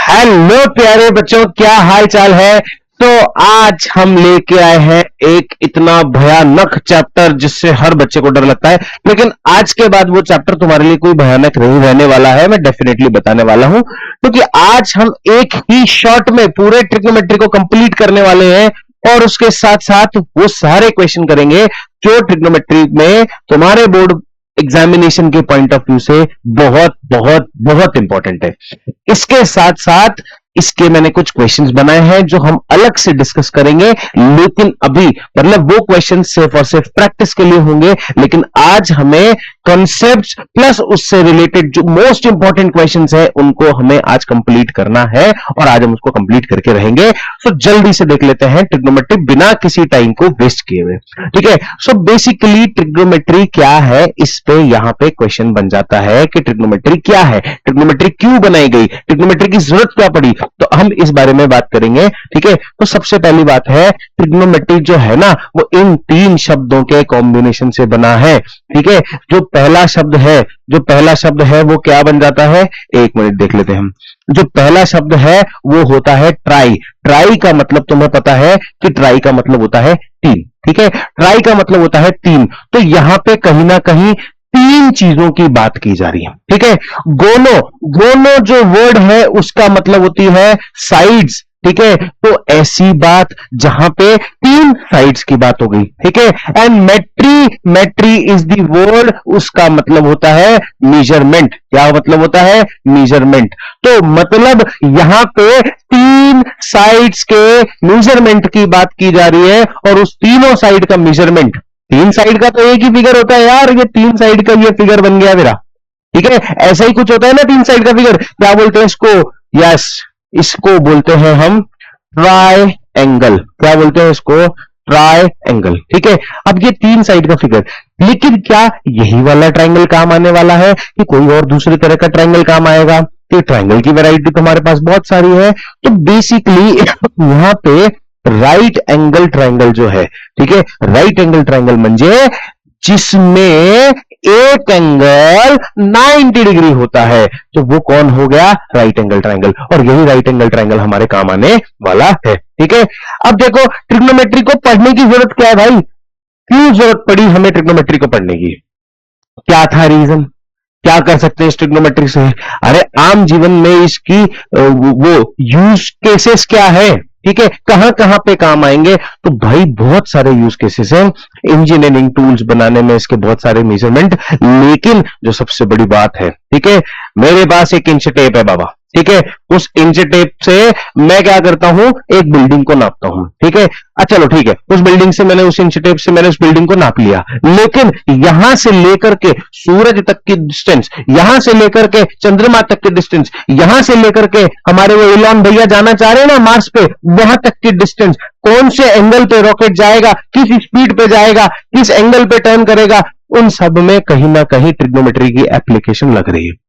Hello प्यारे बच्चों, क्या हाल चाल है। तो आज हम लेके आए हैं एक इतना भयानक चैप्टर जिससे हर बच्चे को डर लगता है, लेकिन आज के बाद वो चैप्टर तुम्हारे लिए कोई भयानक नहीं रहने वाला है। मैं डेफिनेटली बताने वाला हूं, क्योंकि आज हम एक ही शॉट में पूरे ट्रिग्नोमेट्री को कंप्लीट करने वाले हैं और उसके साथ साथ वो सारे क्वेश्चन करेंगे जो ट्रिग्नोमेट्री में तुम्हारे बोर्ड एग्जामिनेशन के पॉइंट ऑफ व्यू से बहुत बहुत बहुत इंपॉर्टेंट है। इसके साथ साथ इसके मैंने कुछ क्वेश्चंस बनाए हैं जो हम अलग से डिस्कस करेंगे, लेकिन अभी मतलब वो क्वेश्चंस सिर्फ और सिर्फ प्रैक्टिस के लिए होंगे। लेकिन आज हमें कॉन्सेप्ट्स प्लस उससे रिलेटेड जो मोस्ट इंपॉर्टेंट क्वेश्चंस है उनको हमें आज कंप्लीट करना है और आज हम उसको कंप्लीट करके रहेंगे। सो जल्दी से देख लेते हैं ट्रिग्नोमेट्री बिना किसी टाइम को वेस्ट किए हुए। ठीक है, सो बेसिकली ट्रिग्नोमेट्री क्या है, इस पे यहां पे क्वेश्चन बन जाता है कि ट्रिग्नोमेट्री क्या है, ट्रिग्नोमेट्री क्यों बनाई गई, ट्रिग्नोमेट्री की जरूरत क्या पड़ी, तो हम इस बारे में बात करेंगे। ठीक है, तो सबसे पहली बात है, ट्रिग्नोमेट्री जो है ना वो इन तीन शब्दों के कॉम्बिनेशन से बना है। ठीक है, जो पहला शब्द है वो क्या बन जाता है, एक मिनट देख लेते हैं हम। जो पहला शब्द है वो होता है ट्राई। ट्राई का मतलब तुम्हें पता है कि ट्राई का मतलब होता है तीन। ठीक है, ट्राई का मतलब होता है तीन। तो यहां पे कहीं ना कहीं तीन चीजों की बात की जा रही है। ठीक है, गोनो गोनो जो वर्ड है उसका मतलब होती है साइड्स। ठीक है, तो ऐसी बात जहां पे तीन साइड्स की बात हो गई। ठीक है, एंड मेट्री इज द वर्ड, उसका मतलब होता है मेजरमेंट। क्या मतलब होता है, मेजरमेंट। तो मतलब यहां पे तीन साइड्स के मेजरमेंट की बात की जा रही है और उस तीनों साइड का मेजरमेंट, तीन साइड का तो एक ही फिगर होता है यार, ये तीन साइड का ये फिगर बन गया मेरा। ठीक है, ऐसा ही कुछ होता है ना तीन साइड का फिगर, क्या बोलते हैं इसको, यस इसको बोलते हैं हम ट्राई एंगल। क्या बोलते हैं इसको, ट्राई एंगल। ठीक है, अब ये तीन साइड का फिगर, लेकिन क्या यही वाला ट्राइंगल काम आने वाला है कि कोई और दूसरी तरह का ट्राइंगल काम आएगा। तो ट्राइंगल की वैरायटी तो हमारे पास बहुत सारी है। तो बेसिकली यहां पे राइट एंगल ट्राइंगल जो है, ठीक है, राइट एंगल ट्राइंगल म्हणजे जिसमें एक एंगल 90 डिग्री होता है, तो वो कौन हो गया, राइट एंगल ट्राइंगल। और यही राइट एंगल ट्राइंगल हमारे काम आने वाला है। ठीक है, अब देखो ट्रिग्नोमेट्री को पढ़ने की जरूरत क्या है भाई, क्यों जरूरत पड़ी हमें ट्रिग्नोमेट्री को पढ़ने की, क्या था रीजन, क्या कर सकते हैं इस ट्रिग्नोमेट्री से। अरे आम जीवन में इसकी वो यूज केसेस क्या है, ठीक है, कहां कहां पे काम आएंगे, तो भाई बहुत सारे यूज केसेस हैं। इंजीनियरिंग टूल्स बनाने में इसके बहुत सारे मेजरमेंट, लेकिन जो सबसे बड़ी बात है, ठीक है, मेरे पास एक इंच टेप है बाबा। ठीक है, उस इंच टेप से मैं क्या करता हूं, एक बिल्डिंग को नापता हूं। ठीक है, अच्छा चलो ठीक है, उस बिल्डिंग से मैंने उस इंच टेप से मैंने उस बिल्डिंग को नाप लिया, लेकिन यहां से लेकर के सूरज तक की डिस्टेंस, यहां से लेकर के चंद्रमा तक की डिस्टेंस, यहां से लेकर के हमारे वो इलॉन भैया जाना चाह रहे हैं ना मार्स पे, वहां तक की डिस्टेंस, कौन से एंगल पे रॉकेट जाएगा, किस स्पीड पे जाएगा, किस एंगल पे टर्न करेगा, उन सब में कहीं ना कहीं ट्रिग्नोमेट्री की एप्लीकेशन लग रही है।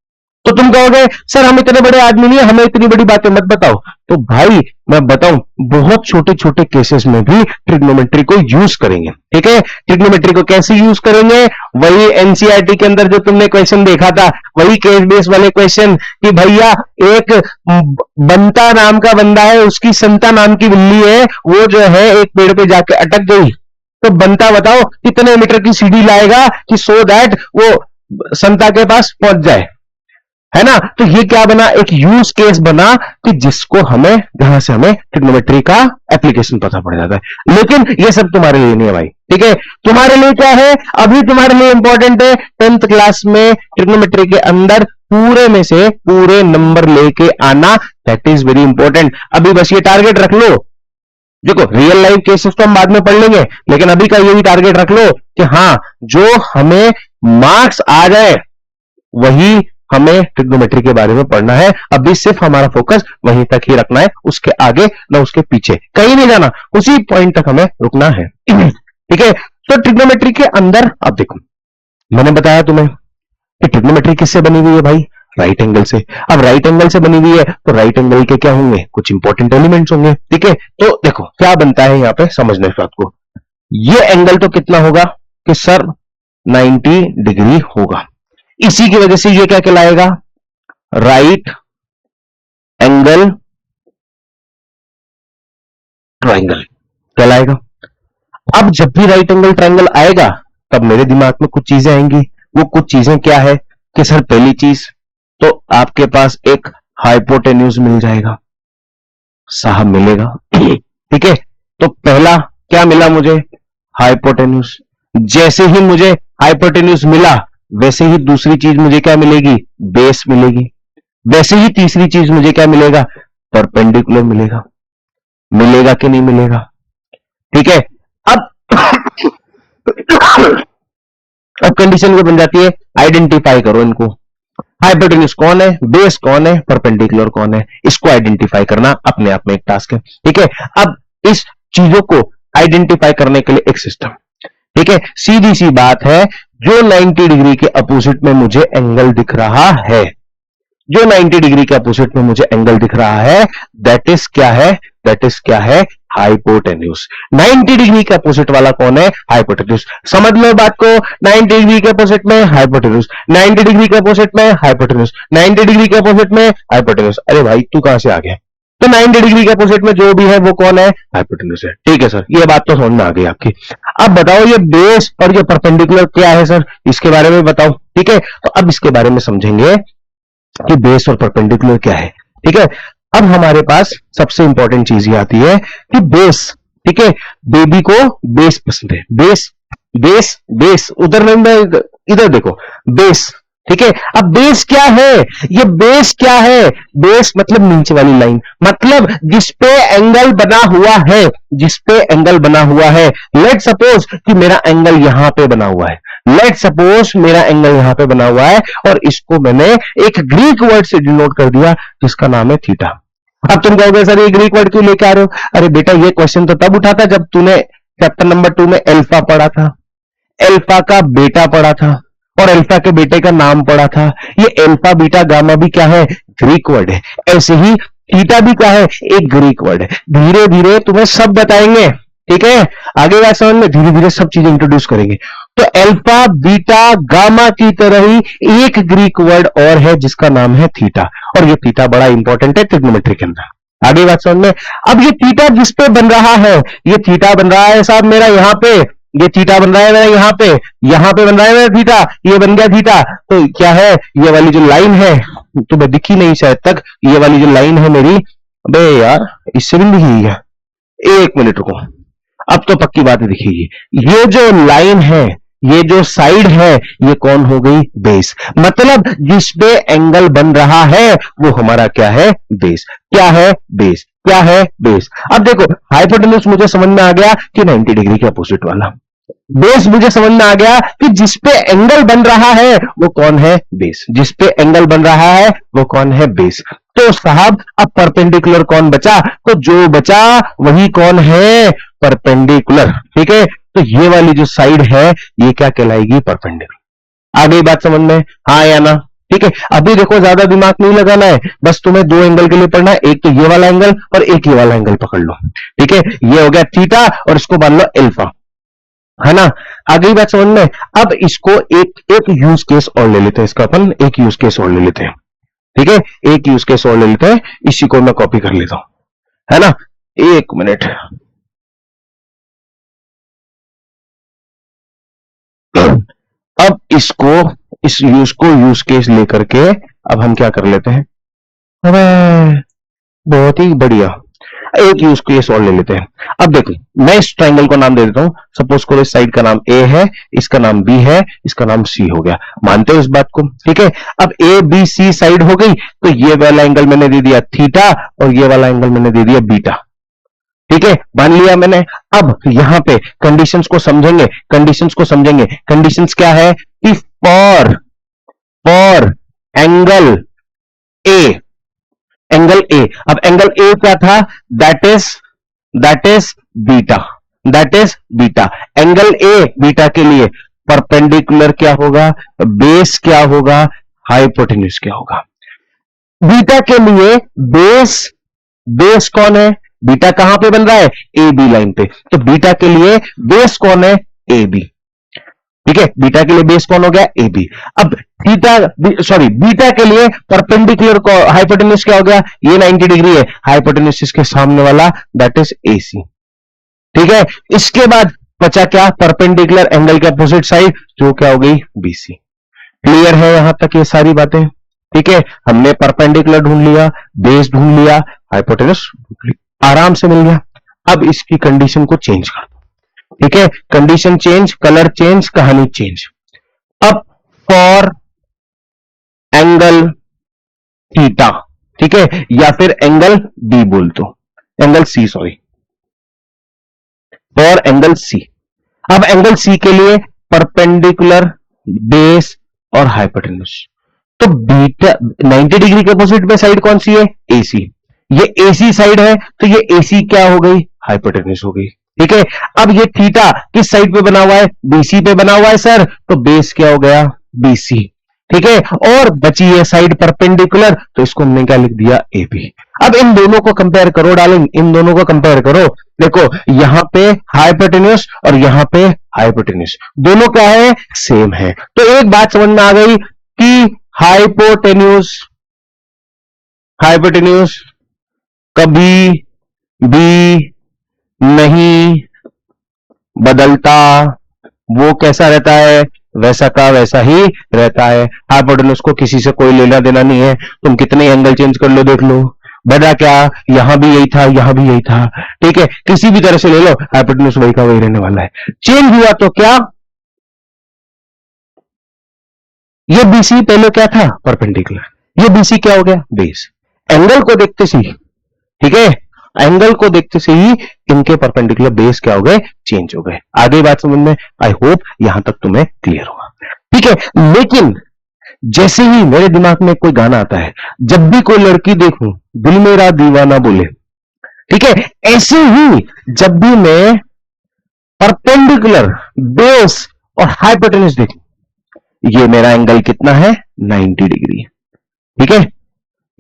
तो तुम कहोगे सर हम इतने बड़े आदमी नहीं है, हमें इतनी बड़ी बातें मत बताओ। तो भाई मैं बताऊं, बहुत छोटे छोटे केसेस में भी ट्रिग्नोमेट्री को यूज करेंगे। ठीक है, ट्रिग्नोमेट्री को कैसे यूज करेंगे, वही एनसीईआरटी के अंदर जो तुमने क्वेश्चन देखा था, वही केस बेस वाले क्वेश्चन कि भैया एक बंता नाम का बंदा है, उसकी संता नाम की बिल्ली है, वो जो है एक पेड़ पे जाके अटक गई, तो बंता बताओ कितने मीटर की सीढ़ी लाएगा कि सो दैट वो संता के पास पहुंच जाए, है ना। तो ये क्या बना, एक यूज केस बना कि जिसको हमें, जहां से हमें ट्रिग्नोमेट्री का एप्लीकेशन पता पड़ जाता है। लेकिन ये सब तुम्हारे लिए नहीं है भाई। ठीक है, तुम्हारे लिए क्या है, अभी तुम्हारे लिए इंपॉर्टेंट है 10th क्लास में ट्रिग्नोमेट्री के अंदर पूरे में से पूरे नंबर लेके आना, दैट इज वेरी इंपॉर्टेंट। अभी बस ये टारगेट रख लो, देखो रियल लाइफ केसेस तो हम बाद में पढ़ लेंगे, लेकिन अभी का यही टारगेट रख लो कि हाँ जो हमें मार्क्स आ जाए वही हमें ट्रिग्नोमेट्री के बारे में पढ़ना है। अभी सिर्फ हमारा फोकस वहीं तक ही रखना है, उसके आगे ना उसके पीछे, कहीं नहीं जाना, उसी पॉइंट तक हमें रुकना है। ठीक है, तो ट्रिग्नोमेट्री के अंदर अब देखो, मैंने बताया तुम्हें कि ट्रिग्नोमेट्री किससे बनी हुई है भाई, राइट एंगल से। अब राइट एंगल से बनी हुई है तो राइट एंगल के क्या होंगे, कुछ इंपॉर्टेंट एलिमेंट्स होंगे। ठीक है, तो देखो क्या बनता है यहां पे, समझना इस बात को। ये एंगल तो कितना होगा कि सर 90 डिग्री होगा, इसी की वजह से ये क्या कहलाएगा, राइट एंगल ट्राइंगल कहलाएगा। अब जब भी राइट एंगल ट्राइंगल आएगा तब मेरे दिमाग में कुछ चीजें आएंगी। वो कुछ चीजें क्या है कि सर पहली चीज तो आपके पास एक हाइपोटेन्यूज मिल जाएगा, साहब मिलेगा। ठीक है, तो पहला क्या मिला मुझे, हाइपोटेन्यूज। जैसे ही मुझे हाइपोटेन्यूज मिला वैसे ही दूसरी चीज मुझे क्या मिलेगी, बेस मिलेगी। वैसे ही तीसरी चीज मुझे क्या मिलेगा, परपेंडिकुलर मिलेगा। मिलेगा कि नहीं मिलेगा? ठीक है, अब अब कंडीशन क्या बन जाती है, आइडेंटिफाई करो इनको। हाइपोटेन्यूज कौन है, बेस कौन है, परपेंडिकुलर कौन है, इसको आइडेंटिफाई करना अपने आप में एक टास्क है। ठीक है, अब इस चीजों को आइडेंटिफाई करने के लिए एक सिस्टम। ठीक है, सीधी सी बात है, जो 90 डिग्री के अपोजिट में मुझे एंगल दिख रहा है, जो 90 डिग्री के अपोजिट में मुझे एंगल दिख रहा है, दैट इज क्या है, दैट इज क्या है, हाइपोटेन्यूज। 90 डिग्री के अपोजिट वाला कौन है, हाइपोटेन्यूज। समझ लो बात को, 90 डिग्री के अपोजिट में हाइपोटेन्यूज, 90 डिग्री के अपोजिट में हाइपोटेन्यूज, 90 डिग्री के अपोजिट में हाइपोटेन्यूज। अरे भाई तू कहां से आ गया? तो 90 डिग्री के अपोजिट में जो भी है वो कौन है, हाइपोटेन्यूज है। ठीक है सर, ये बात तो समझ में आ गई आपकी। अब बताओ ये बेस और ये परपेंडिकुलर क्या है सर, इसके बारे में बताओ। ठीक है, तो अब इसके बारे में समझेंगे कि बेस और परपेंडिकुलर क्या है। ठीक है, अब हमारे पास सबसे इंपॉर्टेंट चीज ये आती है कि बेस। ठीक है, बेबी को बेस पसंद है, बेस बेस बेस, उधर नहीं, इधर देखो, बेस। ठीक है, अब बेस क्या है, ये बेस क्या है, बेस मतलब नीचे वाली लाइन, मतलब जिसपे एंगल बना हुआ है, जिसपे एंगल बना हुआ है। लेट सपोज कि मेरा एंगल यहां पे बना हुआ है, लेट सपोज मेरा एंगल यहां पे बना हुआ है और इसको मैंने एक ग्रीक वर्ड से डिनोट कर दिया जिसका नाम है थीटा। अब तुम कहोगे सर ये ग्रीक वर्ड क्यों लेके आ रहे हो? अरे बेटा ये क्वेश्चन तो तब उठा था जब तूने चैप्टर नंबर 2 में अल्फा पढ़ा था, अल्फा का बेटा पढ़ा था और अल्फा के बेटे का नाम पढ़ा था। ये अल्फा बीटा गामा भी क्या है, ग्रीक वर्ड है। ऐसे ही थीटा भी क्या है, एक ग्रीक वर्ड है। धीरे धीरे तुम्हें सब बताएंगे। ठीक है, आगे बात समझ में, धीरे धीरे सब चीजें इंट्रोड्यूस करेंगे। तो अल्फा बीटा गामा की तरह ही एक ग्रीक वर्ड और है जिसका नाम है थीटा, और ये थीटा बड़ा इंपॉर्टेंट है ट्रिग्नोमेट्री के अंदर। आगे बात समझ में। अब ये थीटा जिस पे बन रहा है, ये थीटा बन रहा है साहब मेरा यहाँ पे, ये थीटा बन रहा है मेरा यहाँ पे बन रहा है मेरा थीटा, ये बन गया थीटा। तो क्या है, ये वाली जो लाइन है तुम्हें दिखी नहीं शायद तक, ये वाली जो लाइन है मेरी, अबे यार इससे भी दिखी है, एक मिनट रुको, अब तो पक्की बात दिखेगी। ये जो लाइन है, ये जो साइड है, ये कौन हो गई, बेस। मतलब जिस पे एंगल बन रहा है वो हमारा क्या है, बेस। क्या है, बेस। क्या है, बेस। अब देखो हाइपोटेन्यूज मुझे समझ में आ गया कि 90 डिग्री के अपोजिट वाला। बेस मुझे समझ में आ गया कि जिसपे एंगल बन रहा है वो कौन है, बेस। जिसपे एंगल बन रहा है वो कौन है, बेस। तो साहब अब परपेंडिकुलर कौन बचा, तो जो बचा वही कौन है, परपेंडिकुलर। ठीक है, तो ये वाली जो साइड है ये क्या कहलाएगी, परपेंडिकुलर। आ गई बात समझ में, हाँ या ना? ठीक है, अभी देखो ज्यादा दिमाग नहीं लगाना है, बस तुम्हें दो एंगल के लिए पढ़ना है, एक तो ये वाला एंगल और एक ये वाला एंगल पकड़ लो। ठीक है, ये हो गया थीटा और इसको मान लो अल्फा, है ना? आ गई बात समझ में। अब इसको एक यूज केस और ले लेते हैं, इसका अपन एक यूज केस और ले लेते हैं। ठीक है, एक यूज केस और ले लेते हैं, इसी को मैं कॉपी कर लेता हूं, है ना? एक मिनट, अब इसको, इस यूज केस लेकर के अब हम क्या कर लेते हैं, अबे बहुत ही बढ़िया, एक यूज केस और ले लेते हैं। अब देखो मैं इस ट्राइंगल को नाम दे देता हूं, सपोज करो इस साइड का नाम ए है, इसका नाम बी है, इसका नाम सी हो गया। मानते हो इस बात को? ठीक है, अब ए बी सी साइड हो गई, तो ये वाला एंगल मैंने दे दिया थीटा और ये वाला एंगल मैंने दे दिया बीटा। ठीक है, मान लिया मैंने। अब यहां पे कंडीशंस को समझेंगे, कंडीशंस को समझेंगे। कंडीशंस क्या है कि फॉर एंगल ए, एंगल ए, अब एंगल ए क्या था, that is beta, that is beta. Angle A beta के लिए परपेंडिकुलर क्या होगा, बेस क्या होगा, हाइपोटेन्यूज क्या होगा। बीटा के लिए बेस, बेस कौन है, बीटा कहां पे बन रहा है, ए बी लाइन पे, तो बीटा के लिए बेस कौन है, ए बी। ठीक है, बीटा के लिए बेस कौन हो गया, ए बी। अब बीटा के लिए परपेंडिकुलर को हाइपोटेन्यूज क्या हो गया, ये 90 डिग्री है, हाइपोटेन्यूज इसके सामने वाला दैट इज ए सी। ठीक है, इसके बाद बचा क्या, परपेंडिकुलर एंगल के अपोजिट साइड जो क्या हो गई, बीसी। क्लियर है यहां तक ये सारी बातें। ठीक है, हमने परपेंडिकुलर ढूंढ लिया, बेस ढूंढ लिया, हाइपोटेन्यूज आराम से मिल गया। अब इसकी कंडीशन को चेंज कर दो। ठीक है, कंडीशन चेंज, कलर चेंज, कहानी चेंज। अब फॉर एंगल थीटा, ठीक है, या फिर एंगल बी बोल दो, angle C, sorry, for angle C. अब एंगल सी के लिए परपेंडिकुलर, बेस और हाइपोटेन्यूज। तो बीटा 90 डिग्री के अपोजिट में साइड कौन सी है, एसी। ये एसी साइड है तो ये एसी क्या हो गई, हाइपोटेन्यूज हो गई। ठीक है, अब ये थीटा किस साइड पे बना हुआ है, बीसी पे बना हुआ है सर, तो बेस क्या हो गया, बीसी। ठीक है, और बची है साइड परपेंडिकुलर, तो इसको हमने क्या लिख दिया, एबी। अब इन दोनों को कंपेयर करो डार्लिंग, इन दोनों को कंपेयर करो। देखो यहां पे हाइपोटेन्यूज और यहां पे हाइपोटेन्यूज, दोनों क्या है, सेम है। तो एक बात समझ में आ गई कि हाइपोटेन्यूज कभी भी नहीं बदलता, वो कैसा रहता है, वैसा का वैसा ही रहता है। हाइपोटेन्यूज को किसी से कोई लेना देना नहीं है, तुम कितने एंगल चेंज कर लो, देख लो, बड़ा क्या, यहां भी यही था, यहां भी यही था। ठीक है, किसी भी तरह से ले लो, हाइपोटेन्यूज वही का वही रहने वाला है। चेंज हुआ तो क्या, ये बीसी पहले क्या था, परपेंडिकुलर, ये बीसी क्या हो गया, बेस। एंगल को देखते सी, ठीक है, एंगल को देखते से ही इनके परपेंडिकुलर बेस क्या हो गए, चेंज हो गए। आगे बात समझ में, आई होप यहां तक तुम्हें क्लियर होगा। ठीक है, लेकिन जैसे ही मेरे दिमाग में कोई गाना आता है, जब भी कोई लड़की देखूं दिल मेरा दीवाना बोले, ठीक है, ऐसे ही जब भी मैं परपेंडिकुलर, बेस और हाइपोटेन्यूज देखूं, ये मेरा एंगल कितना है, 90 डिग्री। ठीक है,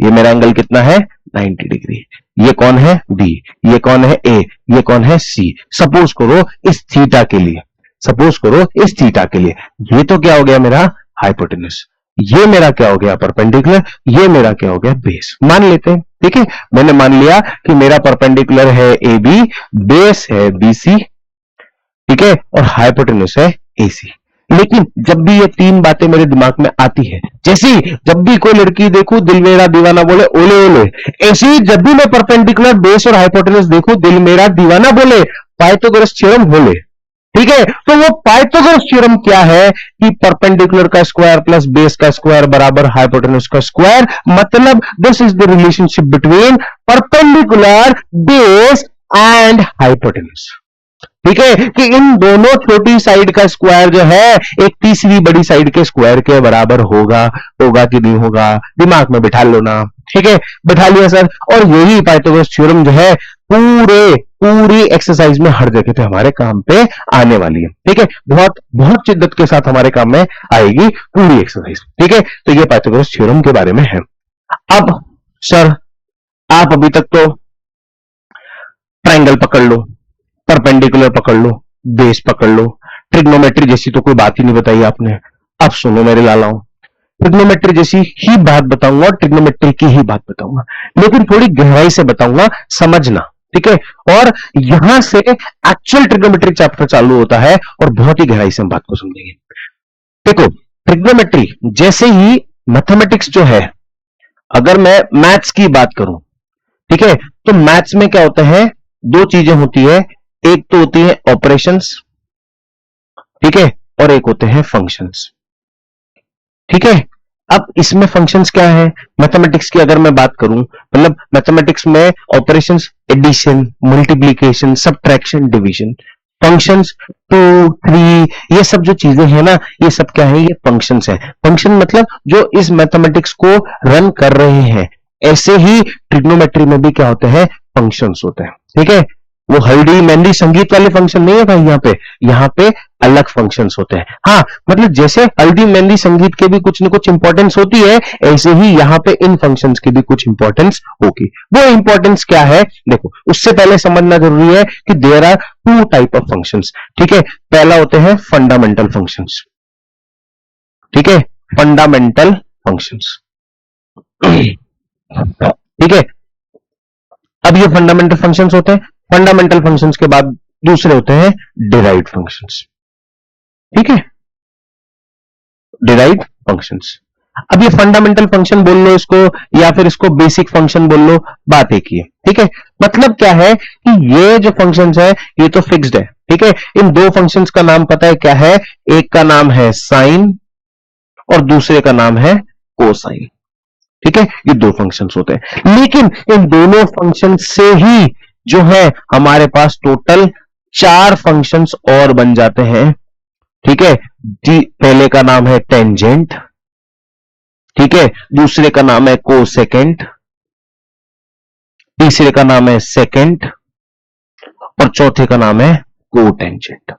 ये मेरा एंगल कितना है, 90 डिग्री। ये कौन है, बी, ये कौन है, ए, ये कौन है, सी। सपोज करो इस थीटा के लिए, सपोज करो इस थीटा के लिए, ये तो क्या हो गया मेरा हाइपोटेन्यूज, ये मेरा क्या हो गया परपेंडिकुलर, ये मेरा क्या हो गया बेस। मान लेते हैं, ठीक है, मैंने मान लिया कि मेरा परपेंडिकुलर है ए बी, बेस है बी सी, ठीक है, और हाइपोटेन्यूज है ए सी। लेकिन जब भी ये तीन बातें मेरे दिमाग में आती है, जैसे जब भी कोई लड़की देखूं दिल मेरा दीवाना बोले, ओले ओले, ऐसे ही जब भी मैं परपेंडिकुलर, बेस और हाइपोटेन्यूज देखूं दिल मेरा दीवाना बोले, पाइथागोरस थ्योरम बोले। ठीक है, तो वो पाइथागोरस थ्योरम क्या है कि परपेंडिकुलर का स्क्वायर प्लस बेस का स्क्वायर बराबर हाइपोटेन्यूज का स्क्वायर, मतलब this is the relationship between perpendicular, base and hypotenuse. ठीक है, कि इन दोनों छोटी साइड का स्क्वायर जो है एक तीसरी बड़ी साइड के स्क्वायर के बराबर होगा, होगा कि नहीं होगा, दिमाग में बिठा लो ना। ठीक है, बिठा लिया सर, और यही पाइथागोरस थ्योरम जो है पूरी एक्सरसाइज में हर जगह पे हमारे काम पे आने वाली है। ठीक है, बहुत शिद्दत के साथ हमारे काम में आएगी पूरी एक्सरसाइज। ठीक है, तो ये पाइथागोरस थ्योरम के बारे में है। अब सर आप अभी तक तो ट्रायंगल पकड़ लो, परपेंडिकुलर पकड़ लो, बेस पकड़ लो, ट्रिग्नोमेट्री जैसी तो कोई बात ही नहीं बताई आपने। अब सुनो मेरे लालाओं, ट्रिग्नोमेट्री जैसी ही बात बताऊंगा, ट्रिग्नोमेट्री की ही बात बताऊंगा, लेकिन थोड़ी गहराई से बताऊंगा, समझना। ठीक है, और यहां से एक्चुअल ट्रिग्नोमेट्री चैप्टर चालू होता है और बहुत ही गहराई से हम बात को समझेंगे। देखो ट्रिग्नोमेट्री जैसे ही मैथमेटिक्स जो है, अगर मैं मैथ्स की बात करूं, ठीक है, तो मैथ्स में क्या होता है, दो चीजें होती है, एक तो होती है ऑपरेशंस, ठीक है, और एक होते हैं फंक्शंस। ठीक है, अब इसमें फंक्शंस क्या है, मैथमेटिक्स की अगर मैं बात करूं, मतलब मैथमेटिक्स में operations addition, multiplication, subtraction, division. Functions 2, 3, ये सब जो चीजें हैं ना, ये सब क्या है, ये फंक्शंस है। फंक्शन मतलब जो इस मैथमेटिक्स को रन कर रहे हैं। ऐसे ही ट्रिग्नोमेट्री में भी क्या होते हैं, फंक्शंस होते हैं। ठीक है, वो हल्दी मेहंदी संगीत वाले फंक्शन नहीं है भाई, यहाँ पे अलग फंक्शंस होते हैं। हाँ, मतलब जैसे हल्दी मेहंदी संगीत के भी कुछ न कुछ इंपॉर्टेंस होती है, ऐसे ही यहाँ पे इन फंक्शंस की भी कुछ इंपॉर्टेंस होगी। वो इंपॉर्टेंस क्या है देखो, उससे पहले समझना जरूरी है कि there are two type of functions. ठीक है, पहला होते हैं फंडामेंटल फंक्शंस। ठीक है, फंडामेंटल फंक्शंस। ठीक है, अब ये फंडामेंटल फंक्शंस होते हैं। फंडामेंटल फंक्शंस के बाद दूसरे होते हैं डिराइव्ड फंक्शंस। ठीक है, डिराइव्ड फंक्शंस। अब ये फंडामेंटल फंक्शन बोल लो इसको, या फिर इसको बेसिक फंक्शन बोल लो, बात एक ही है। ठीक है, मतलब क्या है कि ये जो फंक्शंस है ये तो फिक्स्ड है। ठीक है, इन दो फंक्शंस का नाम पता है क्या है? एक का नाम है साइन और दूसरे का नाम है कोसाइन। ठीक है, ये दो फंक्शंस होते हैं, लेकिन इन दोनों फंक्शन से ही जो है हमारे पास टोटल 4 फंक्शंस और बन जाते हैं। ठीक है, पहले का नाम है टेंजेंट, ठीक है, दूसरे का नाम है कोसेकेंट, तीसरे का नाम है सेकेंट और चौथे का नाम है कोटेंजेंट।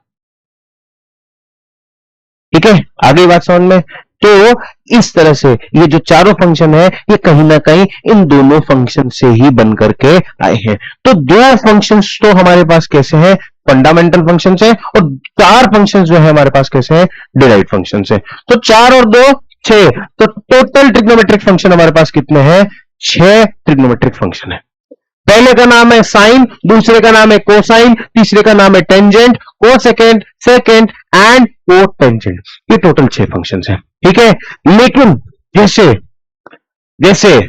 ठीक है, आगे बात समझ में? तो इस तरह से ये जो चारों फंक्शन है ये कहीं ना कहीं इन दोनों फंक्शन से ही बन करके आए हैं। तो दो फंक्शंस तो हमारे पास कैसे हैं? फंडामेंटल फंक्शंस है, और 4 फंक्शंस जो है हमारे पास कैसे हैं? डिराइव्ड फंक्शंस है। तो 4 और 2 6, तो टोटल ट्रिग्नोमेट्रिक फंक्शन हमारे पास कितने हैं? 6 ट्रिग्नोमेट्रिक फंक्शन है। पहले का नाम है साइन, दूसरे का नाम है कोसाइन, तीसरे का नाम है tangent, cosecant, secant and cotangent. ये टोटल 6 फंक्शंस हैं। ठीक है, लेकिन जैसे जैसे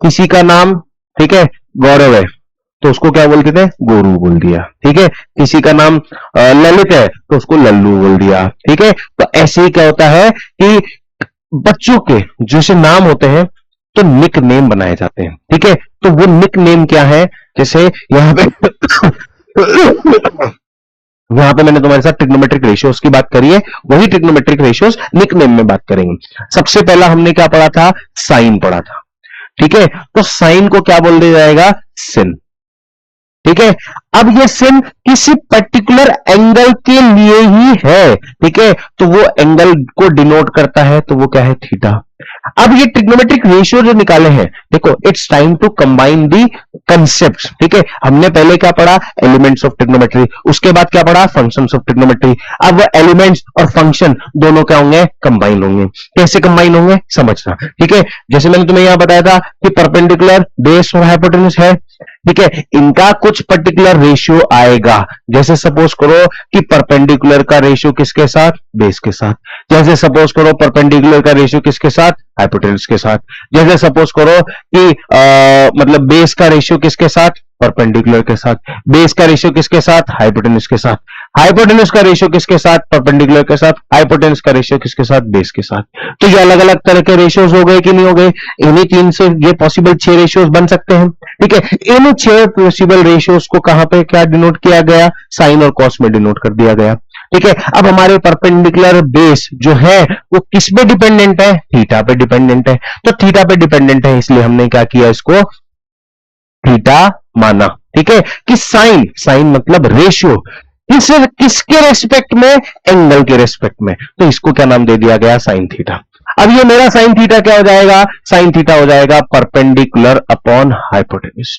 किसी का नाम, ठीक है, गौरव है तो उसको क्या बोल देते हैं? गोरू बोल दिया। ठीक है, किसी का नाम ललित है तो उसको लल्लू बोल दिया। ठीक है, तो ऐसे ही क्या होता है कि बच्चों के जैसे नाम होते हैं तो निक नेम बनाए जाते हैं। ठीक है, तो वो निक नेम क्या है? जैसे यहां पे यहां पे मैंने तुम्हारे साथ ट्रिग्नोमेट्रिक रेशियोज की बात करी है, वही ट्रिग्नोमेट्रिक रेशियोज निक नेम में बात करेंगे। सबसे पहला हमने क्या पढ़ा था? साइन पढ़ा था। ठीक है, तो साइन को क्या बोल दिया जाएगा? सिन। ठीक है, अब ये सिन किसी पर्टिकुलर एंगल के लिए ही है। ठीक है, तो वो एंगल को डिनोट करता है, तो वो क्या है? थीटा। अब ये ट्रिग्नोमेट्रिक रेशियो जो निकाले हैं, देखो it's time to combine the concepts. ठीक है, हमने पहले क्या पढ़ा? एलिमेंट्स ऑफ ट्रिग्नोमेट्री, उसके बाद क्या पढ़ा? Functions of trigonometry. अब वो एलिमेंट्स और फंक्शन दोनों क्या होंगे? कंबाइन होंगे। कैसे कंबाइन होंगे समझना। ठीक है, जैसे मैंने तुम्हें यहां बताया था कि परपेंडिकुलर, बेस और हाइपोटेन्यूज है। ठीक है, इनका कुछ पर्टिकुलर रेशियो आएगा। जैसे सपोज करो कि परपेंडिकुलर का रेशियो किसके साथ? बेस के साथ। जैसे सपोज करो परपेंडिकुलर का रेशियो किसके साथ? हाइपोटेन्यूज के साथ। जैसे सपोज करो कि मतलब बेस का रेशियो किसके साथ? परपेंडिकुलर के साथ। बेस का रेशियो किसके साथ? हाइपोटेन्यूज के साथ। हाइपोटेन्यूज का रेशियो किसके साथ? परपेंडिकुलर के साथ। हाइपोटेन्यूज का रेशियो किसके साथ? बेस के साथ। तो ये अलग अलग तरह के रेशियोज हो गए कि नहीं हो गए? इन्हीं 3 से ये पॉसिबल 6 रेशियोज बन सकते हैं। ठीक है, इन 6 पॉसिबल रेशियोज को कहां पे क्या डिनोट किया गया? साइन और कॉस में डिनोट कर दिया गया। ठीक है, अब हमारे परपेंडिकुलर बेस जो है वो किस पे डिपेंडेंट है? थीटा पे डिपेंडेंट है। तो थीटा पे डिपेंडेंट है, इसलिए हमने क्या किया? इसको थीटा माना। ठीक है, कि साइन, साइन मतलब रेशियो, किसके रेस्पेक्ट में? एंगल के रेस्पेक्ट में, तो इसको क्या नाम दे दिया गया? Sine theta. अब ये मेरा साइन थीटा क्या हो जाएगा? साइन थीटा हो जाएगा परपेंडिकुलर अपॉन हाइपोटेन्यूज।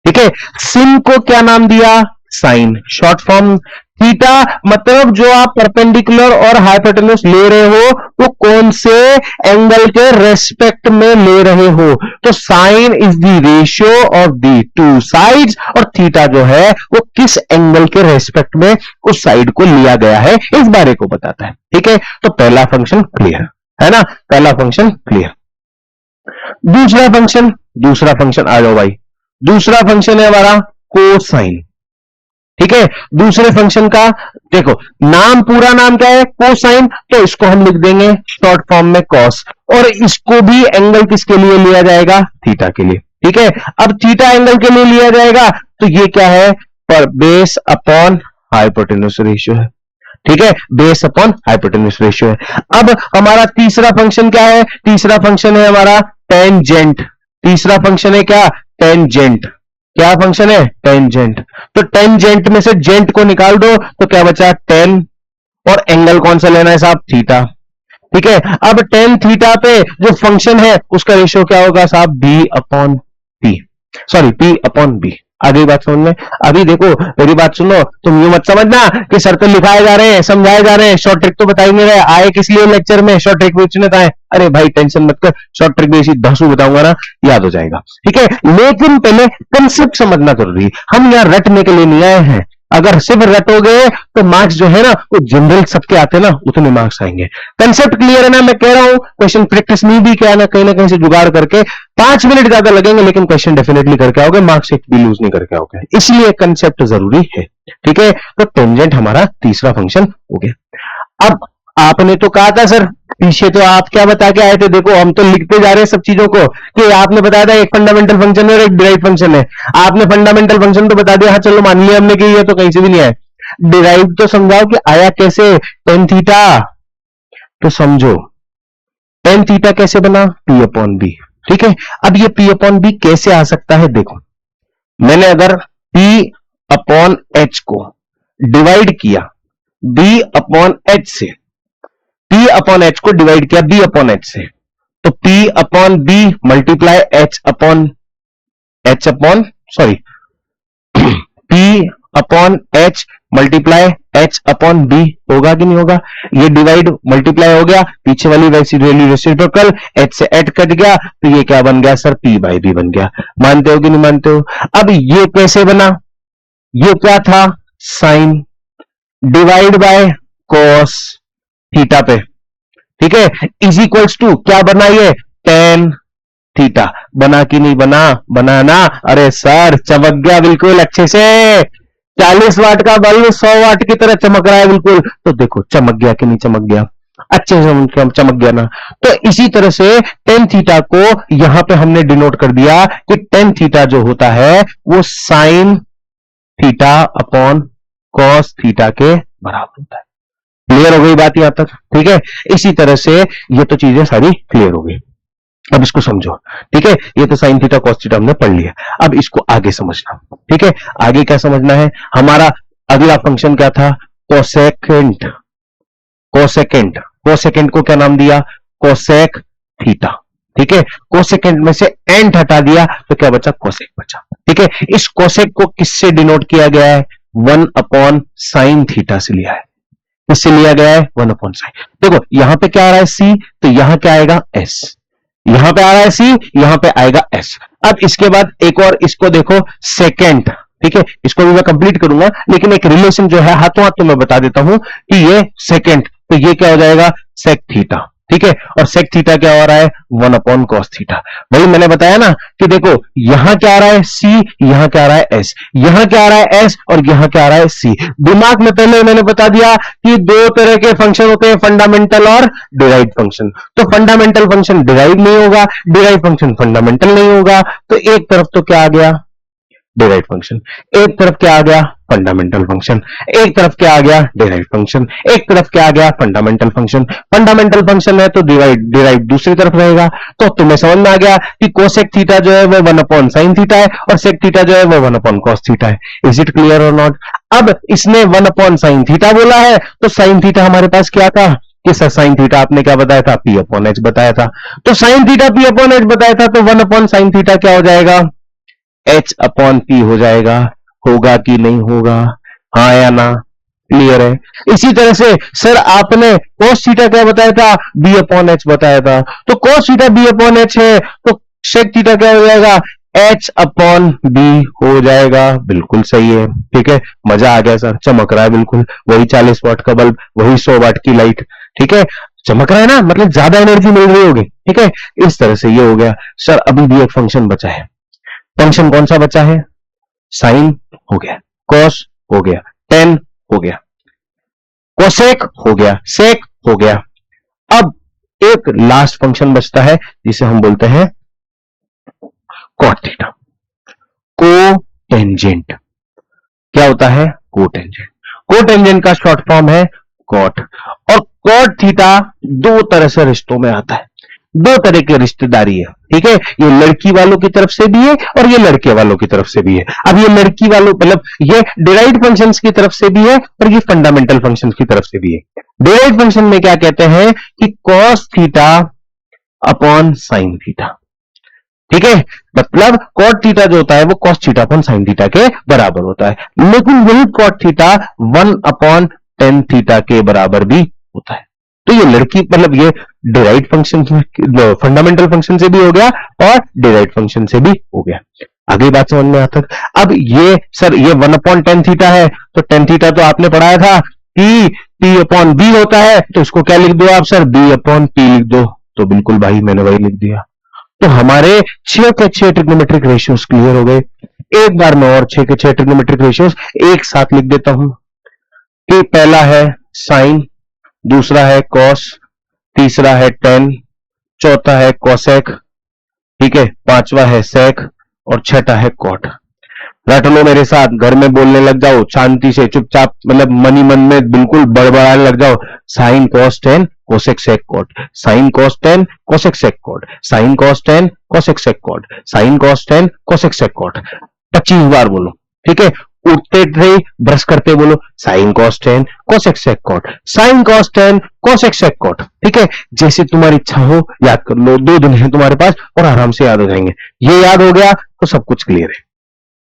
ठीक है, सिन को क्या नाम दिया? साइन। शॉर्ट फॉर्म थीटा मतलब जो आप परपेंडिकुलर और हाइपोटेन्यूज ले रहे हो वो कौन से एंगल के रेस्पेक्ट में ले रहे हो? तो sine is the ratio of the two sides, और थीटा जो है वो किस एंगल के रेस्पेक्ट में उस साइड को लिया गया है, इस बारे को बताता है। ठीक है, तो पहला फंक्शन क्लियर है ना? पहला फंक्शन क्लियर। दूसरा फंक्शन आ जाओ भाई। दूसरा फंक्शन है हमारा कोसाइन। ठीक है, दूसरे फंक्शन का देखो नाम, पूरा नाम क्या है? कोसाइन, तो इसको हम लिख देंगे शॉर्ट फॉर्म में कॉस, और इसको भी एंगल किसके लिए लिया जाएगा? थीटा के लिए। ठीक है, अब थीटा एंगल के लिए लिया जाएगा तो ये क्या है? पर बेस अपॉन हाइपोटेन्यूज रेशियो है। ठीक है, बेस अपॉन हाइपोटेन्यूज रेशियो है। अब हमारा तीसरा फंक्शन क्या है? तीसरा फंक्शन है हमारा टेंजेंट। तीसरा फंक्शन है क्या? टेंजेंट। क्या फंक्शन है? टेंजेंट। तो टेंजेंट में से जेंट को निकाल दो तो क्या बचा? टेन। और एंगल कौन सा लेना है साहब? थीटा। ठीक है, अब टेन थीटा पे जो फंक्शन है उसका रेशियो क्या होगा साहब? B upon P, sorry P upon B. आगे बात समझ में? अभी देखो मेरी बात सुनो, तुम यूं मत समझना कि सर तो लिखाए जा रहे हैं, समझाए जा रहे हैं, शॉर्ट ट्रिक तो बताई नहीं रहे, आए किस लिए लेक्चर में? शॉर्ट ट्रिक पूछने तो आए। अरे भाई टेंशन मत कर, शॉर्ट ट्रिक में इसी धसू बताऊंगा ना, याद हो जाएगा। ठीक है, लेकिन पहले कंसेप्ट समझना जरूरी है। हम यहां रटने के लिए नहीं आए हैं। अगर सिर्फ रटोगे तो मार्क्स जो है ना वो जनरल सबके आते ना उतने मार्क्स आएंगे। कंसेप्ट क्लियर है ना? मैं कह रहा हूं क्वेश्चन प्रैक्टिस नहीं भी क्या ना, कहीं ना कहीं से जुगाड़ करके 5 मिनट ज्यादा लगेंगे लेकिन क्वेश्चन डेफिनेटली करके आओगे, मार्क्स एक भी लूज नहीं करके आओगे, इसलिए कंसेप्ट जरूरी है। ठीक है, तो टेंजेंट हमारा तीसरा फंक्शन हो गया। अब आपने तो कहा था सर, पीछे तो आप क्या बता के आए थे? देखो हम तो लिखते जा रहे हैं सब चीजों को, कि आपने बताया था एक फंडामेंटल फंक्शन है और एक डिराइव फंक्शन है। आपने फंडामेंटल फंक्शन तो बता दिया, हाँ चलो मान लिया हमने कि ये तो कहीं से भी नहीं आया। डिराइव तो समझाओ कि आया कैसे? Tan theta. तो समझो टेन थीटा कैसे बना? P upon B. ठीक है, अब ये पी अपॉन बी कैसे आ सकता है? देखो मैंने अगर पी अपॉन एच को डिवाइड किया बी अपॉन एच से, पी अपॉन एच को डिवाइड किया बी अपॉन एच से, तो P upon B multiply H upon sorry P upon H multiply H upon B होगा कि नहीं होगा? ये डिवाइड मल्टीप्लाई हो गया, पीछे वाली वैसी वैल्यू रेसिप्रोकल, एच से एच कट गया, तो ये क्या बन गया सर? पी बाई बी बन गया। मानते हो कि नहीं मानते हो? अब ये कैसे बना? ये क्या था? Sine divide by cos theta पे। ठीक है, इज इक्वल्स टू क्या बना? ये टेन थीटा। बना कि नहीं बना? बनाना। अरे सर चमक गया बिल्कुल अच्छे से, 40 वाट का बल्ब 100 वाट की तरह चमक रहा है बिल्कुल। तो देखो चमक गया कि नहीं चमक गया? अच्छे से चमक गया ना? तो इसी तरह से टेन थीटा को यहां पे हमने डिनोट कर दिया कि टेन थीटा जो होता है वो sign theta upon cos theta के बराबर होता है। क्लियर हो गई बात यहां तक? ठीक है, इसी तरह से ये तो चीजें सारी क्लियर हो गई। अब इसको समझो। ठीक है, ये तो साइन थीटा कॉस थीटा हमने पढ़ लिया, अब इसको आगे समझना। ठीक है, आगे क्या समझना है? हमारा अगला फंक्शन क्या था? कोसेकेंट। कोसेकेंट, कोसेकेंट को क्या नाम दिया? Cosec theta. ठीक है, कोसेकेंट में से एंट हटा दिया तो क्या बचा? कोसेक बचा। ठीक है, इस कोसेक को किससे डिनोट किया गया है? 1 अपॉन साइन थीटा से लिया है। किससे लिया गया है? 1 अपॉन साइन। देखो यहां पे क्या आ रहा है? सी, तो यहां क्या आएगा? एस। यहां पे आ रहा है सी, यहां पे आएगा एस। अब इसके बाद एक और इसको देखो, सेकेंड। ठीक है, इसको भी मैं कंप्लीट करूंगा लेकिन एक रिलेशन जो है हाथों हाथ तो मैं बता देता हूं कि ये सेकेंड, तो ये क्या हो जाएगा? Sec theta. ठीक है, और सेक थीटा क्या हो रहा है? 1 अपॉन कॉस थीटा। भाई मैंने बताया ना कि देखो यहां क्या आ रहा है? सी, यहां क्या आ रहा है? एस, यहां क्या आ रहा है? एस, और यहां क्या आ रहा है? सी। दिमाग में पहले मैंने बता दिया कि दो तरह के फंक्शन होते हैं, फंडामेंटल और डिराइव फंक्शन। तो फंडामेंटल फंक्शन डिराइव नहीं होगा, डिराइव फंक्शन फंडामेंटल नहीं होगा। तो एक तरफ तो क्या आ गया? डिराइव फंक्शन, एक तरफ क्या आ गया? फंडामेंटल फंक्शन, एक तरफ क्या आ गया? डिराइव फंक्शन, एक तरफ क्या आ गया? Fundamental function. फंडामेंटल फंक्शन है तो डिराइव दूसरी तरफ रहेगा। तो तुम्हें समझ में आ गया कि कोसेक थीटा जो है वो 1 अपॉन साइन थीटा है और सेक थीटा जो है वो 1 अपॉन कॉस थीटा है। इज इट क्लियर और नॉट? अब इसने 1 अपॉन साइन थीटा बोला है तो साइन थीटा हमारे पास क्या था? कि सर साइन थीटा आपने क्या बताया था? पी अपॉन एच बताया था। तो sine theta P upon H बताया था, तो 1 अपॉन साइन थीटा क्या हो जाएगा? एच अपॉन पी हो जाएगा। होगा कि नहीं होगा? हाँ या ना? क्लियर है? इसी तरह से सर आपने cos थीटा क्या बताया था? बी अपॉन एच बताया था। तो cos theta B upon H है तो sec थीटा क्या हो जाएगा? एच अपॉन बी हो जाएगा। बिल्कुल सही है। ठीक है, मजा आ गया सर, चमक रहा है बिल्कुल, वही 40 वाट का बल्ब, वही 100 वाट की लाइट। ठीक है, चमक रहा है ना, मतलब ज्यादा एनर्जी मिल रही होगी। ठीक है, इस तरह से ये हो गया। सर अभी भी एक फंक्शन बचा है। फंक्शन कौन सा बचा है? साइन हो गया, कॉस हो गया, टेन हो गया, कोसेक हो गया, सेक हो गया। अब एक लास्ट फंक्शन बचता है जिसे हम बोलते हैं कॉट थीटा। कोटेंजेंट। क्या होता है? कोटेंजेंट। कोटेंजेंट का शॉर्ट फॉर्म है कॉट। और कॉट थीटा दो तरह से रिश्तों में आता है। दो तरह की रिश्तेदारी है, ठीक है। ये लड़की वालों की तरफ से भी है और ये लड़के वालों की तरफ से भी है। अब ये लड़की वालों मतलब ये डिराइव्ड फंक्शंस की तरफ से भी है और ये फंडामेंटल फंक्शंस की तरफ से भी है। डिराइव्ड फंक्शन में क्या कहते हैं कि cos theta upon sine theta, ठीक है। मतलब कॉट थीटा जो होता है वो cos theta upon sine theta के बराबर होता है, लेकिन वही कॉट थीटा 1/tan थीटा के बराबर भी होता है। तो ये लड़की मतलब ये डिराइव्ड फंक्शन फंडामेंटल फंक्शन से भी हो गया और डिराइव्ड फंक्शन से भी हो गया। अगली बात समझ में आता है। अब ये सर ये 1/tan थीटा है, तो tan थीटा तो आपने पढ़ाया था कि p/b होता है, तो इसको क्या लिख दो आप सर, b/p लिख दो। तो बिल्कुल भाई मैंने वही लिख दिया। तो हमारे 6 के 6 ट्रिग्नोमेट्रिक रेशियोज क्लियर हो गए। एक बार मैं और 6 के 6 ट्रिग्नोमेट्रिक रेशियोज एक साथ लिख देता हूं कि पहला है साइन, दूसरा है कॉस, तीसरा है टेन, चौथा है कोसेक, ठीक है, पांचवा है सेक और छठा है कॉट। रट लो मेरे साथ, घर में बोलने लग जाओ शांति से, चुपचाप, मतलब मनी मन में बिल्कुल बड़बड़ाने लग जाओ। Sine cos tan cosec sec cot, sine cos tan cosec sec cot, sine cos tan cosec sec cot, sine cos tan cosec sec cot. 25 बार बोलो, ठीक है। उठते थे ब्रश करते बोलो sine cos tan cosec sec cot, sine cos tan cosec sec cot, ठीक है। जैसे तुम्हारी इच्छा हो याद कर लो, 2 दिन है तुम्हारे पास और आराम से याद हो जाएंगे। ये याद हो गया तो सब कुछ क्लियर है।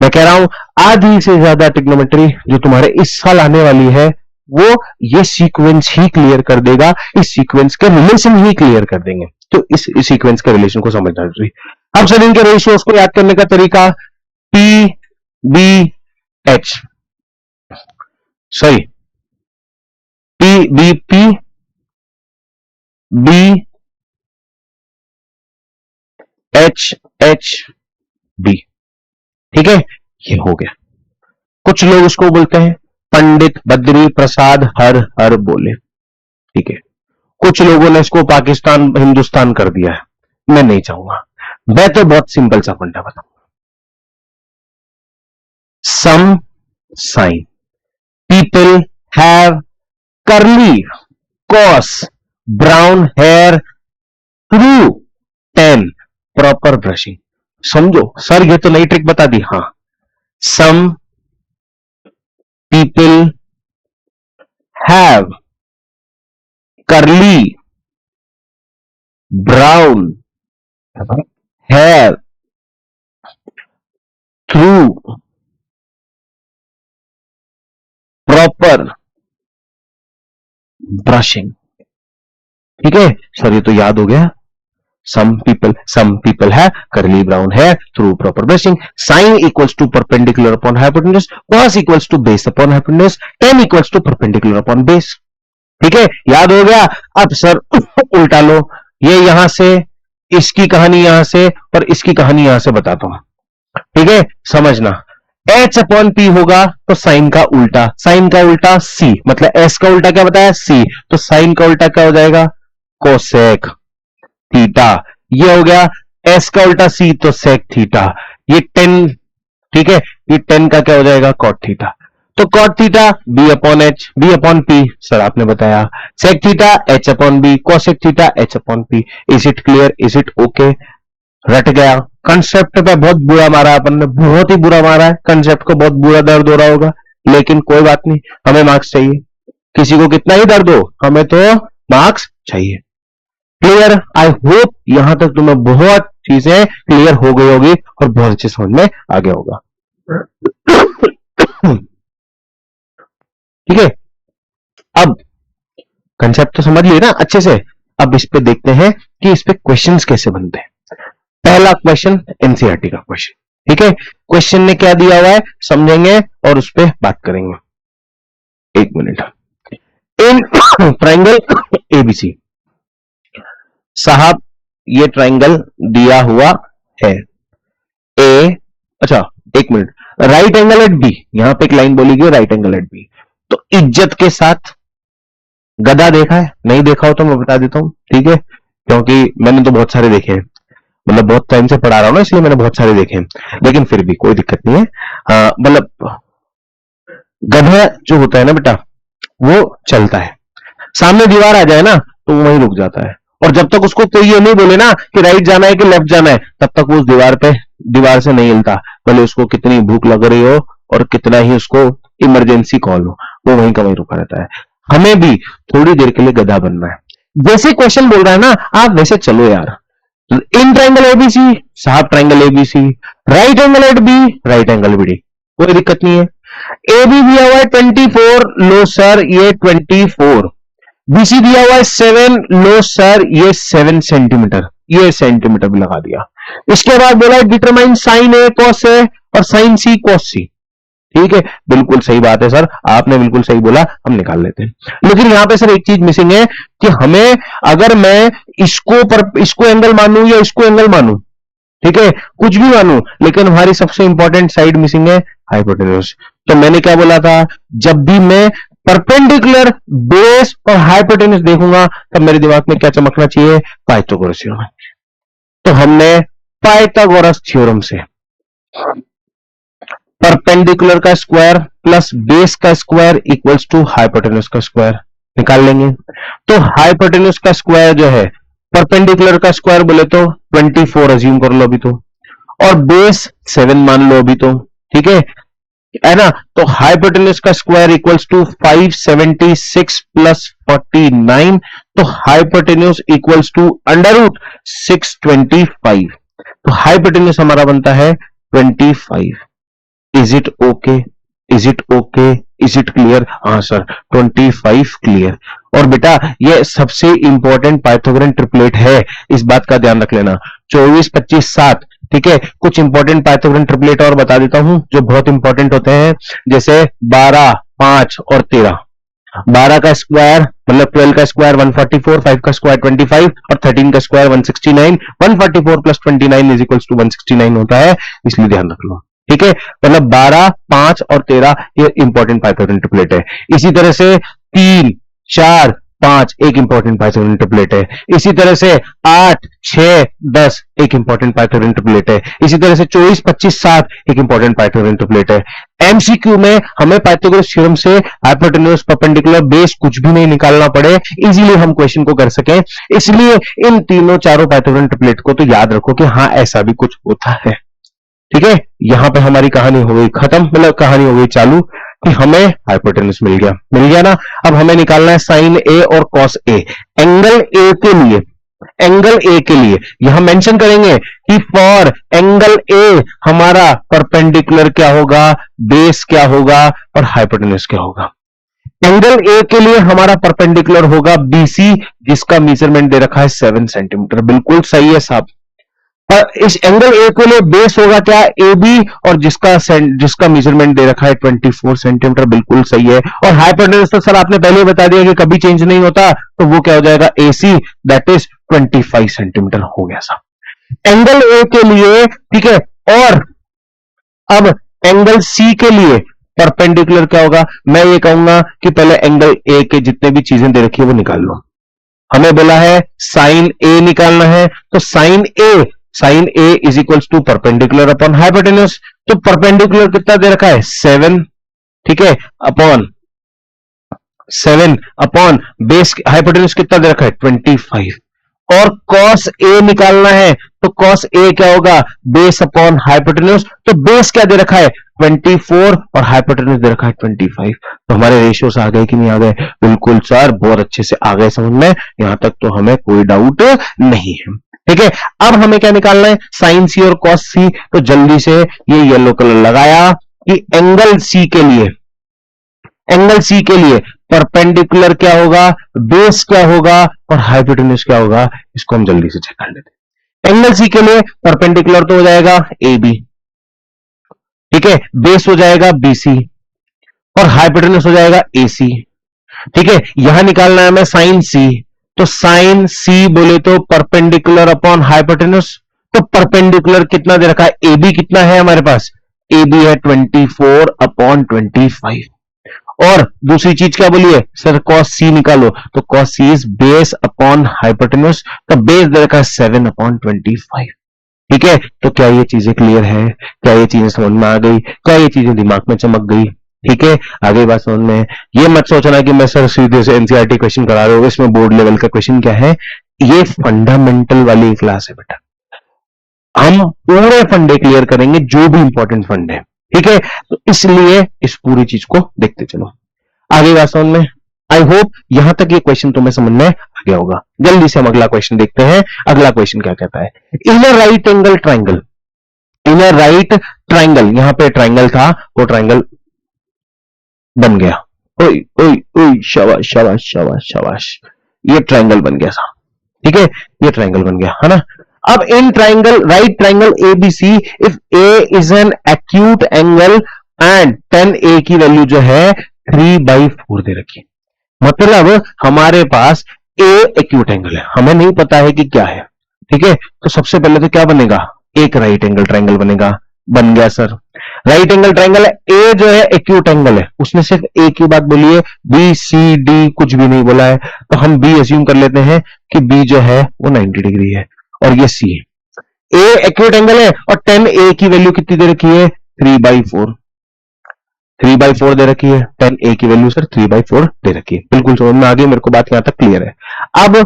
मैं कह रहा हूं आधी से ज्यादा ट्रिग्नोमेट्री जो तुम्हारे इस साल आने वाली है वो ये सीक्वेंस ही क्लियर कर देगा, इस सीक्वेंस के रिलेशन ही क्लियर कर देंगे। तो इस सीक्वेंस के रिलेशन को समझना जरूरी। अब सर इनके रेशियोज को याद करने का तरीका P B H, sorry P B P B H H B, ठीक है। ये हो गया। कुछ लोग इसको बोलते हैं पंडित बद्री प्रसाद हर हर बोले, ठीक है। कुछ लोगों ने इसको पाकिस्तान हिंदुस्तान कर दिया है, मैं नहीं चाहूंगा। मैं तो बहुत सिंपल सा फंडा बताऊंगा। Some sine people have curly cos brown hair through tan proper brushing. समझो सर ये तो नई ट्रिक बता दी। हाँ, some people have curly brown hair through proper brushing, ठीक है सर ये तो याद हो गया। some people have curly brown hair through proper brushing, sine equals to perpendicular upon hypotenuse, cos equals to base upon hypotenuse, tan equals to perpendicular upon base, ठीक है याद हो गया। अब सर उल्टा लो, ये यहां से इसकी कहानी यहां से और इसकी कहानी यहां से बताता हूं, ठीक है। समझना h अपॉन p होगा तो साइन का उल्टा, साइन का उल्टा c, मतलब s का उल्टा क्या बताया c, तो साइन का उल्टा क्या हो जाएगा कोसेक थीटा। ये हो गया s का उल्टा c तो सेक थीटा। ये 10, ठीक है, ये 10 का क्या हो जाएगा कॉट थीटा। तो cot theta b upon h, b upon p sir आपने बताया, sec theta h upon b, cosec theta h upon p। Is it clear, is it okay? रट गया। कंसेप्ट पे बहुत बुरा मारा अपन ने, बहुत ही बुरा मारा है कंसेप्ट को, बहुत बुरा दर्द हो रहा होगा, लेकिन कोई बात नहीं, हमें मार्क्स चाहिए। किसी को कितना ही दर्द हो, हमें तो मार्क्स चाहिए। क्लियर? आई होप यहां तक तुम्हें बहुत चीजें क्लियर हो गई होगी और बहुत अच्छे समझ में आ गया होगा, ठीक है। अब कंसेप्ट तो समझ लिए ना अच्छे से, अब इस पे देखते हैं कि इस पे क्वेश्चंस कैसे बनते हैं। पहला क्वेश्चन एनसीईआरटी का क्वेश्चन, ठीक है। क्वेश्चन ने क्या दिया हुआ है समझेंगे और उस पर बात करेंगे। एक मिनट। इन ट्राइंगल एबीसी, साहब ये ट्राइंगल दिया हुआ है ए, अच्छा एक minute, right angle at B, यहां पे एक लाइन बोली गई राइट एंगल एट बी। तो इज्जत के साथ गधा देखा है, नहीं देखा हो तो मैं बता देता हूं, ठीक है, क्योंकि मैंने तो बहुत सारे देखे हैं, मतलब बहुत टाइम से पढ़ा रहा हूं ना, इसलिए मैंने बहुत सारे देखे हैं, लेकिन फिर भी कोई दिक्कत नहीं है। मतलब गधा जो होता है ना बेटा वो चलता है, सामने दीवार आ जाए ना तो वहीं रुक जाता है, और जब तक उसको कोई ये नहीं बोले ना कि राइट जाना है कि लेफ्ट जाना है, तब तक वो उस दीवार से नहीं हिलता, भले उसको कितनी भूख लग रही हो और कितना ही उसको इमरजेंसी कॉल हो, वो वहीं का वहीं रुका रहता है। हमें भी थोड़ी देर के लिए गधा बनना है। जैसे क्वेश्चन बोल रहा है ना, आप वैसे चलो यार। इन ट्राइंगल एबीसी, साहब triangle ABC, right angle at B, right angle B D, कोई दिक्कत नहीं है। ए बी दिया हुआ है 24, लो सर ये 24। बीसी दिया हुआ है 7, लो सर ये 7 सेंटीमीटर, ये सेंटीमीटर भी लगा दिया। इसके बाद बोला डिटरमाइन साइन ए कॉस ए और साइन सी कॉस सी। ठीक है, बिल्कुल सही बात है सर, आपने बिल्कुल सही बोला, हम निकाल लेते हैं। लेकिन यहां पे सर एक चीज मिसिंग है कि हमें, अगर मैं इसको एंगल मानूं या इसको एंगल मानूं, ठीक है, कुछ भी मानूं, लेकिन हमारी सबसे इंपॉर्टेंट साइड मिसिंग है, हाइपोटेन्यूज। तो मैंने क्या बोला था, जब भी मैं परपेंडिकुलर, बेस और हाइपोटेन्यूज देखूंगा तब मेरे दिमाग में क्या चमकना चाहिए, पाइथागोरस थ्योरम। तो हमने पाइथागोरस थ्योरम से परपेंडिकुलर का स्क्वायर प्लस बेस का स्क्वायर इक्वल्स टू हाइपोटेन्यूज का स्क्वायर निकाल लेंगे। तो हाइपोटेन्यूज का स्क्वायर जो है, परपेंडिकुलर का स्क्वायर बोले तो 24 अज्यूम कर लो अभी तो, और बेस 7 मान लो अभी तो, ठीक है ना। तो हाइपोटेन्यूज का स्क्वायर इक्वल्स टू 576 प्लस 49, तो hypotenuse equals to under root 625। तो हाइपोटेन्यूज हमारा बनता है 25। Is it okay, is it okay, is it clear? हाँ सर, 25 क्लियर। और बेटा ये सबसे इंपॉर्टेंट पाइथागोरन ट्रिपलेट है, इस बात का ध्यान रख लेना। 24, 25, 7, ठीक है। कुछ इंपॉर्टेंट पाइथागोरन ट्रिपलेट और बता देता हूं जो बहुत इंपॉर्टेंट होते हैं, जैसे 12, 5 और 13। 12 का स्क्वायर मतलब 12 का स्क्वायर 144, 5 का स्क्वायर 25 और 13 का square 169। 144 plus 29 is equals to 169 होता है, इसलिए ध्यान रख लो, ठीक है। मतलब 12, 5 और 13 ये इंपॉर्टेंट पाइथागोरन ट्रिपलेट है। इसी तरह से 3, 4, 5 एक इंपॉर्टेंट पाइथागोरन ट्रिपलेट है। इसी तरह से 8, 6, 10 एक इंपॉर्टेंट पाइथागोरन ट्रिपलेट है। इसी तरह से 24, 25, 7 एक इंपॉर्टेंट पाइथागोरन ट्रिपलेट है। एमसीक्यू में हमें पाइथागोरस थ्योरम से हाइपोटेन्यूज, परपेंडिकुलर, बेस कुछ भी नहीं निकालना पड़े, इजीली हम क्वेश्चन को कर सकें। इसलिए इन तीनों चारों पाइथागोरन ट्रिपलेट को तो याद रखो कि हाँ ऐसा भी कुछ होता है, ठीक है। यहां पे हमारी कहानी हो गई खत्म, मतलब कहानी हो गई चालू कि हमें हाइपोटेन्यूज मिल गया ना। अब हमें निकालना है साइन ए और कॉस ए। एंगल ए के लिए, एंगल ए के लिए यहां मेंशन करेंगे कि फॉर एंगल ए हमारा परपेंडिकुलर क्या होगा, बेस क्या होगा और हाइपोटेन्यूज क्या होगा। एंगल ए के लिए हमारा परपेंडिकुलर होगा बीसी, जिसका मेजरमेंट दे रखा है 7 सेंटीमीटर। बिल्कुल सही है साहब। इस एंगल ए के लिए बेस होगा क्या, ए बी, और जिसका मेजरमेंट दे रखा है 24 सेंटीमीटर। बिल्कुल सही है। और हाइपोटेन्यूज तो सर आपने पहले बता दिया कि कभी चेंज नहीं होता, तो वो क्या हो जाएगा, एसी, दैट इज 25 सेंटीमीटर हो गया साहब एंगल ए के लिए, ठीक है। और अब एंगल सी के लिए परपेंडिकुलर क्या होगा, मैं ये कहूंगा कि पहले एंगल ए के जितने भी चीजें दे रखी है वो निकाल लो। हमें बोला है साइन ए निकालना है, तो sine A is equals to perpendicular upon hypotenuse. तो परपेंडिकुलर कितना दे रखा है, 7, ठीक है, अपॉन 7 अपॉन बेस हाइपोटेन्यूज कितना दे रखा है, 25। और कॉस ए निकालना है, तो कॉस ए क्या होगा, बेस अपॉन हाइपोटेन्यूज। तो बेस क्या दे रखा है, 24 और हाइपोटेन्यूज दे रखा है 25। तो हमारे रेशियोस आ गए कि नहीं आ गए? बिल्कुल सर, बहुत अच्छे से आ गए समझ में, यहां तक तो हमें कोई डाउट नहीं है, ठीक है। अब हमें क्या निकालना है, साइन सी और कॉस सी। तो जल्दी से ये येलो कलर लगाया कि एंगल सी के लिए परपेंडिकुलर क्या होगा, बेस क्या होगा और हाइपोटेन्यूज क्या होगा, इसको हम जल्दी से चेक कर लेते हैं। एंगल सी के लिए परपेंडिकुलर तो हो जाएगा ए बी, ठीक है, बेस हो जाएगा बीसी और हाइपोटेन्यूज हो जाएगा एसी, ठीक है। यहां निकालना है हमें साइन सी, तो साइन सी बोले तो परपेंडिकुलर अपॉन हाइपोटेन्यूज। तो परपेंडिकुलर कितना दे रखा है, ए बी कितना है हमारे पास, ए बी है 24 अपॉन 25। और दूसरी चीज क्या बोलिए सर, कॉस सी निकालो, तो cos C is base upon hypotenuse. तो बेस दे रखा है 7 अपॉन 25, ठीक है। तो क्या ये चीजें क्लियर है, क्या ये चीजें समझ में आ गई, क्या ये चीजें दिमाग में चमक गई, ठीक है। आगे बात समझ में, ये मत सोचना कि मैं सर सीधे से एनसीईआरटी क्वेश्चन करा रहा हूं। इसमें बोर्ड लेवल का क्वेश्चन क्या है, ये फंडामेंटल वाली क्लास है बेटा, हम पूरे फंडे क्लियर करेंगे जो भी इंपॉर्टेंट फंड है, ठीक है। तो इसलिए इस पूरी चीज को देखते चलो, आगे बात समझ में। आई होप यहां तक ये क्वेश्चन तुम्हें समझ में आ गया होगा। जल्दी से हम अगला क्वेश्चन देखते हैं। अगला क्वेश्चन क्या कहता है, inner right angle triangle, inner right triangle, यहां पे ट्राइंगल था, वो ट्राइंगल बन गया, ओई ओई ओई, शाबाश शाबाश शाबाश शाबाश, ये ट्राइंगल बन गया था, ठीक है, ये ट्राइंगल बन गया है ना। अब in triangle, right triangle ABC, if A is an acute angle and 10a की वैल्यू जो है 3/4 दे रखी, मतलब हमारे पास ए एक्यूट एंगल है, हमें नहीं पता है कि क्या है, ठीक है। तो सबसे पहले तो क्या बनेगा, एक राइट एंगल ट्राइंगल बनेगा, बन गया सर, राइट एंगल ट्राइंगल है, ए जो है एक्यूट एंगल है, उसने सिर्फ ए की बात बोली है, बी सी डी कुछ भी नहीं बोला है, तो हम बी अज्यूम कर लेते हैं कि बी जो है वो 90 डिग्री है और ये सी है। ए एक्यूट एंगल है और 10a की वैल्यू कितनी दे रखी है, 3/4, 3/4 दे रखी है, 10a की वैल्यू सर 3/4 दे रखी है, बिल्कुल समझ में आ गई मेरे को बात, यहां तक क्लियर है। अब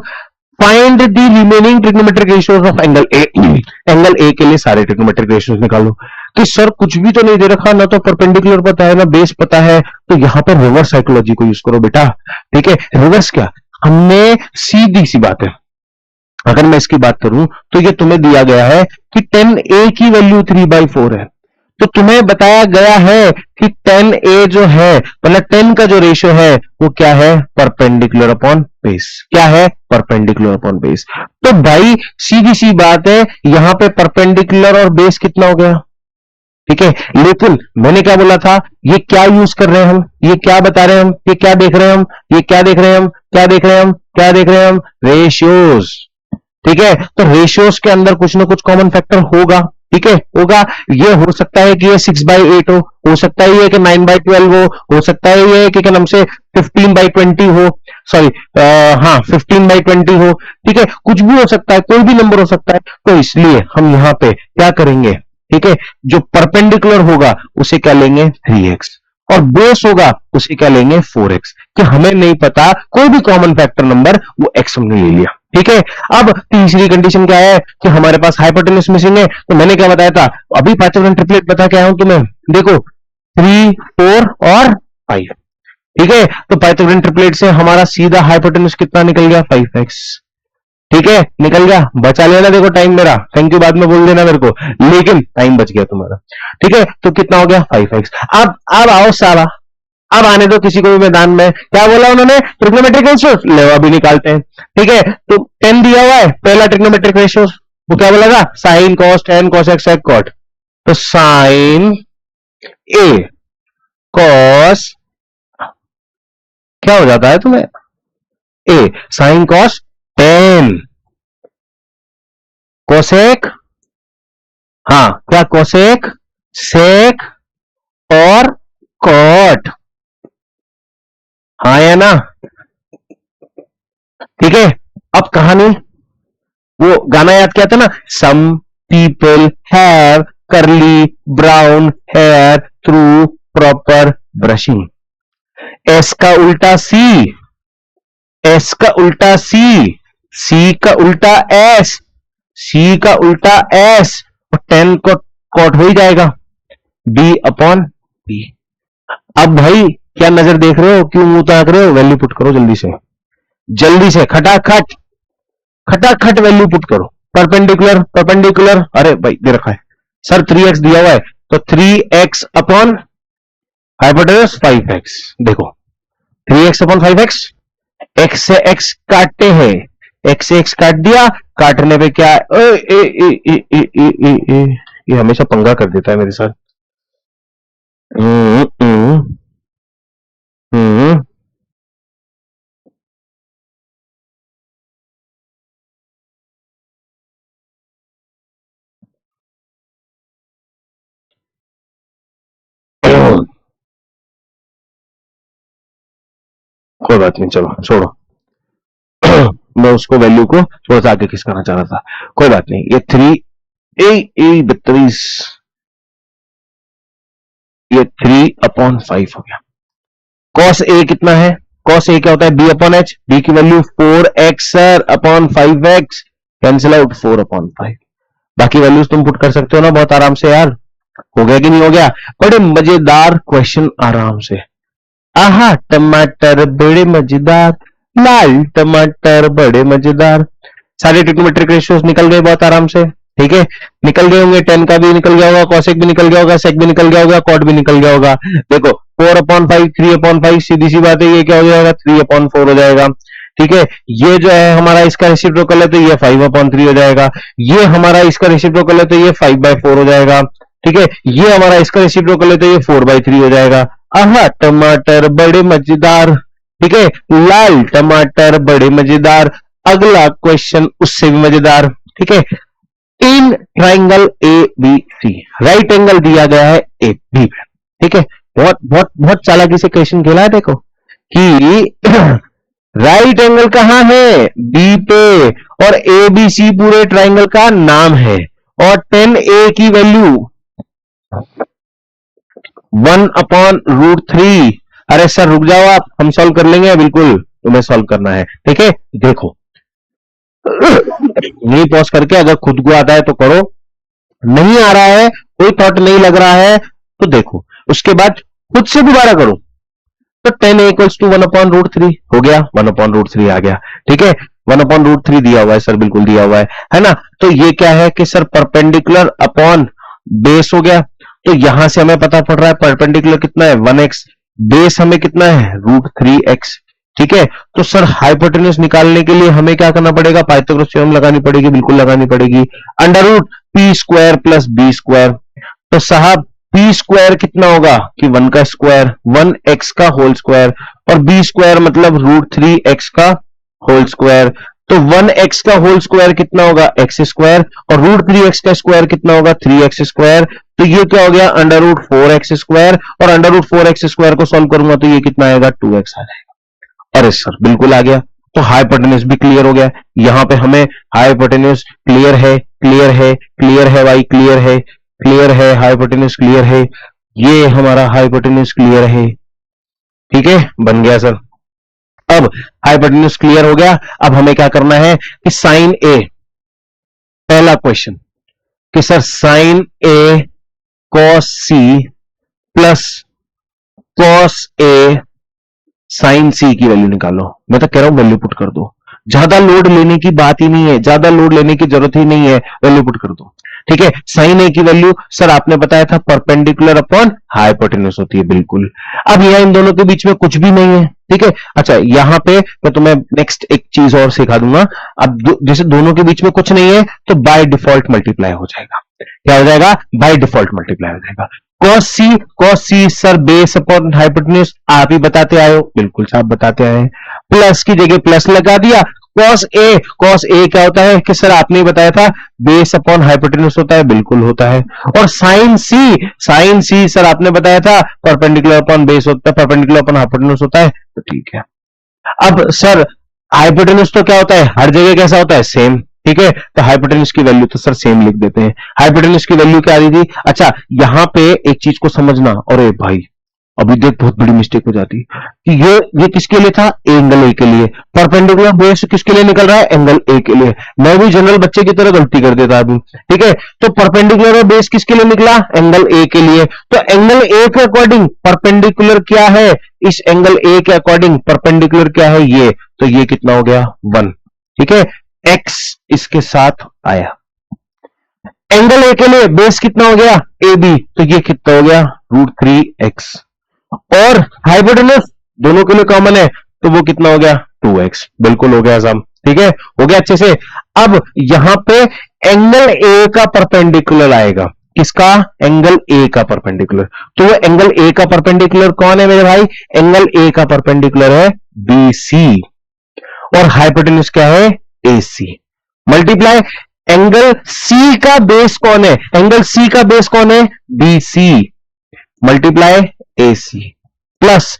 find the remaining trigonometric ratios of angle A, angle A के लिए सारे ट्रिग्नोमेट्रिक रेशियोज निकालो। कि सर कुछ भी तो नहीं दे रखा, ना तो परपेंडिकुलर पता है ना बेस पता है, तो यहां पर रिवर्स साइकोलॉजी को यूज करो बेटा, ठीक है। रिवर्स क्या, हमने सीधी सी बात है, अगर मैं इसकी बात करूं तो ये तुम्हें दिया गया है कि 10a की वैल्यू 3/4 है, तो तुम्हें बताया गया है कि 10a जो है, मतलब 10 का जो रेशियो है वो क्या है, परपेंडिकुलर अपॉन बेस, क्या है, परपेंडिकुलर अपॉन बेस। तो भाई सीधी सी बात है, यहां पे परपेंडिकुलर और बेस कितना हो गया, ठीक है। लेकिन मैंने क्या बोला था, ये क्या यूज कर रहे हैं हम, ये क्या बता रहे हैं हम, ये क्या देख रहे हैं हम, ये क्या देख रहे हैं हम, क्या देख रहे हैं हम, क्या देख रहे हैं हम, रेशियोज, ठीक है। तो रेशियोज के अंदर कुछ ना कुछ कॉमन फैक्टर होगा, ठीक है, होगा। ये हो सकता है कि ये 6/8 हो सकता है ये कि 9/12 हो सकता है ये कि क्या नाम से 15/20 हो, सॉरी हाँ 15/20 हो, ठीक है, कुछ भी हो सकता है, कोई भी नंबर हो सकता है। तो इसलिए हम यहां पे क्या करेंगे, ठीक है, जो परपेंडिकुलर होगा उसे क्या लेंगे 3x और बेस होगा उसे क्या लेंगे 4x, कि हमें नहीं पता कोई भी कॉमन फैक्टर नंबर, वो x हमने ले लिया, ठीक है। अब तीसरी कंडीशन क्या है कि हमारे पास हाइपोटेन्यूज मिसिंग है, तो मैंने क्या बताया था, अभी पाइथागोरन ट्रिपलेट बता के आया हूं तुम्हें, देखो 3 4 और 5, ठीक है। तो पाइथागोरन ट्रिपलेट से हमारा सीधा हाइपोटेन्यूज कितना निकल गया 5x, ठीक है, निकल गया, बचा लेना, देखो टाइम मेरा, थैंक यू बाद में बोल देना मेरे को, लेकिन टाइम बच गया तुम्हारा, ठीक है। तो कितना हो गया 5x। अब आओ सारा, अब आने दो किसी को भी मैदान में, क्या बोला उन्होंने, ट्रिग्नोमेट्रिक रेशियोज ले अभी निकालते हैं, ठीक है। तो 10 दिया हुआ है, पहला ट्रिग्नोमेट्रिक रेशियोज, वो क्या बोला, sine cos tan cos X sec cot, तो साइन ए कॉस, क्या हो जाता है तुम्हें, A sine cos tan cosec, हाँ क्या कोसेक सेक और कॉट, हाँ या ना, ठीक है। अब कहानी, वो गाना याद किया था ना, some people have curly brown hair through proper brushing, S का उल्टा सी, एस का उल्टा सी का उल्टा एस, सी का उल्टा एस, और 10 को कॉट हो ही जाएगा बी अपॉन बी। अब भाई क्या नजर देख रहे हो, क्यों मुंह ताक रहे हो, वैल्यू पुट करो जल्दी से, जल्दी से खटाखट खटाखट वैल्यू पुट करो, परपेंडिकुलर परपेंडिकुलर, अरे भाई दे रखा है सर 3x दिया हुआ है, तो 3x अपॉन हाइपोटेन्यूज 5x, देखो 3x अपॉन 5x, x से x काटते हैं, x से x काट दिया, काटने पे क्या है, ये हमेशा पंगा कर देता है मेरे साथ, कोई बात नहीं, चलो छोड़ो मैं उसको वैल्यू को थोड़ा सा आगे खिसकाना चाह रहा था, कोई बात नहीं। ये 3 ये 3/5 हो गया, कॉस ए कितना है कॉस ए क्या होता है, बी अपॉन एच, बी की value 4x sir upon 5x, cancel out 4/5। बाकी वैल्यूज तुम पुट कर सकते हो ना बहुत आराम से यार। हो गया कि नहीं हो गया? बड़े मजेदार क्वेश्चन आराम से। आहा टमाटर बड़े मजेदार, लाल टमाटर बड़े मजेदार। सारे ट्रिग्नोमेट्रिक रेशियोज निकल गए बहुत आराम से, ठीक है, निकल गए होंगे। टेन का भी निकल गया होगा, कॉसेक भी निकल गया होगा, सेक भी निकल गया होगा, कॉट भी निकल गया होगा। देखो 4/5, 3/5, सीधी सी बात है, ये क्या हो जाएगा, 3/4 हो जाएगा। ठीक है, ये जो है हमारा इसका रेसिप्रोकल है तो ये 5/3 हो जाएगा। ये हमारा इसका रेसिप्रोकल है तो ये 5/4 हो जाएगा। ठीक है, ये हमारा इसका रेसिप्रोकल है तो ये 4/3 हो जाएगा। आहा टमाटर बड़े मजेदार, ठीक है, लाल टमाटर बड़े मजेदार। अगला क्वेश्चन उससे भी मजेदार, ठीक है। In triangle A B C, right angle दिया गया है ए बी पे, ठीक है। बहुत बहुत बहुत चालाकी से क्वेश्चन खेला है, देखो कि राइट एंगल कहां है, बी पे, और ए बी सी पूरे ट्राइंगल का नाम है, और 10a की वैल्यू 1/√3। अरे सर रुक जाओ आप, हम सॉल्व कर लेंगे, बिल्कुल तुम्हें सॉल्व करना है, ठीक है। देखो नहीं पॉज करके, अगर खुद को आता है तो करो, नहीं आ रहा है, कोई थॉट नहीं लग रहा है तो देखो, उसके बाद खुद से दोबारा करो। तो 10a = 1/√3 हो गया, 1/√3 आ गया, ठीक है। 1/√3 दिया हुआ है सर, बिल्कुल दिया हुआ है ना। तो ये क्या है कि सर परपेंडिकुलर अपॉन बेस हो गया। तो यहां से हमें पता पड़ रहा है परपेंडिकुलर कितना है, 1x, बेस हमें कितना है, √3x, ठीक है। तो सर हाइपोटेन्यूज निकालने के लिए हमें क्या करना पड़ेगा, पाइथागोरस थ्योरम लगानी पड़ेगी, बिल्कुल लगानी पड़ेगी। √p² + b²। तो साहब p² कितना होगा कि 1 का स्क्वायर, 1x का होल स्क्वायर, और b² मतलब √3x का होल स्क्वायर। तो 1x का होल स्क्वायर कितना होगा, x², और √3x का स्क्वायर कितना होगा, 3x²। तो ये क्या हो गया, √4x², और √4x² को सॉल्व करूंगा तो ये कितना आएगा, 2x आ जाएगा। अरे सर बिल्कुल आ गया। तो हाइपोटेन्यूज भी क्लियर हो गया। यहां पे हमें हाइपोटेन्यूज क्लियर है, क्लियर है, क्लियर है भाई, क्लियर है, क्लियर है, हाइपोटेन्यूज क्लियर है, ये हमारा हाइपोटेन्यूज क्लियर है, ठीक है, बन गया सर। अब हाइपोटेन्यूज क्लियर हो गया, अब हमें क्या करना है कि साइन ए, पहला क्वेश्चन कि sir sign A cos C plus cos A sign सी की वैल्यू निकालो। मैं तो कह रहा हूं वैल्यू पुट कर दो, ज्यादा लोड लेने की बात ही नहीं है, ज्यादा लोड लेने की जरूरत ही नहीं है, वैल्यू पुट कर दो, ठीक है। साइन ए की वैल्यू सर आपने बताया था परपेंडिकुलर अपॉन हाइपोटेन्यूज होती है, बिल्कुल। अब यहां इन दोनों के बीच में कुछ भी नहीं है, ठीक है। अच्छा यहां पे मैं तुम्हें नेक्स्ट एक चीज और सिखा दूंगा। अब जैसे दोनों के बीच में कुछ नहीं है तो बाय डिफॉल्ट मल्टीप्लाई हो जाएगा। क्या हो जाएगा, बाय डिफॉल्ट मल्टीप्लाई हो जाएगा। कॉस सी सर बेस अपॉन हाइपोटेन्यूज, आप ही बताते आए हो, बिल्कुल साहब बताते आए हैं। प्लस की जगह प्लस लगा दिया। कॉस ए क्या होता है कि सर आपने ही बताया था बेस अपॉन हाइपोटेन्यूज होता है, बिल्कुल होता है। और साइन सी सर आपने बताया था परपेंडिकुलर अपॉन बेस होता है, परपेंडिकुलर अपॉन हाइपोटेन्यूज होता है, तो ठीक है। अब सर हाइपोटेन्यूज तो क्या होता है, हर जगह कैसा होता है, सेम, ठीक है। तो हाइपोटेन्यूज की वैल्यू तो सर सेम लिख देते हैं। हाइपोटेन्यूज की वैल्यू क्या आ रही थी, अच्छा यहां पे एक चीज को समझना, अरे भाई अभी देख बहुत बड़ी मिस्टेक हो जाती है कि ये किसके लिए था, एंगल ए के लिए। परपेंडिकुलर बेस किसके लिए निकल रहा है, एंगल ए के लिए। मैं भी जनरल बच्चे की तरह गलती कर देता अभी, ठीक है। तो परपेंडिकुलर बेस किसके लिए निकला, एंगल ए के लिए। तो एंगल ए के अकॉर्डिंग परपेंडिकुलर क्या है, इस एंगल ए के अकॉर्डिंग परपेंडिकुलर क्या है, ये, तो ये कितना हो गया, 1, ठीक है। एक्स इसके साथ आया। एंगल ए के लिए बेस कितना हो गया, ए बी, तो ये कितना हो गया, √3x, और हाइपोटेन्यूज दोनों के लिए कॉमन है तो वो कितना हो गया, 2x, बिल्कुल हो गया साहब, ठीक है, हो गया अच्छे से। अब यहां पे एंगल ए का परपेंडिकुलर आएगा, किसका, एंगल ए का परपेंडिकुलर। तो वो एंगल ए का परपेंडिकुलर कौन है मेरे भाई, एंगल ए का परपेंडिकुलर है BC, और हाइपोटेन्यूज क्या है, AC। मल्टीप्लाई एंगल C का बेस कौन है, एंगल C का बेस कौन है, BC, मल्टीप्लाई AC, प्लस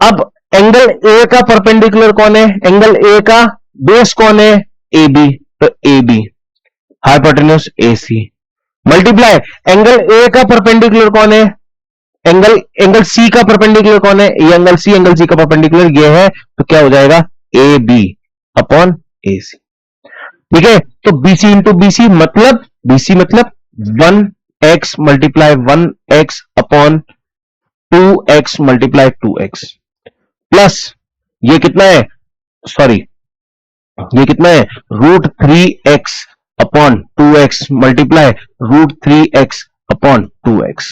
अब एंगल A का परपेंडिकुलर कौन है, एंगल A का बेस कौन है, AB, तो AB, hypotenuse AC, multiply angle A का परपेंडिकुलर कौन है, एंगल सी का परपेंडिकुलर कौन है? ये एंगल सी का परपेंडिकुलर ये है, तो क्या हो जाएगा? ए बी अपॉन ए सी। ठीक है, तो बीसी इंटू बीसी मतलब 1x multiply 1x upon 2x multiply 2x plus ये कितना है? सॉरी, ये कितना है? √3x upon 2x multiply √3x upon 2x।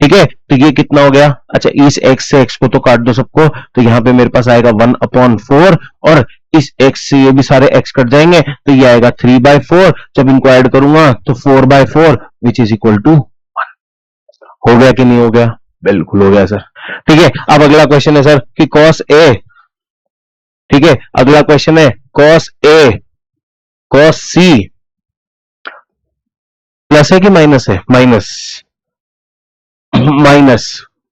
ठीक है, तो ये कितना हो गया? अच्छा, इस x से x को तो काट दो सबको, तो यहां पे मेरे पास आएगा 1/4 और इस x से ये भी सारे x कट जाएंगे, तो ये आएगा 3/4। जब इनको ऐड करूंगा तो 4/4 विच इज इक्वल टू 1। हो गया कि नहीं हो गया? बिल्कुल हो गया सर। ठीक है, अब अगला क्वेश्चन है सर कि cos a, ठीक है, अगला क्वेश्चन है cos a cos c plus है कि माइनस है?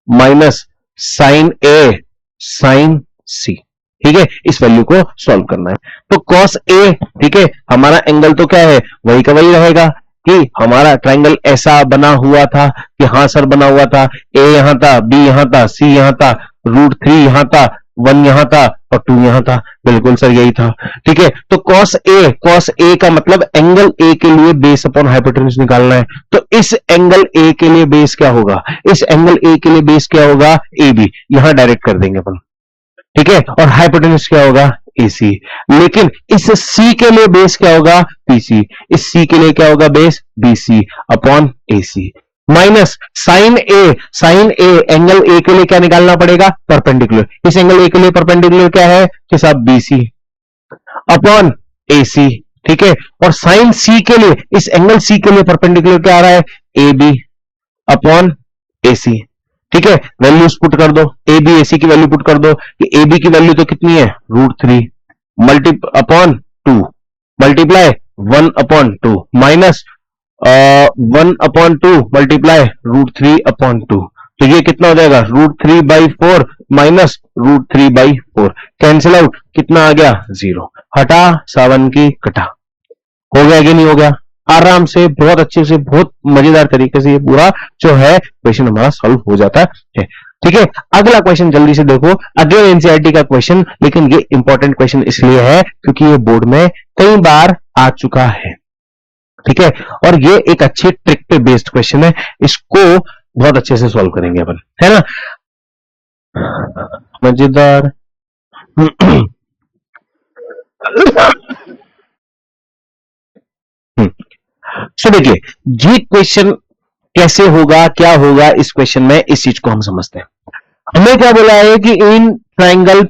Minus sine a sine c। ठीक है, इस वैल्यू को सॉल्व करना है। तो cos a, ठीक है, हमारा एंगल तो क्या है? वही का वही रहेगा कि हमारा ट्रायंगल ऐसा बना हुआ था कि हाँ सर बना हुआ था, a यहां था, b यहां था, c यहां था, √3 यहां था, 1 यहां था और 2 यहां था। बिल्कुल सर यही था। ठीक है, तो cos a का मतलब एंगल a के लिए बेस अपॉन हाइपोटेन्यूज निकालना है। तो इस एंगल a के लिए बेस क्या होगा? इस एंगल a के लिए बेस क्या होगा? AB। यहां डायरेक्ट कर देंगे अपन। ठीक है, और हाइपोटेन्यूज क्या होगा? AC। लेकिन इस C के लिए बेस क्या होगा? BC। इस C के लिए क्या होगा base? BC upon AC minus sine A angle A के लिए क्या निकालना पड़ेगा? परपेंडिकुलर। इस एंगल ए के लिए परपेंडिकुलर क्या है कि साहब? BC upon AC। ठीक है, और साइन C के लिए, इस एंगल C के लिए परपेंडिकुलर क्या आ रहा है? AB upon AC। ठीक है, वैल्यूज पुट कर दो, ए बी ए सी की वैल्यू पुट कर दो कि ए बी की वैल्यू तो कितनी है? √3 multi upon 2 multiply 1/2 minus 1/2 multiply √3 upon 2। तो ये कितना हो जाएगा? √3/4 माइनस √3/4 कैंसिल आउट, कितना आ गया? 0। हटा 7 की कटा। हो गया कि नहीं हो गया? आराम से, बहुत अच्छे से, बहुत मजेदार तरीके से ये पूरा जो है क्वेश्चन हमारा सॉल्व हो जाता है। ठीक है, अगला क्वेश्चन जल्दी से देखो, अगेन एनसीईआरटी का क्वेश्चन, लेकिन ये इंपॉर्टेंट क्वेश्चन इसलिए है क्योंकि ये बोर्ड में कई बार आ चुका है। ठीक है, और ये एक अच्छे ट्रिक पे बेस्ड क्वेश्चन है, इसको बहुत अच्छे से सॉल्व करेंगे अपन, है ना? मजेदार। सो देखिए, ये क्वेश्चन कैसे होगा, क्या होगा इस क्वेश्चन में, इस चीज को हम समझते हैं। हमें क्या बोला है कि in triangle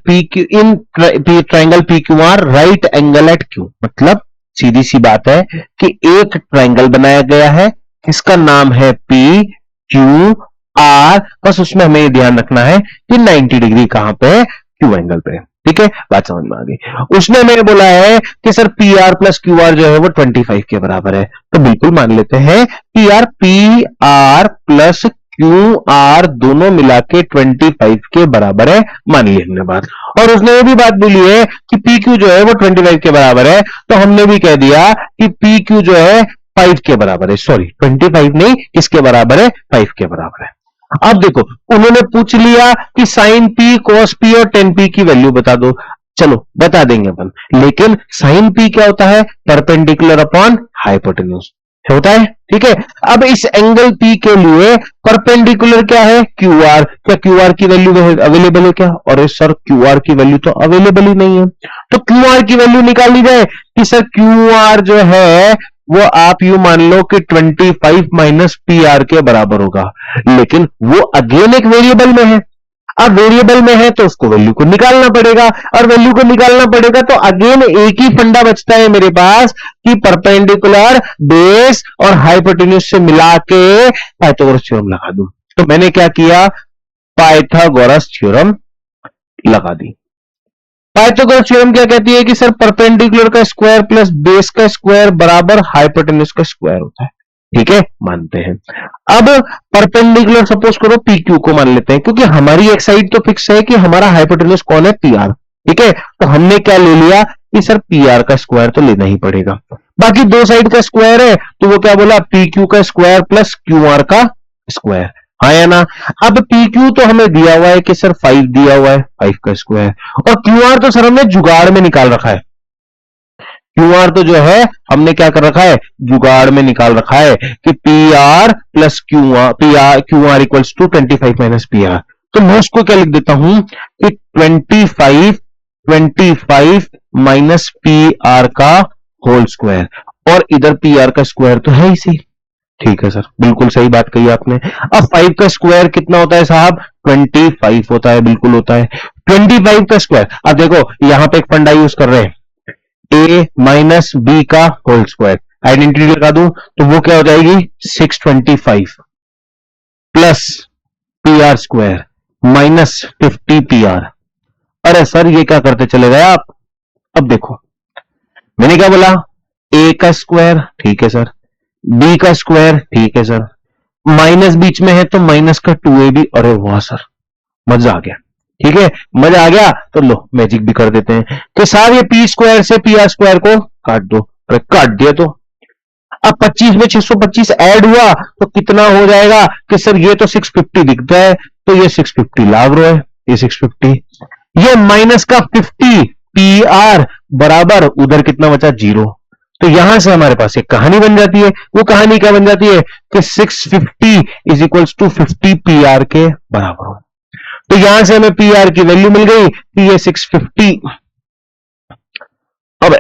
P Q R right angle at Q, मतलब सीधी सी बात है कि एक ट्राइंगल बनाया गया है, इसका नाम है पी क्यू आर। बस उसमें हमें ध्यान रखना है कि 90 डिग्री कहां पे है? क्यू एंगल पे। ठीक है, बात समझ में आ गई। उसने मेरे बोला है कि sir P R plus Q are जो है वो 25 के बराबर है, तो बिल्कुल मान लेते हैं कि यार P R plus Q are दोनों मिला के 25 के बराबर है, मान ली हमने बात। और उसने ये भी बात बोली है कि पी क्यू जो है वो 25 के बराबर है, तो हमने भी कह दिया कि पी क्यू जो है 5 के बराबर है। सॉरी, 25 नहीं, किसके बराबर है? 5 के बराबर है। अब देखो, उन्होंने पूछ लिया कि साइन पी, कॉस पी और टेन पी की वैल्यू बता दो। चलो बता देंगे अपन, लेकिन साइन पी क्या होता है? परपेंडिकुलर अपॉन हाइपोटेन्यूज होता है। ठीक है, अब इस एंगल पी के लिए परपेंडिकुलर क्या है? Q are. क्या क्यू आर की वैल्यू अवेलेबल है क्या? और सर क्यू आर की वैल्यू तो अवेलेबल ही नहीं है, तो क्यू आर की वैल्यू निकाल ली जाए कि सर क्यू आर जो है वो आप यू मान लो कि 25 माइनस पी आर के बराबर होगा, लेकिन वो अगेन एक वेरिएबल में है। अब वेरिएबल में है तो उसको वैल्यू को निकालना पड़ेगा, और वैल्यू को निकालना पड़ेगा तो अगेन एक ही फंडा बचता है मेरे पास कि परपेंडिकुलर, बेस और हाइपोटेन्यूज से मिला के पाइथागोरस थ्योरम लगा दूं। तो मैंने क्या किया? पाइथागोरस थ्योरम लगा दी। पाइथागोरस थ्योरम क्या कहती है कि सर परपेंडिकुलर का स्क्वायर प्लस बेस का स्क्वायर बराबर हाइपोटेन्यूज का स्क्वायर होता है। ठीक है, मानते हैं। अब परपेंडिकुलर सपोज करो पी क्यू को मान लेते हैं, क्योंकि हमारी एक साइड तो फिक्स है कि हमारा हाइपोटेन्यूज कौन है? P R. ठीक है, तो हमने क्या ले लिया कि सर पी आर का स्क्वायर तो लेना ही पड़ेगा। बाकी दो साइड का स्क्वायर है, तो वो क्या बोला? पी क्यू का स्क्वायर प्लस क्यू आर का स्क्वायर। हाँ या ना। अब पी क्यू तो हमें दिया हुआ है कि सर 5 दिया हुआ है, 5 का स्क्वायर, और क्यू आर तो सर हमने जुगाड़ में निकाल रखा है। क्यू आर तो जो है हमने क्या कर रखा है, जुगाड़ में निकाल रखा है कि P R plus Q R equals to 25 minus P R. तो मैं उसको क्या लिख देता हूं कि 25 माइनस पी आर का होल स्क्वायर, और इधर पी आर का स्क्वायर तो है इसी। ठीक है सर, बिल्कुल सही बात कही आपने। अब 5 का स्क्वायर कितना होता है साहब, 25 होता है, बिल्कुल होता है 25 का स्क्वायर। अब देखो यहां पे एक फंडा यूज कर रहे हैं, ए माइनस बी का होल स्क्वायर, आइडेंटिटी लगा दूं तो वो क्या हो जाएगी 625 plus P R square minus 50 P are. अरे सर ये क्या करते चले गए आप। अब देखो मैंने क्या बोला, ए का स्क्वायर ठीक है सर, बी का स्क्वायर ठीक है सर, माइनस बीच में है तो माइनस का 2a भी। अरे वाह सर मजा आ गया। ठीक है मजा आ गया, तो लो मैजिक भी कर देते हैं कि साहब ये पी स्क्वायर से पी आर स्क्वायर को काट दो। अरे काट दिया तो अब 25 में 625 ऐड हुआ तो कितना हो जाएगा कि सर ये तो 650 दिखता है, तो ये 650 लाग रहा है, ये 650, ये माइनस का 50 पी आर बराबर उधर कितना बचा 0। तो यहां से हमारे पास एक कहानी बन जाती है। वो कहानी क्या बन जाती है कि 650 is equals to 50 P R के बराबर हो। तो यहां से हमें पी आर की वैल्यू मिल गई कि ये 650, अब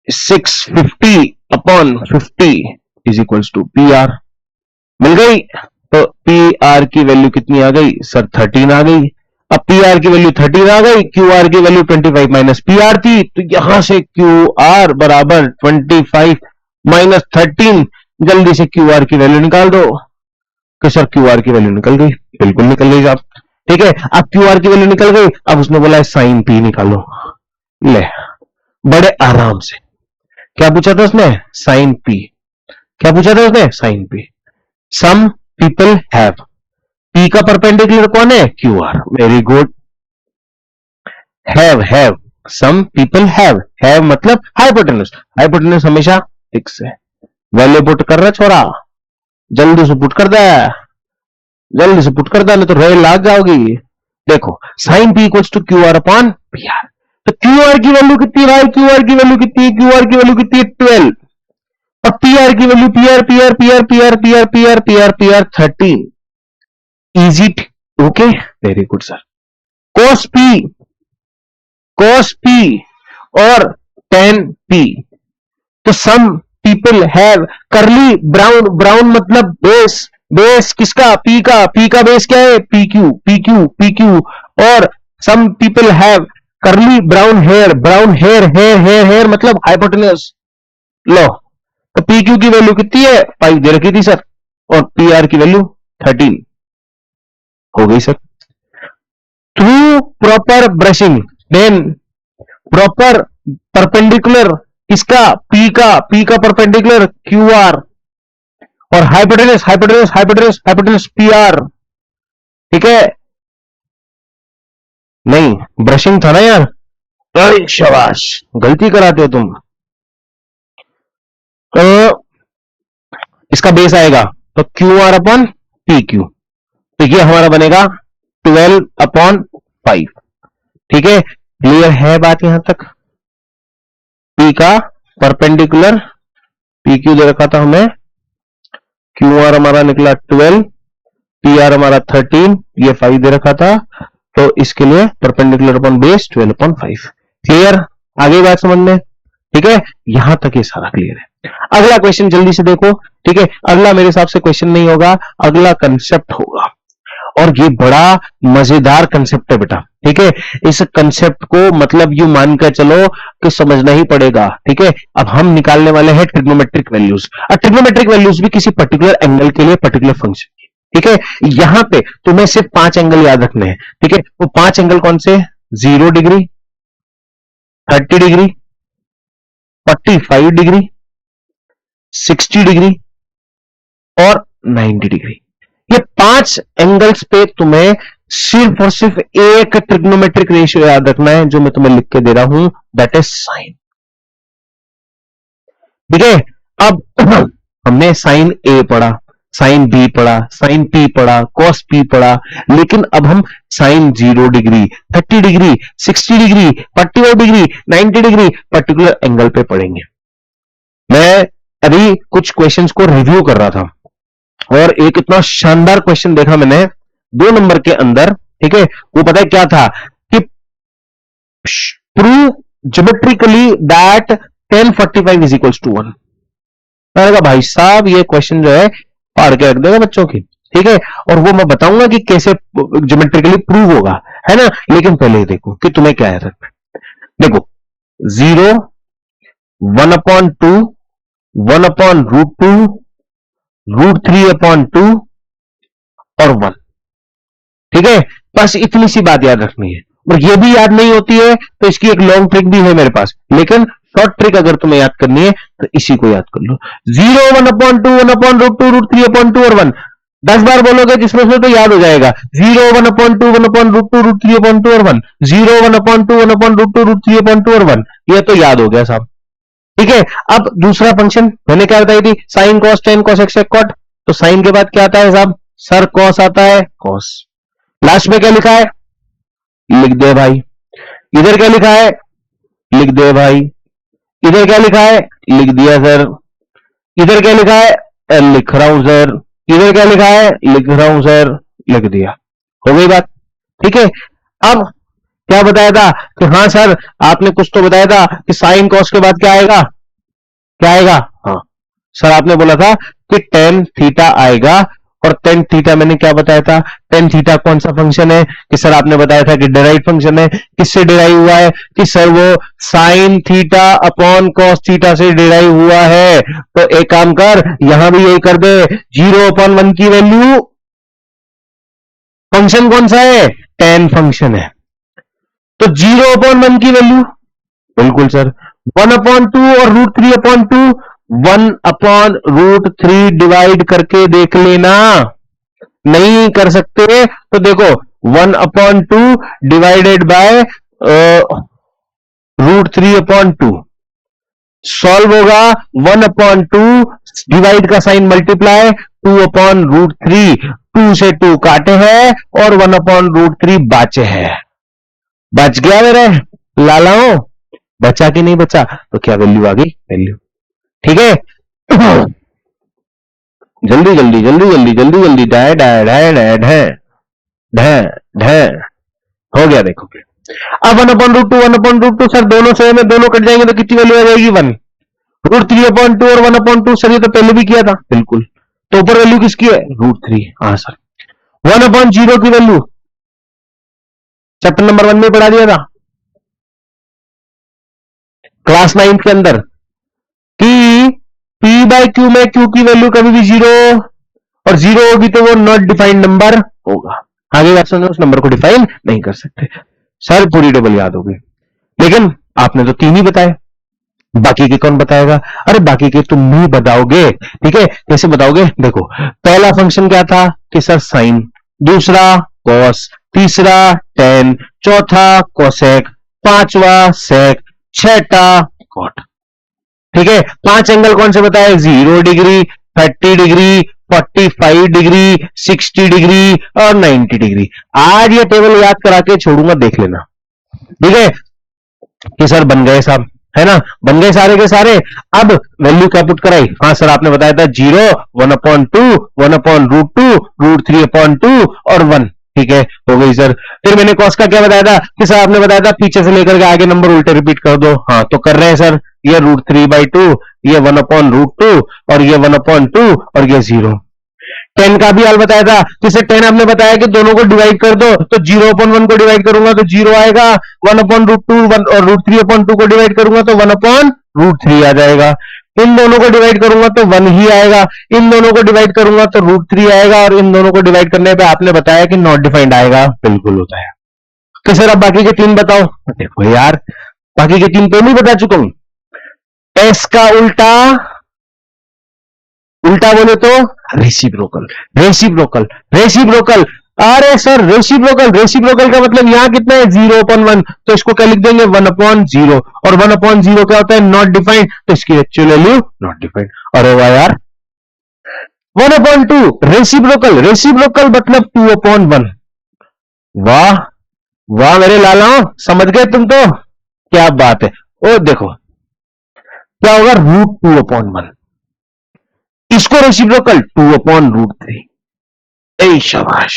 650 upon 50 is equals to P R मिल गई। तो पी आर की वैल्यू कितनी आ गई सर 13 आ गई। अब पी आर की वैल्यू 13 आ गई, क्यू आर की वैल्यू 25 माइनस पी आर थी, तो यहां से क्यू आर बराबर 25 माइनस 13, जल्दी से क्यू आर की वैल्यू निकाल दो कि सर क्यू आर की वैल्यू निकल गई, बिल्कुल निकल गई साहब। ठीक है अब क्यू आर की वैल्यू निकल गई, अब उसने बोला है साइन पी निकालो, ले बड़े आराम से। क्या पूछा था उसने, साइन पी। क्या पूछा था उसने, sine P. Some people have, P का परपेंडिकुलर कौन है, Q R, very good. Have some people have मतलब हाइपोटेन्यूस, हाइपोटेन्यूस हमेशा फिक्स है। वैल्यू पुट कर रहा छोरा, जल्दी से पुट कर दे, जल्दी से पुट कर दे, नहीं तो रोए लाग जाओगी। देखो sine P equals to Q R upon P R, तो क्यू आर की वैल्यू कितनी है, क्यू आर की वैल्यू कितनी है, क्यू आर की वैल्यू कितनी है 12, और पी आर की value P R 13। Is it okay, very good sir. cos p और tan p, तो सम people have curly brown, brown मतलब बेस, बेस किसका, पी का बेस क्या है पी क्यू, और सम people have curly brown hair, brown hair मतलब hypotenuse. लो तो पी क्यू की वैल्यू कितनी है 5 दे रखी थी सर, और पी आर की वैल्यू 13 हो गई sir. Through proper brushing then proper perpendicular किसका, पी का परपेंडिकुलर क्यू आर, और हाइपोटेन्यूस पी आर। ठीक है नहीं ब्रशिंग था ना यार, अरे शाबाश गलती कराते हो तुम। तो इसका बेस आएगा तो Q R upon P Q, तो ये हमारा बनेगा 12 अपॉन 5। ठीक है क्लियर है बात यहां तक। पी का परपेंडिकुलर पी क्यू दे रखा था हमें, क्यू आर हमारा निकला 12, पी आर हमारा 13, ये 5 दे रखा था, तो इसके लिए perpendicular upon base 12 upon 5। Clear, आगे बात समझ में। ठीक है यहां तक ये सारा क्लियर है। अगला क्वेश्चन जल्दी से देखो। ठीक है अगला मेरे हिसाब से क्वेश्चन नहीं होगा, अगला कंसेप्ट होगा, और ये बड़ा मजेदार कंसेप्ट है बेटा। ठीक है इस कंसेप्ट को मतलब यू मान कर चलो कि समझना ही पड़ेगा। ठीक है अब हम निकालने वाले हैं ट्रिग्नोमेट्रिक वैल्यूज, और ट्रिग्नोमेट्रिक वैल्यूज भी किसी पर्टिकुलर एंगल के लिए, पर्टिकुलर फंक्शन की। ठीक है यहां पे तुम्हें सिर्फ 5 एंगल याद रखने हैं। ठीक है वो 5 एंगल कौन से, 0 डिग्री, 30 डिग्री, 45 डिग्री, 60 डिग्री और 90 डिग्री। ये 5 एंगल्स पे तुम्हें सिर्फ और सिर्फ एक ट्रिग्नोमेट्रिक रेशियो याद रखना है, जो मैं तुम्हें लिख के दे रहा हूं, दैट इज साइन। ठीक है अब हमने साइन ए पढ़ा, साइन बी पढ़ा, साइन पी पढ़ा, कॉस पी पढ़ा, लेकिन अब हम sine 0 degree, 30 degree, 60 degree, 45 degree, 90 degree particular angle पे पढ़ेंगे। मैं अभी कुछ क्वेश्चंस को रिव्यू कर रहा था और एक इतना शानदार क्वेश्चन देखा मैंने 2 नंबर के अंदर, ठीक है, वो पता है क्या था कि prove geometrically that tan 45 is equals to 1। मैंने कहा भाई साहब ये क्वेश्चन जो है पार के रख देगा बच्चों की, ठीक है, और वो मैं बताऊंगा कि कैसे ज्योमेट्रिकली प्रूव होगा, है ना। लेकिन पहले देखो कि तुम्हें क्या है। देखो 0, 1/2, 1/√2, √3/2 और 1, ठीक है। बस इतनी सी बात याद रखनी है, और ये भी याद नहीं होती है तो इसकी एक लॉन्ग ट्रिक भी है मेरे पास, लेकिन शॉर्ट ट्रिक अगर तुम्हें याद करनी है तो इसी को याद कर लो। 0, 1/2, 1/√2, √3/2 और 1 10 बार बोलोगे जिसमें से तो याद हो जाएगा। 0, 1/2, 1/√2, √3/2 और 1, 0, 1/2, 1/√2, √3/2 और 1, ये तो याद हो गया साहब, ठीक है। अब दूसरा फंक्शन मैंने क्या बताई थी, sine cos tan cos x cot, तो साइन के बाद क्या आता है साहब, सर कॉस आता है, कॉस, लास्ट में क्या लिखा है लिख दे भाई, इधर क्या लिखा है लिख दे भाई, इधर क्या लिखा है लिख दिया सर, इधर क्या लिखा है लिख रहा हूं सर, इधर क्या लिखा है लिख रहा हूं सर, लिख दिया, हो गई बात, ठीक है। अब क्या बताया था कि हाँ सर आपने कुछ तो बताया था कि साइन कॉस के बाद क्या आएगा, क्या आएगा, हाँ सर आपने बोला था कि टेन थीटा आएगा, और टेन थीटा मैंने क्या बताया था, टेन थीटा कौन सा फंक्शन है, कि सर आपने बताया था कि डिराइव फंक्शन है। किससे डिराइव हुआ है, कि सर वो sign theta upon cos theta से डिराइव हुआ है। तो एक काम कर, यहां भी यही कर दे, 0/1 की वैल्यू, फंक्शन कौन सा है, टेन फंक्शन है, तो 0/1 की वैल्यू, बिल्कुल सर, 1/2 और √3/2, 1/√3 डिवाइड करके देख लेना, नहीं कर सकते तो देखो 1/2 डिवाइडेड बाय √3/2 सॉल्व होगा, 1/2 डिवाइड का साइन मल्टीप्लाई, 2/√3, 2 से 2 काटे हैं और 1/√3 बाचे है, बच गया मेरे लालाओं, बचा कि नहीं बचा, तो क्या वैल्यू आ गई, वैल्यू, ठीक है। जल्दी जल्दी जल्दी जल्दी जल्दी जल्दी डाय डाय डाय डाय डाय डाय डाय, हो गया देखो। अब 1/√2 1/√2 सर दोनों से में दोनों कट जाएंगे तो कितनी वैल्यू आ जाएगी, 1, √3/2 और 1/2 सर ये तो पहले भी किया था, बिल्कुल, तो ऊपर वैल्यू किसकी है, √3, हाँ सर। 1/0 की वैल्यू चैप्टर नंबर 1 में पढ़ा दिया था क्लास 9 के अंदर, कि P/Q में Q की वैल्यू कभी भी 0, और 0 होगी तो वो नॉट डिफाइंड नंबर होगा, आगे वर्षन में उस नंबर को डिफाइन नहीं कर सकते। सर पूरी टेबल याद हो गई, लेकिन आपने तो 3 ही बताए, बाकी के कौन बताएगा, अरे बाकी के तुम नहीं बताओगे, ठीक है, कैसे बताओगे, देखो पहला फंक्शन क्या था कि सर साइन, दूसरा कॉस, तीसरा टेन, चौथा कोसेक, पांचवा सेक, छठा कॉट, ठीक है। 5 एंगल कौन से बताए, 0 डिग्री, 30 डिग्री, 45 डिग्री, 60 डिग्री और 90 डिग्री। आज ये टेबल याद करा के छोड़ूंगा, देख लेना, ठीक है, कि सर बन गए साहब, है ना, बन गए सारे के सारे। अब वैल्यू क्या पुट कराई, हाँ सर आपने बताया था 0, 1/2, 1/√2, √3/2 और 1, ठीक है, हो गई सर। फिर मैंने कॉस का क्या बताया था, कि सर आपने बताया था पीछे से लेकर के आगे नंबर उल्टे रिपीट कर दो, हाँ तो कर रहे हैं सर, ये √3/2, ये 1/√2 और ये 1/2 और ये 0। 10 का भी हाल बताया था, जिससे 10 आपने बताया कि दोनों को डिवाइड कर दो, तो 0/1 को डिवाइड करूंगा तो 0 आएगा, 1/√2 और √3/2 को डिवाइड करूंगा तो 1/√3 आ जाएगा, इन दोनों को डिवाइड करूंगा तो 1 ही आएगा, इन दोनों को डिवाइड करूंगा तो √3 आएगा, और इन दोनों को डिवाइड करने पे आपने बताया कि नॉट डिफाइंड आएगा, बिल्कुल होता है। तो सर अब बाकी के 3 बताओ, देखो यार बाकी के 3 पहले ही बता चुका हूं, एस का उल्टा, उल्टा बोले तो रेसिप्रोकल, रेसिप्रोकल, रेसिप्रोकल, अरे सर रेसिप्रोकल, रेसिप्रोकल का मतलब यहां कितना है, 0/1, तो इसको क्या लिख देंगे 1/0, और 1/0 क्या होता है, नॉट डिफाइंड, तो इसकी एक्चुअल वैल्यू नॉट डिफाइंड। अरे वाह यार, 1/2 रेसिप्रोकल, रेसिप्रोकल मतलब 2/1। वाह वाह मेरे लालाओं, समझ गए तुम तो, क्या बात है। ओ देखो क्या होगा, √2/1। इसको रेसिप्रोकल 2/√3। ए शाबाश,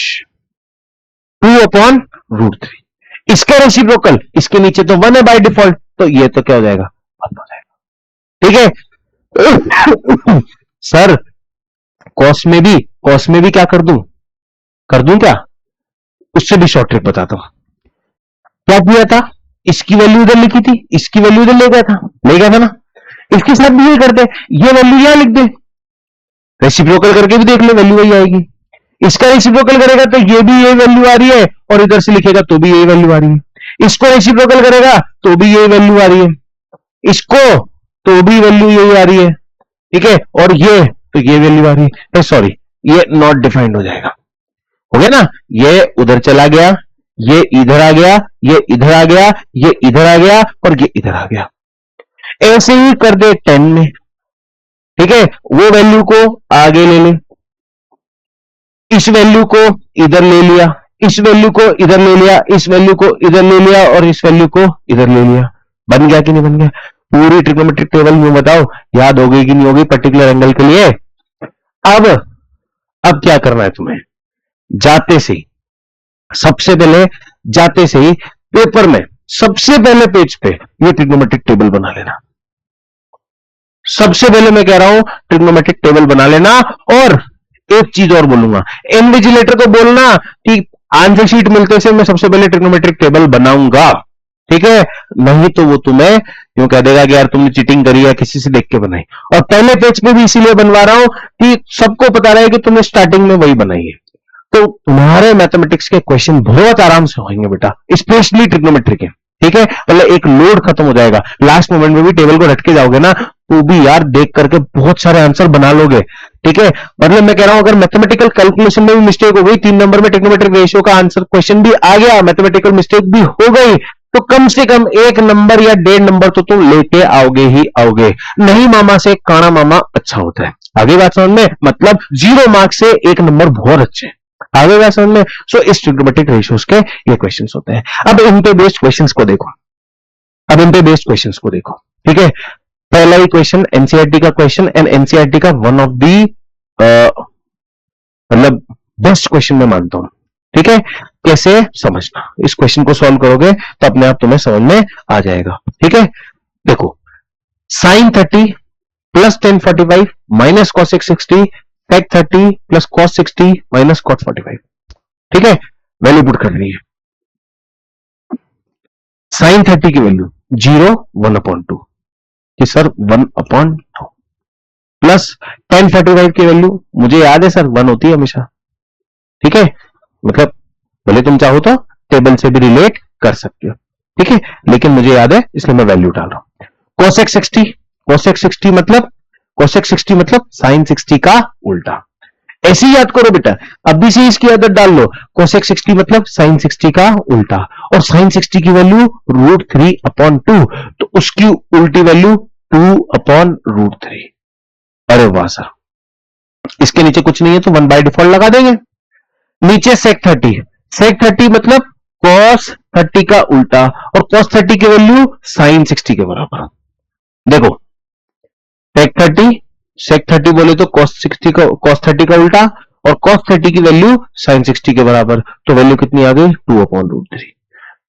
2/√3। इसका रेसिप्रोकल, इसके नीचे तो 1 है बाय डिफॉल्ट, तो ये तो क्या हो जाएगा, 1 हो जाएगा। ठीक है सर, कॉस में भी क्या कर दूं क्या, उससे भी शॉर्ट ट्रिक बताता हूं। क्या किया था, इसकी वैल्यू इधर लिखी थी, इसकी वैल्यू इधर ले गया था ना, इसके साथ भी यही करते, ये वैल्यू यहां लिख दे, रेसिप्रोकल करके भी देख ले, वैल्यू वही आएगी। इसका रेसिप्रोकल करेगा तो ये भी यही वैल्यू आ रही है, और इधर से लिखेगा तो भी यही वैल्यू आ रही है। इसको रेसिप्रोकल करेगा तो भी यही वैल्यू आ रही है, इसको तो भी वैल्यू यही आ रही है। ठीक है, और ये तो ये वैल्यू आ रही है, सॉरी ये नॉट डिफाइंड हो जाएगा, हो गया ना, ये उधर चला गया, ये इधर आ गया, ये इधर आ गया, ये इधर आ गया, और ये इधर आ गया। ऐसे ही कर दे 10 में। ठीक है, वो वैल्यू को आगे ले ले, इस वैल्यू को इधर ले लिया, इस वैल्यू को इधर ले लिया, इस वैल्यू को इधर ले लिया, और इस वैल्यू को इधर ले लिया। बन गया कि नहीं बन गया, पूरी ट्रिग्नोमेट्रिक टेबल में बताओ याद हो गई कि नहीं होगी पर्टिकुलर एंगल के लिए। अब क्या करना है तुम्हें, जाते से सबसे पहले, जाते से ही पेपर में सबसे पहले पेज पे ये ट्रिग्नोमेट्रिक टेबल बना लेना। सबसे पहले मैं कह रहा हूं ट्रिग्नोमेट्रिक टेबल बना लेना। और एक चीज और बोलूंगा, इन्विजिलेटर को बोलना कि आंसर शीट मिलते से मैं सबसे पहले ट्रिग्नोमेट्रिक टेबल बनाऊंगा। ठीक है, नहीं तो वो तुम्हें यूं कह देगा कि यार तुमने चीटिंग करी है, किसी से देख के बनाई। और पहले पेज पे भी इसीलिए बनवा रहा हूं कि सबको पता रहे कि तुमने स्टार्टिंग में वही बनाई है, तो तुम्हारे मैथमेटिक्स के क्वेश्चन बहुत आराम से होंगे बेटा, स्पेशली ट्रिग्नोमेट्री के। ठीक है, मतलब एक लोड खत्म हो जाएगा, लास्ट मोमेंट में भी टेबल को रट के जाओगे ना तो भी यार देख करके बहुत सारे आंसर बना लोगे। ठीक है, मतलब मैं कह रहा हूं अगर मैथमेटिकल कैलकुलेशन में भी मिस्टेक हो गई, 3 नंबर में ट्रिग्नोमेट्रिक रेशियो का आंसर क्वेश्चन भी आ गया, मैथमेटिकल मिस्टेक भी हो गई, तो कम से कम 1 नंबर या 1.5 नंबर तो तुम लेके आओगे ही आओगे। नहीं मामा से काना मामा अच्छा होता है, आगे बात समझ में, मतलब 0 मार्क से 1 नंबर बहुत अच्छे, आगे बात समझ में। सो इस ट्रिग्नोमेट्रिक रेशियोज के ये क्वेश्चंस होते हैं। अब इन पे बेस्ड क्वेश्चंस को देखो, ठीक है, पहला ही क्वेश्चन एनसीईआरटी का क्वेश्चन, एंड एनसीईआरटी का वन ऑफ दी मतलब बेस्ट क्वेश्चन मैं मानता हूं। ठीक है, कैसे समझना, इस क्वेश्चन को सॉल्व करोगे तो अपने आप तुम्हें समझ में आ जाएगा। ठीक है, देखो sin 30 plus tan 45 minus cos 60 sec 30 plus cos 60 minus cot 45। ठीक है, वैल्यू पुट कर रही है, sin 30 की वैल्यू 0 1/2 कि सर 1/2 प्लस tan 45 की वैल्यू मुझे याद है सर 1 होती है हमेशा। ठीक है, मतलब भले तुम चाहो तो टेबल से भी रिलेट कर सकते हो। ठीक है, लेकिन मुझे याद है इसलिए मैं वैल्यू डाल रहा हूं। cosec 60, cosec 60 मतलब sin 60 का उल्टा, ऐसे ही याद करो बेटा, अभी से इसकी आदत डाल लो। cosec 60 मतलब sin 60 का उल्टा, और sin 60 की वैल्यू √3/2, तो उसकी उल्टी वैल्यू 2/√3। अरे वाह सर, इसके नीचे कुछ नहीं है तो 1 बाय डिफॉल्ट लगा देंगे। नीचे sec 30 मतलब cos 30 का उल्टा, और cos 30 की वैल्यू sin 60 के बराबर। देखो sec 30 बोले तो cos 30 का उल्टा, और cos 30 की वैल्यू sin 60 के बराबर, तो वैल्यू कितनी आ गई 2/√3।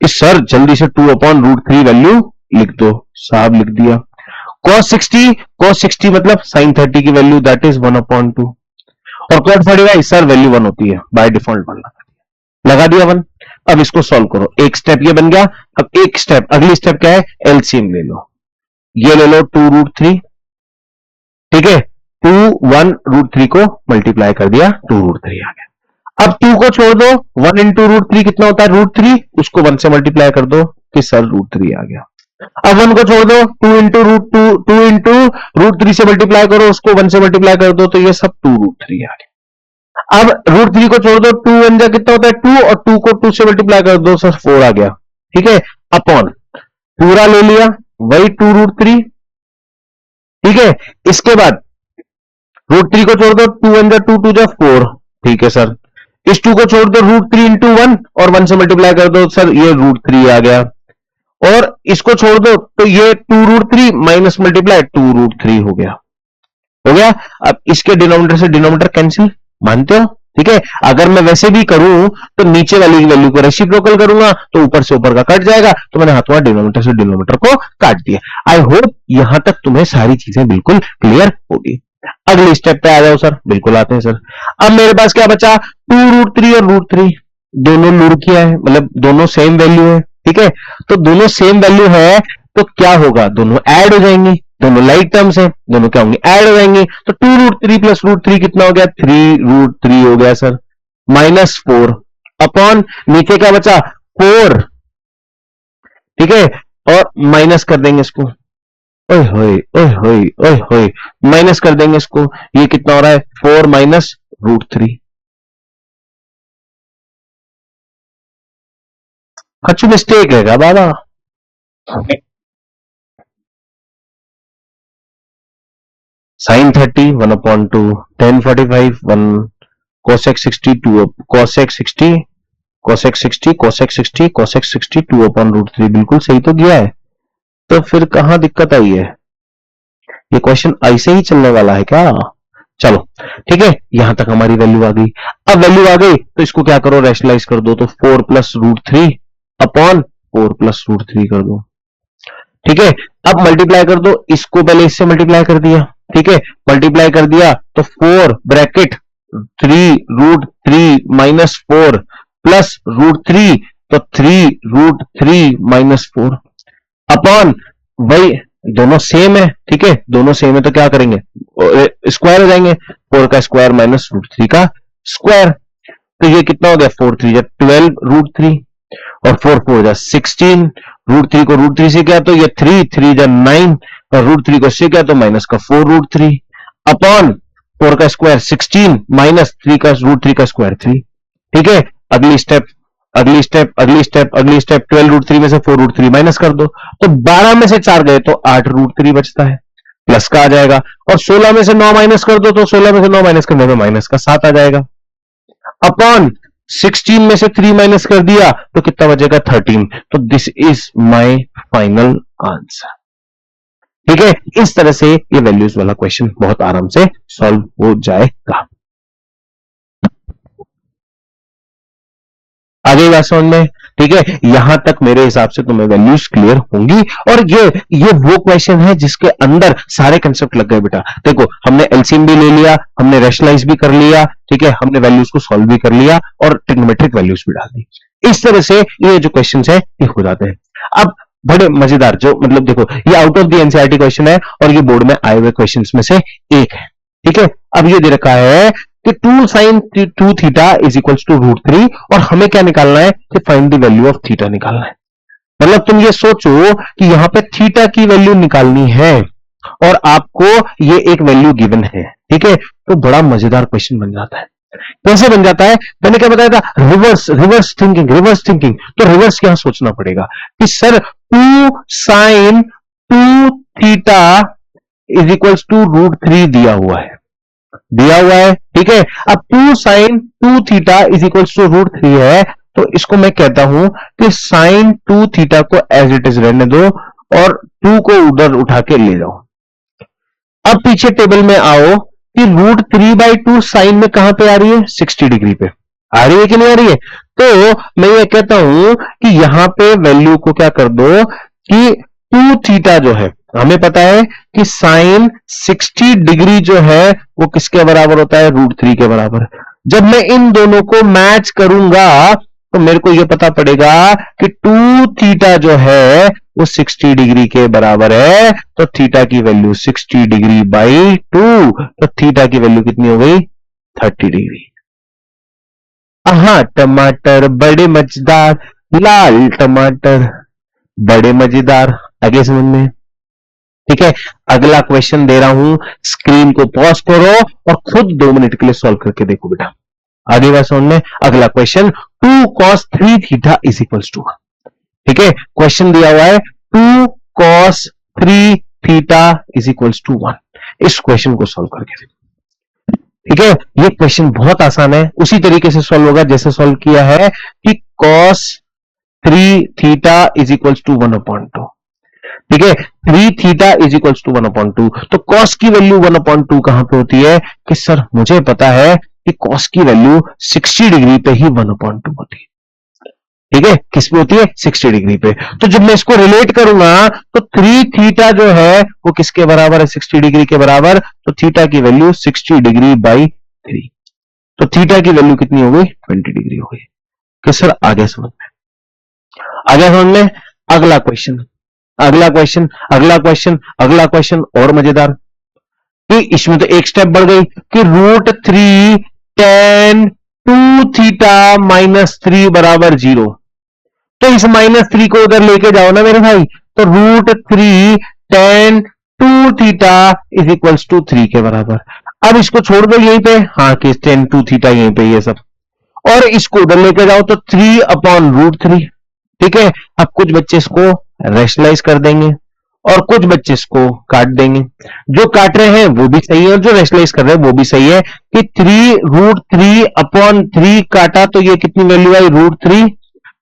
इस सर जल्दी से 2/√3 वैल्यू लिख दो, साहब लिख दिया। cos 60 मतलब sin 30 की वैल्यू दैट इज 1/2, और cot 45 सर वैल्यू 1 होती है बाय डिफॉल्ट, 1 लगा दिया 1। अब इसको सॉल्व करो, एक स्टेप ये बन गया। अब एक स्टेप, अगली स्टेप क्या है, एलसीएम ले लो, ये ले लो 2√3। ठीक है, 2 1√3 को मल्टीप्लाई कर दिया, 2√3 आ गया। अब 2 को छोड़ दो, 1 इंटू √3 कितना होता है √3, उसको 1 से मल्टीप्लाई कर दो कि सर √3 आ गया। अब 1 को छोड़ दो, 2 इंटू √3 से मल्टीप्लाई करो, उसको 1 से मल्टीप्लाई कर दो, तो ये सब 2√3 आ गया। अब √3 को छोड़ दो, 2 1 जा कितना होता है 2, और 2 को 2 से मल्टीप्लाई कर दो, सर 4 आ गया। ठीक है, अपॉन पूरा ले लिया, वही 2√3। ठीक है, इसके बाद √3 को छोड़ दो, 2 1 जा 2, 2 जा 4, ठीक है सर। इस 2 को छोड़ दो, √3 इंटू 1 और 1 से मल्टीप्लाई कर दो सर, ये √3 आ गया। और इसको छोड़ दो तो ये 2√3 माइनस मल्टीप्लाई 2√3 हो गया, हो गया। अब इसके डिनोमिनेटर से डिनोमिनेटर कैंसिल, मानते हो? ठीक है, अगर मैं वैसे भी करूं तो नीचे वाली की वैल्यू को रेसिप्रोकल करूंगा तो ऊपर से ऊपर का कट जाएगा, तो मैंने हाथों डिनोमिनेटर से डिनोमिनेटर को काट दिया। आई होप यहां तक तुम्हें सारी चीजें बिल्कुल क्लियर होगी। अगले स्टेप पे आ जाओ सर। बिल्कुल आते हैं सर। अब मेरे पास क्या बचा, 2√3 और √3 दोनों लुड़ किया है, मतलब दोनों सेम वैल्यू है, ठीक है। तो दोनों सेम वैल्यू है तो क्या होगा, दोनों ऐड हो जाएंगी, दोनों लाइक टर्म्स हैं, दोनों क्या होंगे, ऐड हो जाएंगे। तो 2√3 प्लस √3 कितना हो गया, 3√3 हो गया सर, -4 अपॉन नीचे क्या बचा 4, ठीक है, और माइनस कर देंगे इसको, ओए होए ओए होए ओए होए, माइनस कर देंगे इसको, ये कितना हो रहा है 4 माइनस √3। अच्छी मिस्टेक है क्या बाबा? sin 30 1/2, tan 45 1, cosec 60 2, cosec 60 cosec 60 cosec 60 cosec 60 2/√3, बिल्कुल सही तो गया है। तो फिर कहां दिक्कत आई है? ये क्वेश्चन ऐसे ही चलने वाला है क्या? चलो ठीक है, यहां तक हमारी वैल्यू आ गई। अब वैल्यू आ गई तो इसको क्या करो, रैशनलाइज कर दो, तो 4 प्लस √3 अपॉन 4 प्लस √3 कर दो, ठीक है। अब मल्टीप्लाई कर दो, इसको पहले इससे मल्टीप्लाई कर दिया, ठीक है, मल्टीप्लाई कर दिया तो 4 ब्रैकेट 3√3 माइनस 4 प्लस √3, तो 3√3 माइनस 4 अपॉन, वही दोनों सेम है, ठीक है, दोनों सेम है तो क्या करेंगे, स्क्वायर हो जाएंगे, 4 का स्क्वायर माइनस √3 का स्क्वायर। तो ये कितना हो गया, 4 3 12√3 और 4 4 जा 16, √3 को √3 से क्या तो ये 3 3 जा 9 और √3 को से क्या तो माइनस का 4√3 अपॉन 4 का स्क्वायर 16 माइनस 3 का √3 का स्क्वायर 3, ठीक है। अगली स्टेप अगली स्टेप अगली स्टेप अगली स्टेप 12√3 में से 4√3 माइनस कर दो, तो 12 में से 4 गए तो 8√3 बचता है, प्लस का आ जाएगा। और 16 में से 9 माइनस कर दो तो 16 में से 9 माइनस करने में माइनस का 7 आ जाएगा, अपॉन 16 में से 3 माइनस कर दिया तो कितना बचेगा 13। तो this is my final answer, ठीक है। इस तरह से ये वैल्यूज वाला क्वेश्चन बहुत आराम से सॉल्व हो जाएगा। आगे बात समझ में, ठीक है। यहां तक मेरे हिसाब से तुम्हें वैल्यूज क्लियर होंगी। और ये वो क्वेश्चन है जिसके अंदर सारे कंसेप्ट लग गए बेटा। देखो हमने एलसीएम भी ले लिया, हमने रैशनलाइज भी कर लिया, ठीक है, हमने वैल्यूज को सॉल्व भी कर लिया और ट्रिग्नोमेट्रिक वैल्यूज भी डाल दी। इस तरह से ये जो क्वेश्चन है ये हो जाते हैं। अब बड़े मजेदार, जो मतलब देखो ये out of the NCERT question है और ये बोर्ड में आए हुए क्वेश्चन में से एक है, ठीक है। अब ये दे रखा है कि 2 sin 2 theta is equal to √3 और हमें क्या निकालना है कि find the value of theta निकालना है। मतलब तुम ये सोचो कि यहां पे थीटा की वैल्यू निकालनी है और आपको ये एक वैल्यू गिवन है, ठीक है। तो बड़ा मजेदार क्वेश्चन बन जाता है। कैसे बन जाता है, मैंने क्या बताया था, रिवर्स थिंकिंग। तो रिवर्स यहां सोचना पड़ेगा कि sir 2 sin 2 theta is equal to √3 दिया हुआ है, ठीक है। अब 2 sin 2 theta is equal to √3 है, तो इसको मैं कहता हूं कि sin 2 थीटा को एज इट इज रहने दो और 2 को उधर उठा के ले जाओ। अब पीछे टेबल में आओ कि √3/2 साइन में कहां पे आ रही है, 60 डिग्री पे आ रही है कि नहीं आ रही है। तो मैं ये कहता हूं कि यहां पे वैल्यू को क्या कर दो कि 2 थीटा जो है, हमें पता है कि साइन 60 डिग्री जो है वो किसके बराबर होता है, √3 के बराबर। जब मैं इन दोनों को मैच करूंगा तो मेरे को यह पता पड़ेगा कि 2 थीटा जो है वो 60 डिग्री के बराबर है, तो थीटा की वैल्यू 60 डिग्री बाई 2, तो थीटा की वैल्यू कितनी हो गई 30 डिग्री। हाँ, टमाटर बड़े मजेदार, लाल टमाटर बड़े मजेदार, आगे समझ में, ठीक है। अगला क्वेश्चन दे रहा हूं, स्क्रीन को पॉज करो और खुद 2 मिनट के लिए सॉल्व करके देखो बेटा। आगे बात समझ में, अगला question 2 cos 3 theta is equals to, ठीक है। क्वेश्चन दिया हुआ है 2 cos 3 theta is equals to 1। इस क्वेश्चन को सॉल्व करके देखो। ठीक है, ये क्वेश्चन बहुत आसान है, उसी तरीके से सॉल्व होगा जैसे सॉल्व किया है कि cos 3 theta is equals to 1/2। ठीक है, 3 थीटा इज इक्वल्स टू 1/2। तो cos की वैल्यू 1/2 कहां पे होती है कि सर मुझे पता है कि cos की वैल्यू 60 डिग्री पे ही 1/2 होती है। ठीक है, किस पे होती है? 60 डिग्री पे। तो जब मैं इसको रिलेट करूंगा तो 3 थीटा जो है वो किसके बराबर है? 60 डिग्री के बराबर। तो थीटा की वैल्यू 60 डिग्री बाई 3। तो थीटा की वैल्यू कितनी हो गई? 20 डिग्री हो गई। कि सर आगे समझ में, आगे समझ में। अगला क्वेश्चन, अगला क्वेश्चन, अगला क्वेश्चन, अगला क्वेश्चन और मजेदार कि इसमें तो एक स्टेप बढ़ गई कि √3 tan 2 थीटा माइनस 3 बराबर 0। तो इस -3 को उधर लेके जाओ ना मेरे भाई, तो √3 tan 2 theta is equals to 3 के बराबर। अब इसको छोड़ दो यहीं पे, हाँ कि tan 2 थीटा यहीं पे ये सब, और इसको उधर लेके जाओ तो 3/√3। ठीक है, अब कुछ बच्चे इसको रेशनलाइज कर देंगे और कुछ बच्चे इसको काट देंगे। जो काट रहे हैं वो भी सही है और जो रेशनलाइज कर रहे हैं वो भी सही है कि 3√3/3 काटा तो ये कितनी वैल्यू आई? √3।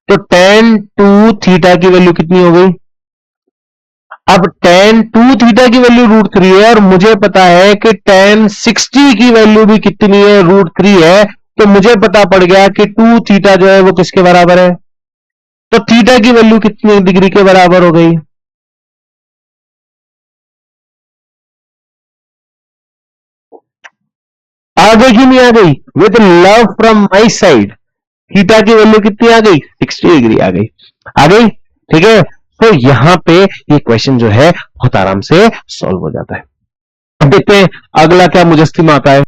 तो tan 2 थीटा की वैल्यू कितनी हो गई? अब tan 2 थीटा की वैल्यू √3 है और मुझे पता है कि tan 60 की वैल्यू भी कितनी है? √3 है। तो मुझे पता पड़ गया कि 2 थीटा जो है वो किसके बराबर है? तो थीटा की वैल्यू कितनी डिग्री के बराबर हो गई? आ गई कि नहीं आ गई? With love from my side theta की वैल्यू कितनी आ गई? 60 डिग्री आ गई। आ गई, ठीक है। तो यहां पे ये क्वेश्चन जो है बहुत आराम से सॉल्व हो जाता है। अब देखते हैं अगला क्या मुजस्तिमा आता है।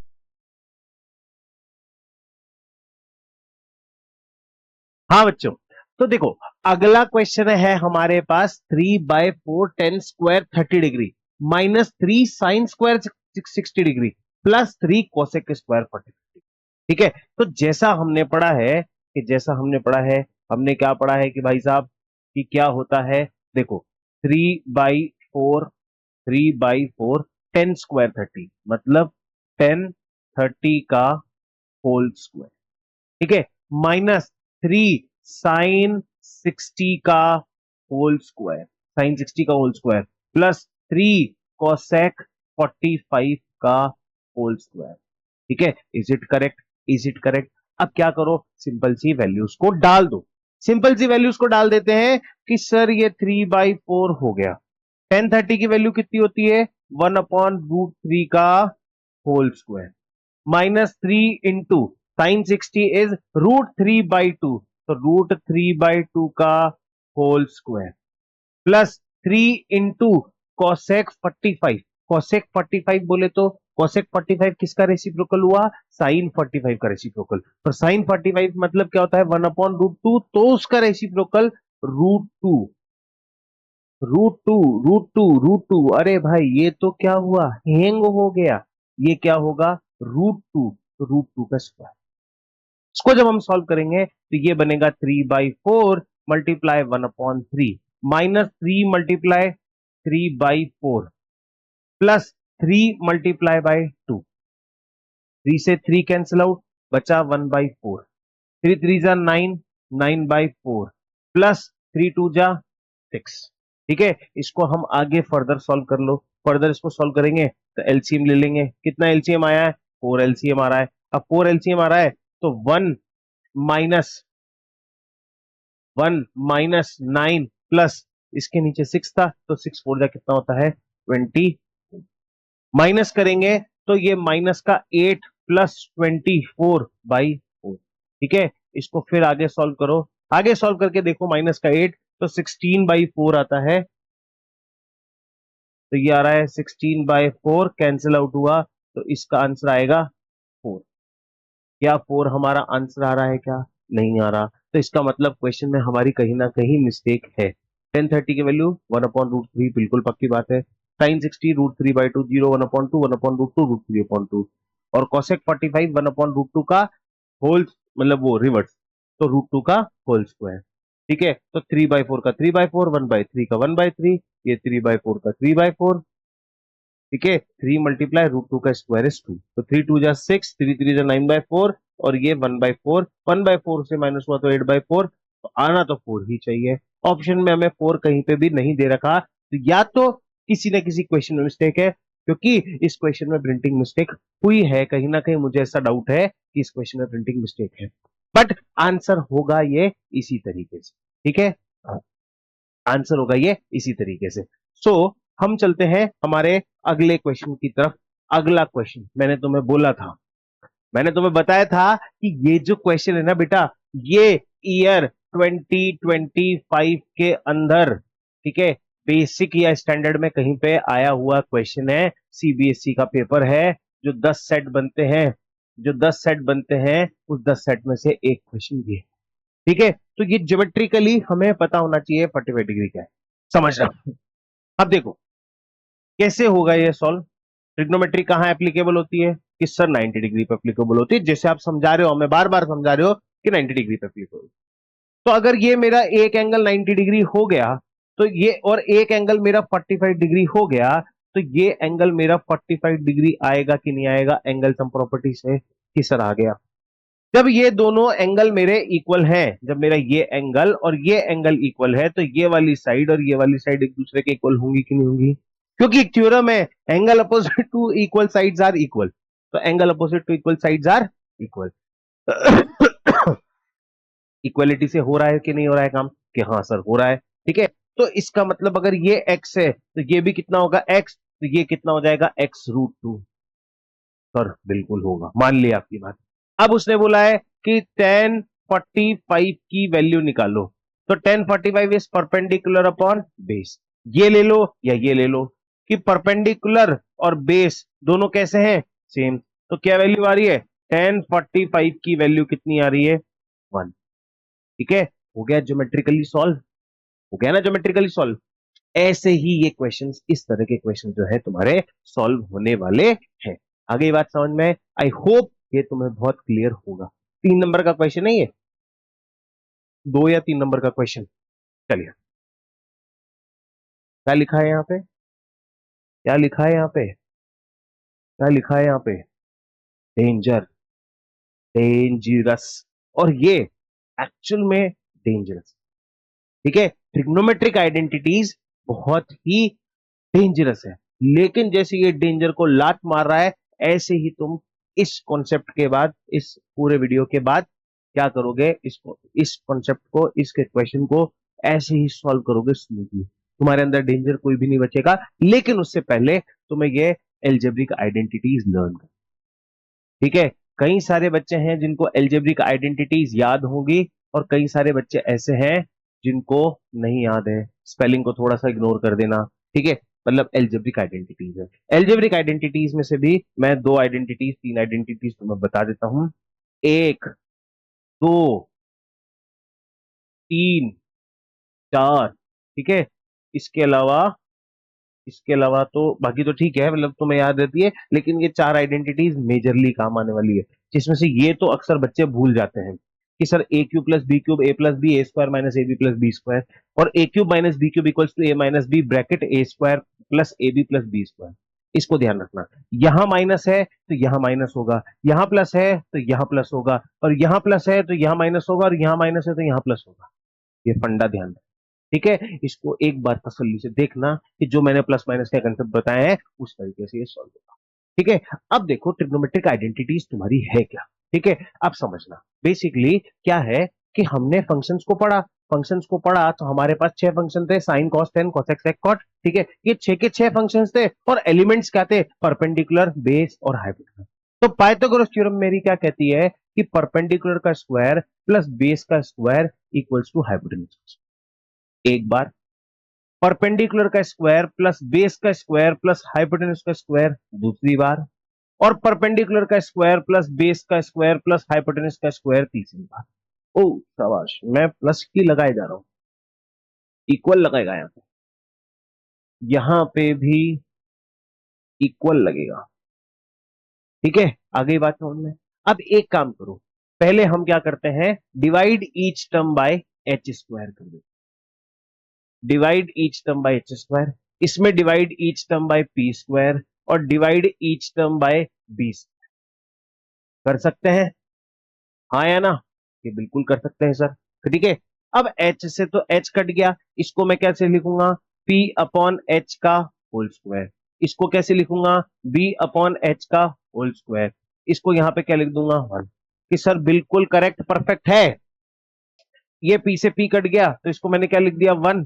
हाँ बच्चों, तो देखो अगला क्वेश्चन है हमारे पास 3/4 ten square 30 degree -3 sine square 60 degree +3 cosec square 40। ठीक है, तो जैसा हमने पढ़ा है कि जैसा हमने पढ़ा है, हमने क्या पढ़ा है कि भाई साहब कि क्या होता है? देखो 3/4, 3/4 10 स्क्वायर 30 मतलब 10 30 का होल स्क्वायर। ठीक है, -3 साइन 60 का होल स्क्वायर, साइन 60 का होल स्क्वायर +3 कोसेक 45 का होल स्क्वायर। ठीक है, is it correct? Is it correct? अब क्या करो, सिंपल सी वैल्यूज को डाल दो। सिंपल सी वैल्यूज को डाल देते हैं कि सर ये 3/4 हो गया। 10 30 की वैल्यू कितनी होती है? 1/√3 का whole square -3 into sine 60 is √3/2, तो √3/2 का whole square +3 into cosec 45। Cosec 45 बोले तो कॉसेक 45 किसका रेसिप्रोकल हुआ? साइन 45 का रेसिप्रोकल। और साइन 45 मतलब क्या होता है? 1/√2, तो उसका रेसिप्रोकल √2। √2 अरे भाई ये तो क्या हुआ? हैंग हो गया। ये क्या होगा? √2, √2 का स्क्वायर। इसको जब हम सॉल्व करेंगे तो ये बनेगा 3/4 मल्टीप्लाई 1/3 -3 मल्टीप्लाई 3/4 +3 मल्टीप्लाई बाय 2। 3 से 3 कैंसिल आउट, बचा 1/4। 3 3 जा 9, 9/4 +3 2 जा 6। ठीक है, इसको हम आगे फर्दर सॉल्व कर लो। फर्दर इसको सॉल्व करेंगे तो एलसीएम ले लेंगे। कितना एलसीएम आया है? 4 एलसीएम आ रहा है। अब 4 एलसीएम आ रहा है तो 1 - 9 प्लस इसके नीचे 6 था, तो 6 4 जा कितना होता है? 20। माइनस करेंगे तो ये माइनस का 8 +24/4। ठीक है, इसको फिर आगे सॉल्व करो। आगे सॉल्व करके देखो माइनस का 8 तो 16/4 आता है। तो ये आ रहा है 16/4, कैंसिल आउट हुआ तो इसका आंसर आएगा 4। क्या 4 हमारा आंसर आ रहा है? क्या नहीं आ रहा? तो इसका मतलब क्वेश्चन में हमारी कहीं ना कहीं मिस्टेक है। 10 30 की वैल्यू 1/√3 बिल्कुल पक्की बात है। साइन 60 √3/2 0 1/2 1/√2 √3/2 और कॉसेक 45 1/√2 का होल मतलब वो रिवर्स, तो √2 का होल स्क्वायर। ठीक है, तो 3/4 का 3/4, 1/3 का 1/3, ये 3/4 का 3/4। ठीक है, 3 मल्टीप्लाई रूट 2 का स्क्वायर इज 2, तो 3 2 जा 6, 3 3 जा 9/4 और ये 1/4, 1/4 से माइनस हुआ तो 8/4, तो आना तो 4 ही चाहिए। ऑप्शन में हमें 4 कहीं पे भी नहीं दे रखा, तो या तो किसी ना किसी क्वेश्चन में मिस्टेक है, क्योंकि इस क्वेश्चन में प्रिंटिंग मिस्टेक हुई है, कहीं ना कहीं मुझे ऐसा डाउट है कि इस क्वेश्चन में प्रिंटिंग मिस्टेक है, बट आंसर होगा ये इसी तरीके से। ठीक है, आंसर होगा ये इसी तरीके से। सो हम चलते हैं हमारे अगले क्वेश्चन की तरफ। अगला क्वेश्चन मैंने तुम्हें बोला था, मैंने तुम्हें बताया था कि ये जो क्वेश्चन है ना बेटा, ये ईयर 2025 के अंदर, ठीक है, बेसिक या स्टैंडर्ड में कहीं पे आया हुआ क्वेश्चन है, सीबीएसई का पेपर है, जो 10 सेट बनते हैं, जो 10 सेट बनते हैं उस 10 सेट में से एक क्वेश्चन भी है। ठीक है, तो ये ज्योमेट्रिकली हमें पता होना चाहिए 45 डिग्री क्या है, समझना। अब देखो कैसे होगा ये सॉल्व। ट्रिग्नोमेट्री कहां एप्लीकेबल होती है कि सर 90 डिग्री पे एप्लीकेबल होती है, जैसे आप समझा रहे हो, हमें बार बार समझा रहे हो कि 90 डिग्री पे एप्लीकेबल। तो अगर ये मेरा एक एंगल 90 डिग्री हो गया, तो ये और एक एंगल मेरा 45 डिग्री हो गया, तो ये एंगल मेरा 45 डिग्री आएगा कि नहीं आएगा एंगल सम प्रॉपर्टी से, कि सर आ गया। जब ये दोनों एंगल मेरे इक्वल हैं, जब मेरा ये एंगल और ये एंगल इक्वल है, तो ये वाली साइड और ये वाली साइड एक दूसरे के इक्वल होंगी कि नहीं होंगी, क्योंकि एक थ्योरम है, angle opposite to equal sides are equal, तो angle opposite to equal sides are equal. Equality से हो रहा है कि नहीं हो रहा है काम, कि हाँ सर हो रहा है। ठीक है, तो इसका मतलब अगर ये x है तो ये भी कितना होगा x, तो ये कितना हो जाएगा x√2। सर बिल्कुल होगा, मान लिया आपकी बात। अब उसने बोला है कि 1045 की वैल्यू निकालो, तो 1045 इज परपेंडिकुलर अपॉन बेस, ये ले लो या ये ले लो, कि परपेंडिकुलर और बेस दोनों कैसे हैं, सेम, तो क्या वैल्यू आ रही है, 1045 की वैल्यू कितनी आ रही है, 1। ठीक है, हो गया ज्योमेट्रिकली सॉल्व, हो गया ना ज्योमेट्रिकली सॉल्व। ऐसे ही ये क्वेश्चंस, इस तरह के क्वेश्चन जो है तुम्हारे सॉल्व होने वाले हैं। आगे ये बात समझ में, आई होप ये तुम्हें बहुत क्लियर होगा। 3 नंबर का क्वेश्चन है ये, 2 या 3 नंबर का क्वेश्चन। चलिए, क्या लिखा है यहाँ पे, क्या लिखा है यहाँ पे, क्या लिखा है यहाँ पे, डेंजर, डेंजरस, और ये एक्चुअल में डेंजरस। ठीक है, ट्रिग्नोमेट्रिक आइडेंटिटीज बहुत ही डेंजरस है, लेकिन जैसे ये डेंजर को लात मार रहा है, ऐसे ही तुम इस कॉन्सेप्ट के बाद, इस पूरे वीडियो के बाद क्या करोगे, इसको, इस कॉन्सेप्ट को, इसके क्वेश्चन को ऐसे ही सॉल्व करोगे स्मूथली, तुम्हारे अंदर डेंजर कोई भी नहीं बचेगा। लेकिन उससे पहले तुम्हें ये एल्जेब्रिक आइडेंटिटीज लर्न कर, ठीक है। कई सारे बच्चे हैं जिनको एल्जेब्रिक आइडेंटिटीज याद होगी, और कई सारे बच्चे ऐसे हैं जिनको नहीं याद है, स्पेलिंग को थोड़ा सा इग्नोर कर देना। ठीक है, मतलब एल्जेब्रिक आइडेंटिटीज है। एल्जेब्रिक आइडेंटिटीज में से भी मैं 2 आइडेंटिटीज, 3 आइडेंटिटीज तुम्हें बता देता हूं, 1 2 3 4। ठीक है, इसके अलावा, इसके अलावा तो बाकी तो ठीक है, मतलब तुम्हें याद रहती है, लेकिन ये 4 आइडेंटिटीज मेजरली काम आने वाली है, जिसमें से ये तो अक्सर बच्चे भूल जाते हैं कि sir A cube plus B cube A plus B A square minus A B plus B square, और A cube minus B cube equals to A minus B bracket A square plus A B plus B square. इसको ध्यान रखना, यहां minus है तो यहां minus होगा, यहां प्लस है तो यहां प्लस होगा, और यहां प्लस है तो यहां माइनस होगा, और यहां माइनस है तो यहां प्लस होगा। ये फंडा ध्यान, ठीक है, इसको एक बार तसल्ली से देखना कि जो मैंने प्लस माइनस का कंसेप्ट बताया है उस तरीके से ये सॉल्व होगा। ठीक है, अब देखो ट्रिग्नोमेट्रिक आइडेंटिटीज तुम्हारी है क्या। ठीक है, अब समझना बेसिकली क्या है कि हमने फंक्शंस को पढ़ा, फंक्शंस को पढ़ा तो हमारे पास 6 फंक्शन थे, sine cos tan cosec sec cot. ठीक है, ये 6 के 6 फंक्शंस थे, और एलिमेंट्स क्या थे, परपेंडिकुलर, बेस और हाइपोटेनस। तो पाइथागोरस थ्योरम मेरी क्या कहती है कि परपेंडिकुलर का स्क्वायर प्लस बेस का स्क्वायर इक्वल्स टू हाइपोटेनस। एक बार, परपेंडिकुलर का स्क्वायर प्लस बेस का स्क्वायर प्लस हाइपोटेन्यूज का स्क्वायर दूसरी बार, और परपेंडिकुलर का स्क्वायर प्लस बेस का स्क्वायर प्लस हाइपोटेन्यूज का स्क्वायर तीसरी बार। ओ शाबाश, मैं प्लस की लगाए जा रहा हूं, इक्वल लगाएगा यहाँ पे, यहां पे भी इक्वल लगेगा। ठीक है, आगे बात समझ में। अब एक काम करो, पहले हम क्या करते हैं, divide each term by H square कर दो, divide each term by H square, इसमें divide each term by P square, और डिवाइड ईच टर्म बाय 20। कर सकते हैं, हाँ या ना? ये बिल्कुल कर सकते हैं सर। ठीक है, अब h से तो h कट गया, इसको मैं कैसे लिखूंगा? p अपॉन h का होल स्क्वायर। इसको कैसे लिखूंगा? b अपॉन h का होल स्क्वायर। इसको यहां पे क्या लिख दूंगा? 1। कि सर बिल्कुल करेक्ट, परफेक्ट है। ये p से p कट गया तो इसको मैंने क्या लिख दिया? 1।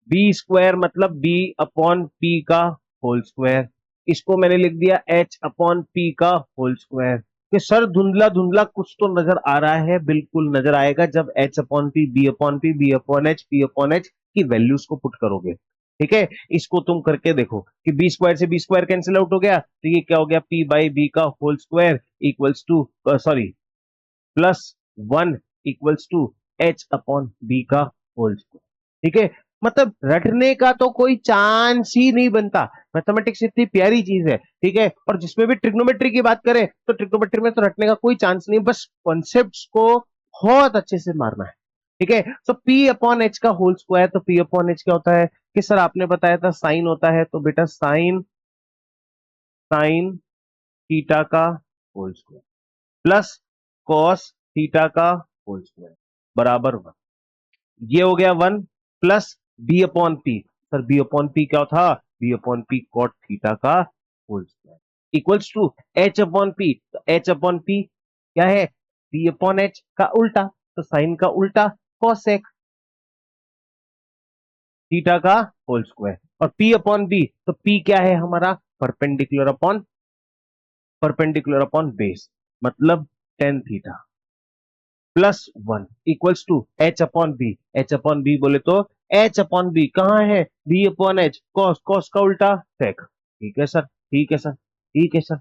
बी स्क्वायर मतलब b अपॉन p का होल स्क्वायर। इसको मैंने लिख दिया h अपॉन p का होल स्क्वायर। कि सर धुंधला धुंधला कुछ तो नजर आ रहा है, बिल्कुल नजर आएगा जब h upon P, B upon P, B upon H, P upon H की वैल्यूज को पुट करोगे। ठीक है, इसको तुम करके देखो कि बी स्क्वायर से बी स्क्वायर कैंसिल आउट हो गया, तो ये क्या हो गया? p बाई बी का whole square equals to sorry plus 1 equals to H upon B का होल स्क्वायर। ठीक है, मतलब रटने का तो कोई चांस ही नहीं बनता। मैथमेटिक्स इतनी प्यारी चीज है, ठीक है, और जिसमें भी ट्रिग्नोमेट्री की बात करें तो ट्रिग्नोमेट्री में तो रटने का कोई चांस नहीं, बस कॉन्सेप्ट्स को बहुत अच्छे से मारना है। ठीक है, तो पी अपॉन एच का होल स्क्वायर, तो पी अपॉन एच क्या होता है? कि सर आपने बताया था साइन होता है, तो बेटा साइन साइन थीटा का whole square plus cos theta का होल स्क्वायर बराबर 1। ये हो गया 1 plus B upon P. Sir B upon P क्या था? B upon P cot theta का whole square equals to H upon P. तो एच अपॉन पी क्या है? बी अपॉन एच का उल्टा, तो साइन का उल्टा कॉसेक थीटा का होल स्क्वायर। और पी अपॉन बी, तो पी क्या है हमारा? परपेंडिकुलर अपॉन बेस, मतलब tan theta plus 1 equals to H upon B. H upon B बोले तो एच अपॉन बी कहां है? B upon H, cos, cos का उल्टा सेक। ठीक है सर, ठीक है सर, ठीक है सर।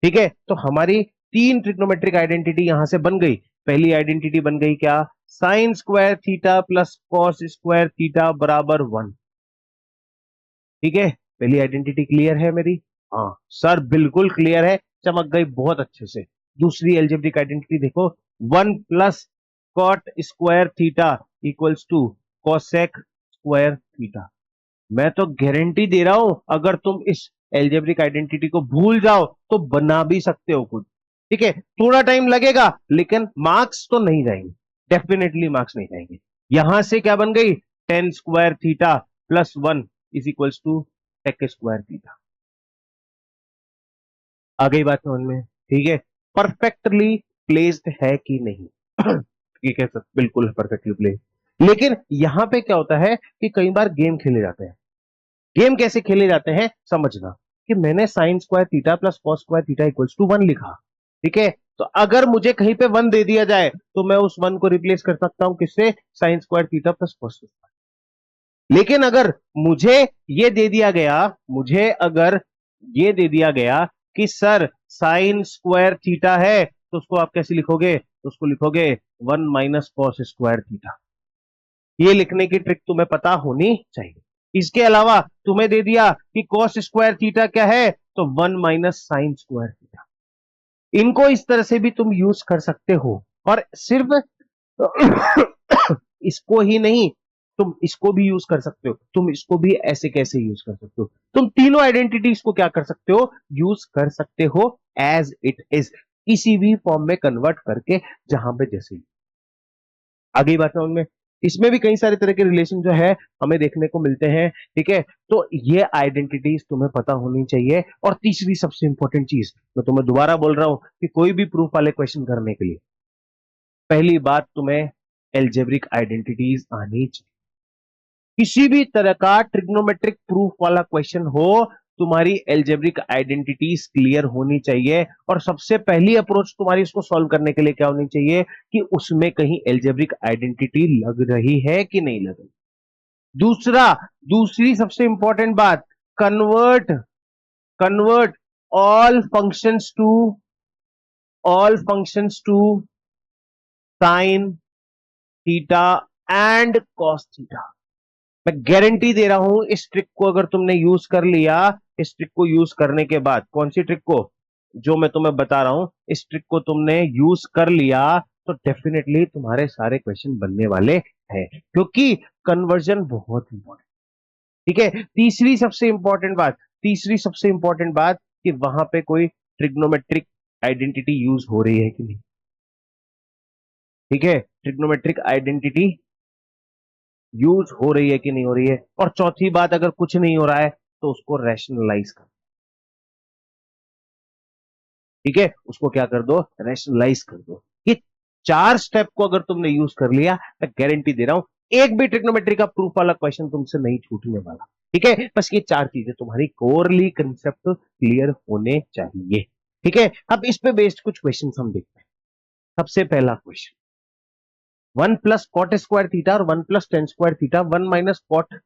ठीक है, तो हमारी तीन ट्रिग्नोमेट्रिक आइडेंटिटी यहां से बन गई। पहली आइडेंटिटी बन गई क्या? Sign square theta plus cos square theta बराबर 1। ठीक है, पहली आइडेंटिटी क्लियर है मेरी? हाँ सर बिल्कुल क्लियर है, चमक गई बहुत अच्छे से। दूसरी एल्जेब्रिक आइडेंटिटी देखो, 1 plus cot square theta equals to cosec square theta. मैं तो गारंटी दे रहा हूं, अगर तुम इस एल्जेब्रिक आइडेंटिटी को भूल जाओ तो बना भी सकते हो खुद। ठीक है, थोड़ा टाइम लगेगा लेकिन मार्क्स तो नहीं जाएंगे, डेफिनेटली मार्क्स नहीं जाएंगे। यहां से क्या बन गई? Tan square theta plus 1 is equals to sec square theta. आ गई बात समझ में? ठीक है, परफेक्टली प्लेस्ड है कि नहीं? ठीक है सर, बिल्कुल परफेक्टली प्लेस्ड। लेकिन यहां पे क्या होता है कि कई बार गेम खेले जाते हैं। गेम कैसे खेले जाते हैं समझना, कि मैंने sine square theta plus cos square theta equals to 1 लिखा। ठीक है, तो अगर मुझे कहीं पे 1 दे दिया जाए तो मैं उस 1 को रिप्लेस कर सकता हूं किससे? Sign square theta plus cos. लेकिन अगर मुझे ये दे दिया गया, मुझे अगर ये दे दिया गया कि सर साइन स्क्वायर थीटा है, तो उसको आप कैसे लिखोगे? तो उसको लिखोगे 1 माइनस कॉस स्क्वायर थीटा। ये लिखने की ट्रिक तुम्हें पता होनी चाहिए। इसके अलावा तुम्हें दे दिया कि कॉस स्क्वायर थीटा क्या है, तो 1 माइनस साइन स्क्वायर थीटा। इनको इस तरह से भी तुम यूज कर सकते हो, और सिर्फ इसको ही नहीं, तुम इसको भी यूज कर सकते हो। तुम इसको भी ऐसे कैसे यूज कर सकते हो? तुम तीनों आइडेंटिटीज को क्या कर सकते हो? यूज कर सकते हो एज इट इज, किसी भी फॉर्म में कन्वर्ट करके, जहां पे जैसे। आगे बात है उनमें, इसमें भी कई सारे तरह के रिलेशन जो है हमें देखने को मिलते हैं। ठीक है, तो ये आइडेंटिटीज तुम्हें पता होनी चाहिए। और तीसरी सबसे इंपॉर्टेंट चीज, मैं तुम्हें दोबारा बोल रहा हूं कि कोई भी प्रूफ वाले क्वेश्चन करने के लिए पहली बात तुम्हें एल्जेब्रिक आइडेंटिटीज आनी चाहिए। किसी भी तरह का ट्रिग्नोमेट्रिक प्रूफ वाला क्वेश्चन हो, तुम्हारी एल्जेब्रिक आइडेंटिटीज क्लियर होनी चाहिए। और सबसे पहली अप्रोच तुम्हारी इसको सॉल्व करने के लिए क्या होनी चाहिए? कि उसमें कहीं एल्जेब्रिक आइडेंटिटी लग रही है कि नहीं लग रही। दूसरा, दूसरी सबसे इंपॉर्टेंट बात, convert convert all functions to all functions to sine theta and cos theta. मैं गारंटी दे रहा हूं, इस ट्रिक को अगर तुमने यूज कर लिया, इस ट्रिक को यूज करने के बाद, कौन सी ट्रिक को? जो मैं तुम्हें बता रहा हूं, इस ट्रिक को तुमने यूज कर लिया तो डेफिनेटली तुम्हारे सारे क्वेश्चन बनने वाले हैं, क्योंकि कन्वर्जन बहुत इंपॉर्टेंट। ठीक है, तीसरी सबसे इंपॉर्टेंट बात, तीसरी सबसे इंपॉर्टेंट बात कि वहां पे कोई ट्रिग्नोमेट्रिक आइडेंटिटी यूज हो रही है कि नहीं। ठीक है, ट्रिग्नोमेट्रिक आइडेंटिटी यूज हो रही है कि नहीं हो रही है। और चौथी बात, अगर कुछ नहीं हो रहा है तो उसको रैशनलाइज कर, ठीक है, उसको क्या कर दो, रैशनलाइज कर दो। ये चार स्टेप को अगर तुमने यूज कर लिया, मैं गारंटी दे रहा हूं एक भी ट्रिग्नोमेट्री का प्रूफ वाला क्वेश्चन तुमसे नहीं छूटने वाला। ठीक है, बस ये चार चीजें तुम्हारी कोरली कंसेप्ट क्लियर होने चाहिए। ठीक है, अब इस पे बेस्ड कुछ क्वेश्चन हम देखते हैं। सबसे पहला क्वेश्चन, 1 + cot² थीटा और 1 + tan² थीटा, 1 - cot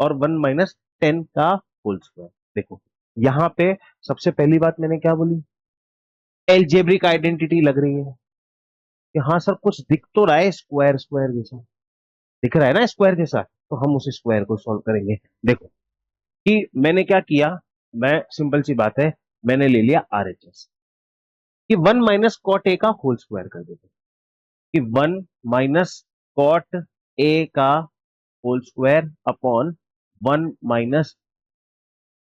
और 1 - tan का होल स्क्वायर। देखो यहां पे सबसे पहली बात मैंने क्या बोली, एल्जेब्रिक आइडेंटिटी लग रही है कि हाँ सर कुछ दिख तो रहा है स्क्वायर स्क्वायर जैसा, दिख रहा है ना स्क्वायर जैसा, तो हम उस स्क्वायर को सॉल्व करेंगे। देखो कि मैंने क्या किया, मैं सिंपल सी बात है, मैंने ले लिया आरएचएस कि 1 - cot A का होल स्क्वायर कर देते, कि 1 - cot A का whole square upon 1 -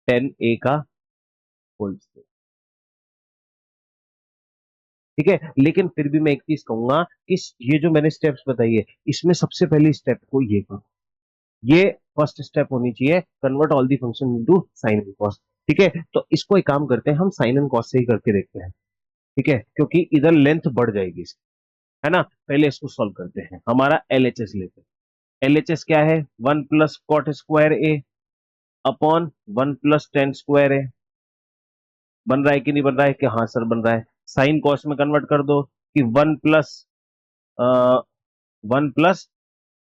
tan A का होल स्क्वायर। ठीक है, लेकिन फिर भी मैं एक चीज कहूंगा कि ये जो मैंने स्टेप्स बताई है, इसमें सबसे पहली स्टेप को ये करो, ये फर्स्ट स्टेप होनी चाहिए, convert all the function into sine and cos. ठीक है, तो इसको एक काम करते हैं, हम साइन एंड कॉस से ही करके देखते हैं। ठीक है, क्योंकि इधर लेंथ बढ़ जाएगी इसकी, है ना। पहले इसको सॉल्व करते हैं, हमारा एलएचएस लेते हैं। एलएचएस क्या है, 1 + cot² A upon 1 + tan² A। बन रहा है कि नहीं बन रहा है, कि हाँ सर बन रहा है। साइन कॉस में कन्वर्ट कर दो कि 1 +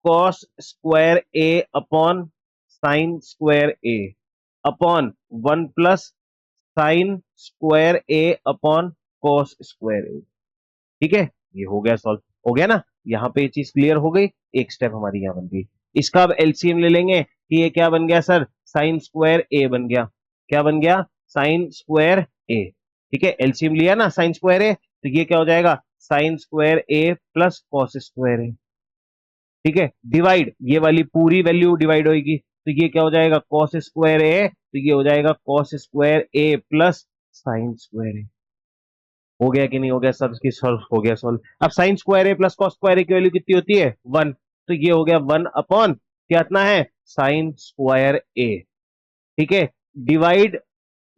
cos² A upon sin² A upon 1 + sin² A upon cos² A। ठीक है, ये हो गया सॉल्व, हो गया ना। यहाँ पे ये चीज क्लियर हो गई, एक स्टेप हमारी यहाँ बन गई। इसका अब एलसीएम ले लेंगे कि ये क्या बन गया सर, sin² A बन गया। क्या बन गया, sin²A। ठीक है, एलसीएम लिया ना sin²A, तो ये क्या हो जाएगा, sin²A प्लस cos²A। ठीक है, डिवाइड, ये वाली पूरी वैल्यू डिवाइड होगी, तो ये क्या हो जाएगा, cos²A, तो ये हो जाएगा cos²A प्लस sin²A। हो गया कि नहीं हो गया, सब इसकी सॉल्व हो गया सॉल्व। अब sin² A plus cos² A की वैल्यू कितनी होती है, 1, तो ये हो गया 1 अपॉन क्या इतना है, sin²A। ठीक है, डिवाइड,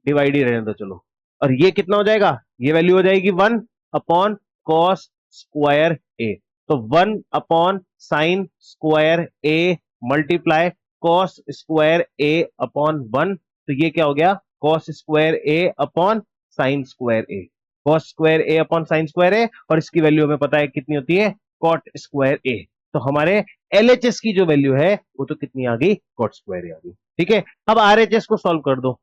डिवाइड ही रहने दो चलो, और ये कितना हो जाएगा, ये वैल्यू हो जाएगी 1 अपॉन cos²A। तो 1 upon sin²A multiply cos²A upon 1, तो ये क्या हो गया, cos²A upon sin²A। cos²A upon sin²A, और इसकी वैल्यू हमें पता है कितनी होती है, cot²A। तो हमारे एलएचएस की जो वैल्यू है वो तो कितनी आ गई, cot²A आ गई। ठीक है, अब आरएचएस को सॉल्व कर दो।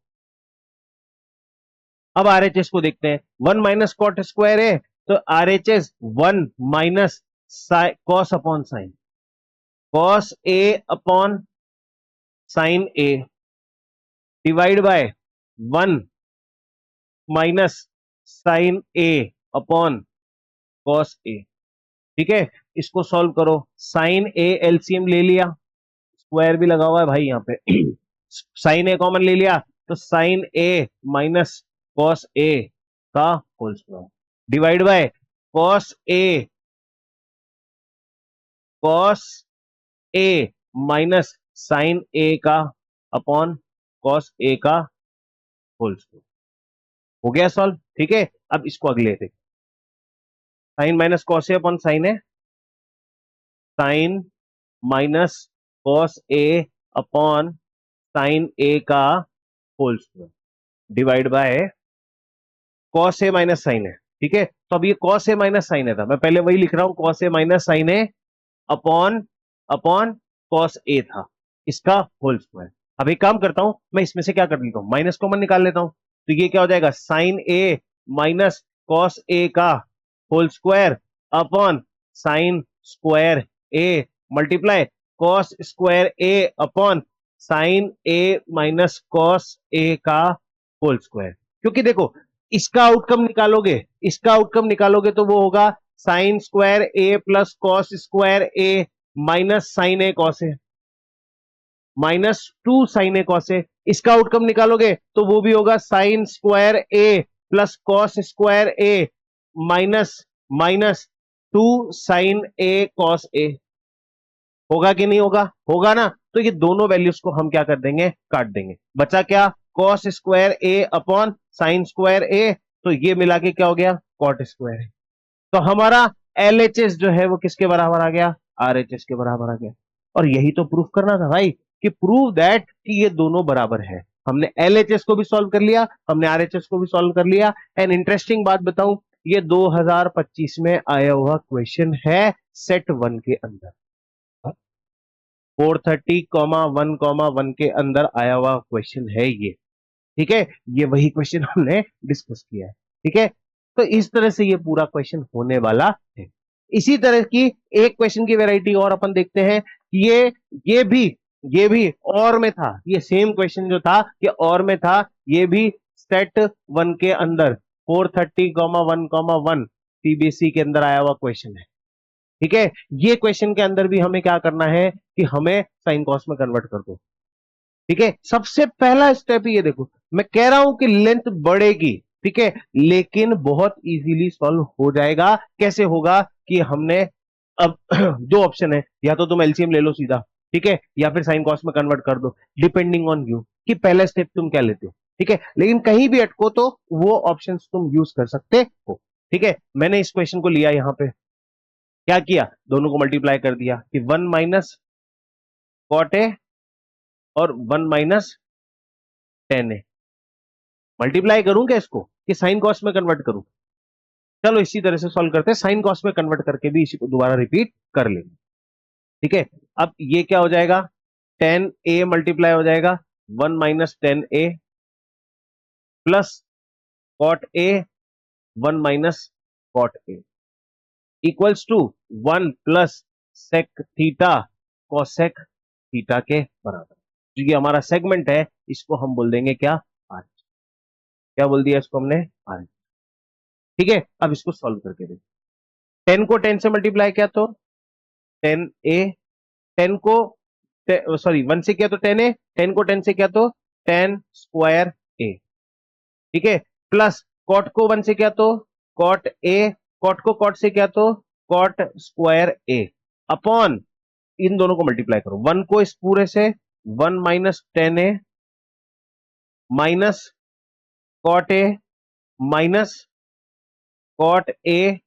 अब आरएचएस को देखते हैं, 1 - cot² तो RHS 1 - cos upon sine, cos A upon sin A divide by 1 - sin A upon cos A। ठीक है, इसको सॉल्व करो, sin A एलसीएम ले लिया, स्क्वायर भी लगा हुआ है भाई यहाँ पे sin A कॉमन ले लिया, तो sin A minus cos A का whole square divide by cos A minus sin A का अपॉन cos A का होल स्क्वायर। हो गया सॉल्व। ठीक है, अब इसको अगले थे, sine minus cos A upon sine है, sine minus cos A upon sine A का whole square divide by cos A minus sine है। ठीक है, तो अब ये cos A माइनस साइन है था, मैं पहले वही लिख रहा हूं, cos A माइनस साइन है अपॉन अपॉन cos A था, इसका होल स्क्वायर। अब एक काम करता हूं, मैं इसमें से क्या कर लेता हूं, माइनस कॉमन निकाल लेता हूं, तो ये क्या हो जाएगा, sine A minus cos A का whole square upon sin² A multiply cos² A upon sine A minus cos A का होल स्क्वायर। क्योंकि देखो इसका आउटकम निकालोगे, इसका आउटकम निकालोगे तो वो होगा sin² A plus cos² A minus sin A cos A, -2 sin A cos A। इसका आउटकम निकालोगे तो वो भी होगा sign square A plus cos square A minus minus 2 sine A cos ए। होगा कि नहीं होगा? होगा ना। तो ये दोनों वैल्यूज को हम क्या कर देंगे? काट देंगे। बचा क्या? Cos square A upon sign square ए। तो ये मिला के क्या हो गया? कॉट स्क्वायर ए। तो हमारा एलएचएस जो है वो किसके बराबर आ गया? आरएचएस के बराबर आ गया। और यही तो प्रूफ करना था भाई, कि प्रूव दैट कि ये दोनों बराबर है। हमने एलएचएस को भी सॉल्व कर लिया, हमने आरएचएस को भी सॉल्व कर लिया। एंड इंटरेस्टिंग बात बताऊं, ये 2025 में आया हुआ क्वेश्चन है सेट 1 के अंदर। 430,1,1 के अंदर आया हुआ क्वेश्चन है ये। ठीक है, ये वही क्वेश्चन हमने डिस्कस किया है। ठीक है, तो इस तरह से ये पूरा क्वेश्चन होने वाला है। इसी तरह की एक क्वेश्चन की वैरायटी और अपन देखते हैं। ये भी ये भी और में था। ये सेम क्वेश्चन जो था ये और में था। ये भी सेट 1 के अंदर 430,1,1 सीबीएसई के अंदर आया हुआ क्वेश्चन है। ठीक है, ये क्वेश्चन के अंदर भी हमें क्या करना है कि हमें साइन कॉस में कन्वर्ट कर दो। ठीक है, सबसे पहला स्टेप ये देखो, मैं कह रहा हूं कि लेंथ बढ़ेगी। ठीक है, लेकिन बहुत इजीली सॉल्व हो जाएगा। कैसे होगा? कि हमने अब दो ऑप्शन है, या तो तुम एलसीएम ले लो सीधा, ठीक है, या फिर साइन कॉस में कन्वर्ट कर दो, डिपेंडिंग ऑन यू कि पहला स्टेप तुम क्या लेते हो। ठीक है, लेकिन कहीं भी अटको तो वो ऑप्शंस तुम यूज कर सकते हो। ठीक है, मैंने इस क्वेश्चन को लिया, यहां पे क्या किया? दोनों को मल्टीप्लाई कर दिया कि 1 माइनस कॉट ए और 1 माइनस टेन ए। मल्टीप्लाई करूं क्या इसको, कि साइन कॉस में कन्वर्ट करूं? चलो इसी तरह से सॉल्व करते हैं, साइन कॉस में कन्वर्ट करके भी इसी को दोबारा रिपीट कर लेंगे। ठीक है, अब ये क्या हो जाएगा? 10a मल्टीप्लाई हो जाएगा 1 - 10a plus cot A 1 - cot A equals to 1 + sec theta cosec theta के बराबर। जो ये हमारा सेगमेंट है इसको हम बोल देंगे क्या? आर। क्या बोल दिया इसको हमने? आर। ठीक है, अब इसको सॉल्व करके देखो। 10 को 10 से मल्टीप्लाई किया तो 10a, 10 को सॉरी 1 से किया तो 10a, 10 को 10 से किया तो 10 स्क्वायर ए। ठीक है, प्लस कॉट को 1 से किया तो कॉट ए, कॉट को कॉट से किया तो कॉट स्क्वायर ए अपॉन इन दोनों को मल्टीप्लाई करो। 1 को इस पूरे से 1 - 10a minus cot A minus cot A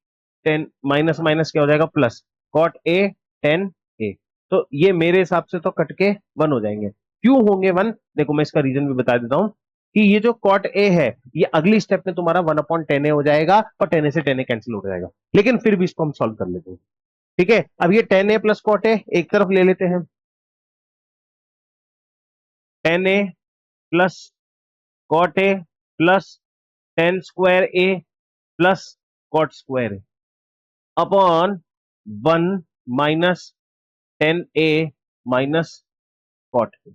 10 minus minus क्या हो जाएगा? Plus cot A 10a। तो ये मेरे हिसाब से तो कट के 1 हो जाएंगे। क्यों होंगे 1? देखो मैं इसका रीजन भी बता देता हूं कि ये जो कॉट ए है ये अगली स्टेप में तुम्हारा 1/10a हो जाएगा और 10a से 10a कैंसिल हो जाएगा। लेकिन फिर भी इसको हम सॉल्व कर लेते हैं। ठीक है, अब ये 10a प्लस कॉट ए एक तरफ ले लेते हैं। 10a plus cot A plus 10 square A plus cot square A upon 1 - 10a minus cot A.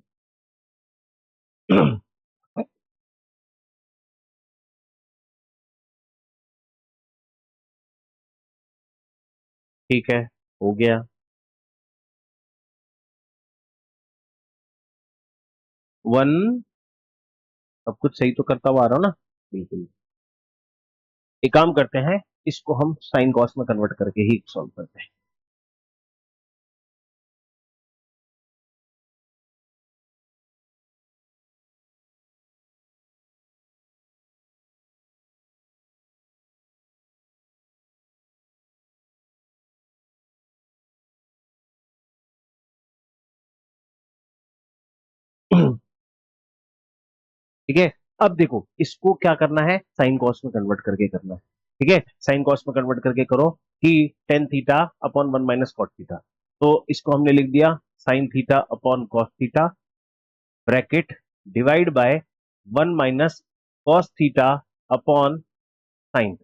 ठीक है, हो गया। 1 सब कुछ सही तो करता हुआ आ रहा हूं ना? बिल्कुल। एक काम करते हैं, इसको हम साइन कॉस में कन्वर्ट करके ही सॉल्व करते हैं। ठीक है, अब देखो इसको क्या करना है? साइन कॉस में कन्वर्ट करके करना है। ठीक है, साइन कॉस में कन्वर्ट करके करो कि tan theta upon 1 minus cot theta. तो इसको हमने लिख दिया sine theta upon cos theta bracket divide by 1 minus cos theta upon sine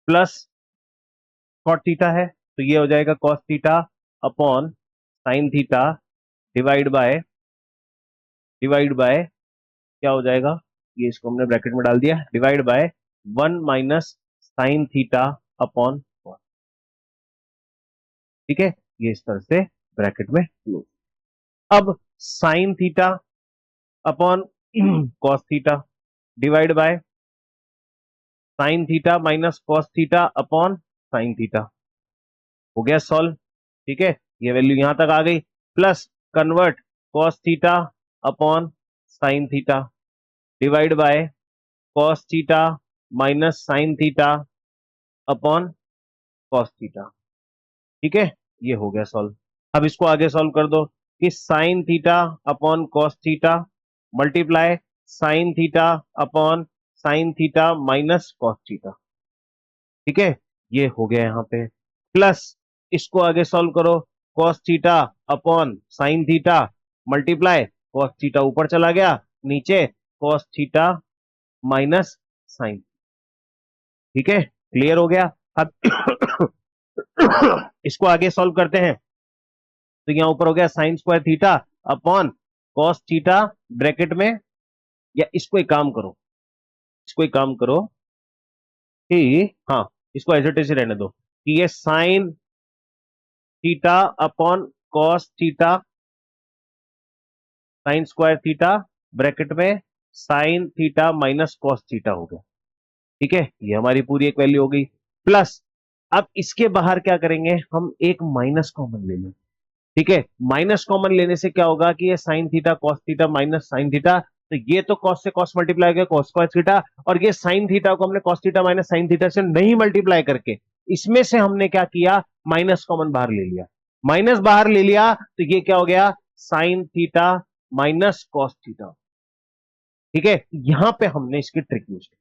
plus cot theta है तो ये हो जाएगा cos theta upon sine theta divide by क्या हो जाएगा? ये इसको हमने ब्रैकेट में डाल दिया, divide by 1 minus sign theta upon cos. ठीक है, ये इस तरह से ब्रैकेट में क्लोज। अब sign theta upon cos theta divide by sine theta minus cos theta upon sine theta. हो गया सॉल्व। ठीक है, ये वैल्यू यहां तक आ गई। Plus convert cos theta upon sine theta divide by cos theta minus sign theta upon cos theta. ठीक है, ये हो गया सॉल्व। अब इसको आगे सॉल्व कर दो कि sine theta upon cos theta multiply sign theta upon sine theta minus cos theta. ठीक है, ये हो गया यहां पे। प्लस इसको आगे सॉल्व करो, cos theta upon sine theta multiply cos theta ऊपर चला गया, नीचे कॉस थीटा माइनस साइन। ठीक है, क्लियर हो गया। अब इसको आगे सॉल्व करते हैं तो यहां ऊपर हो गया sign square theta upon cos theta bracket में, या इसको एक काम करो, इसको एक काम करो कि हाँ, इसको एज इट इज रहने दो कि ये sine theta upon cos theta sine square theta bracket में sine theta minus cos theta हो गया। ठीक है, ये हमारी पूरी एक वैल्यू हो गई। प्लस अब इसके बाहर क्या करेंगे, हम एक माइनस कॉमन ले लें। ठीक है, माइनस कॉमन लेने से क्या होगा कि ये sine theta cos theta minus sine theta, तो ये तो कॉस से कॉस मल्टीप्लाई हो गया कॉस स्क्वायर थीटा, और ये साइन थीटा को हमने cos theta minus sine theta से नहीं मल्टीप्लाई करके इसमें से हमने क्या किया, माइनस कॉमन बाहर ले लिया। माइनस बाहर ले लिया तो ये क्या हो गया, sign theta minus cos theta. ठीक है, यहां पे हमने इसकी ट्रिक यूज की।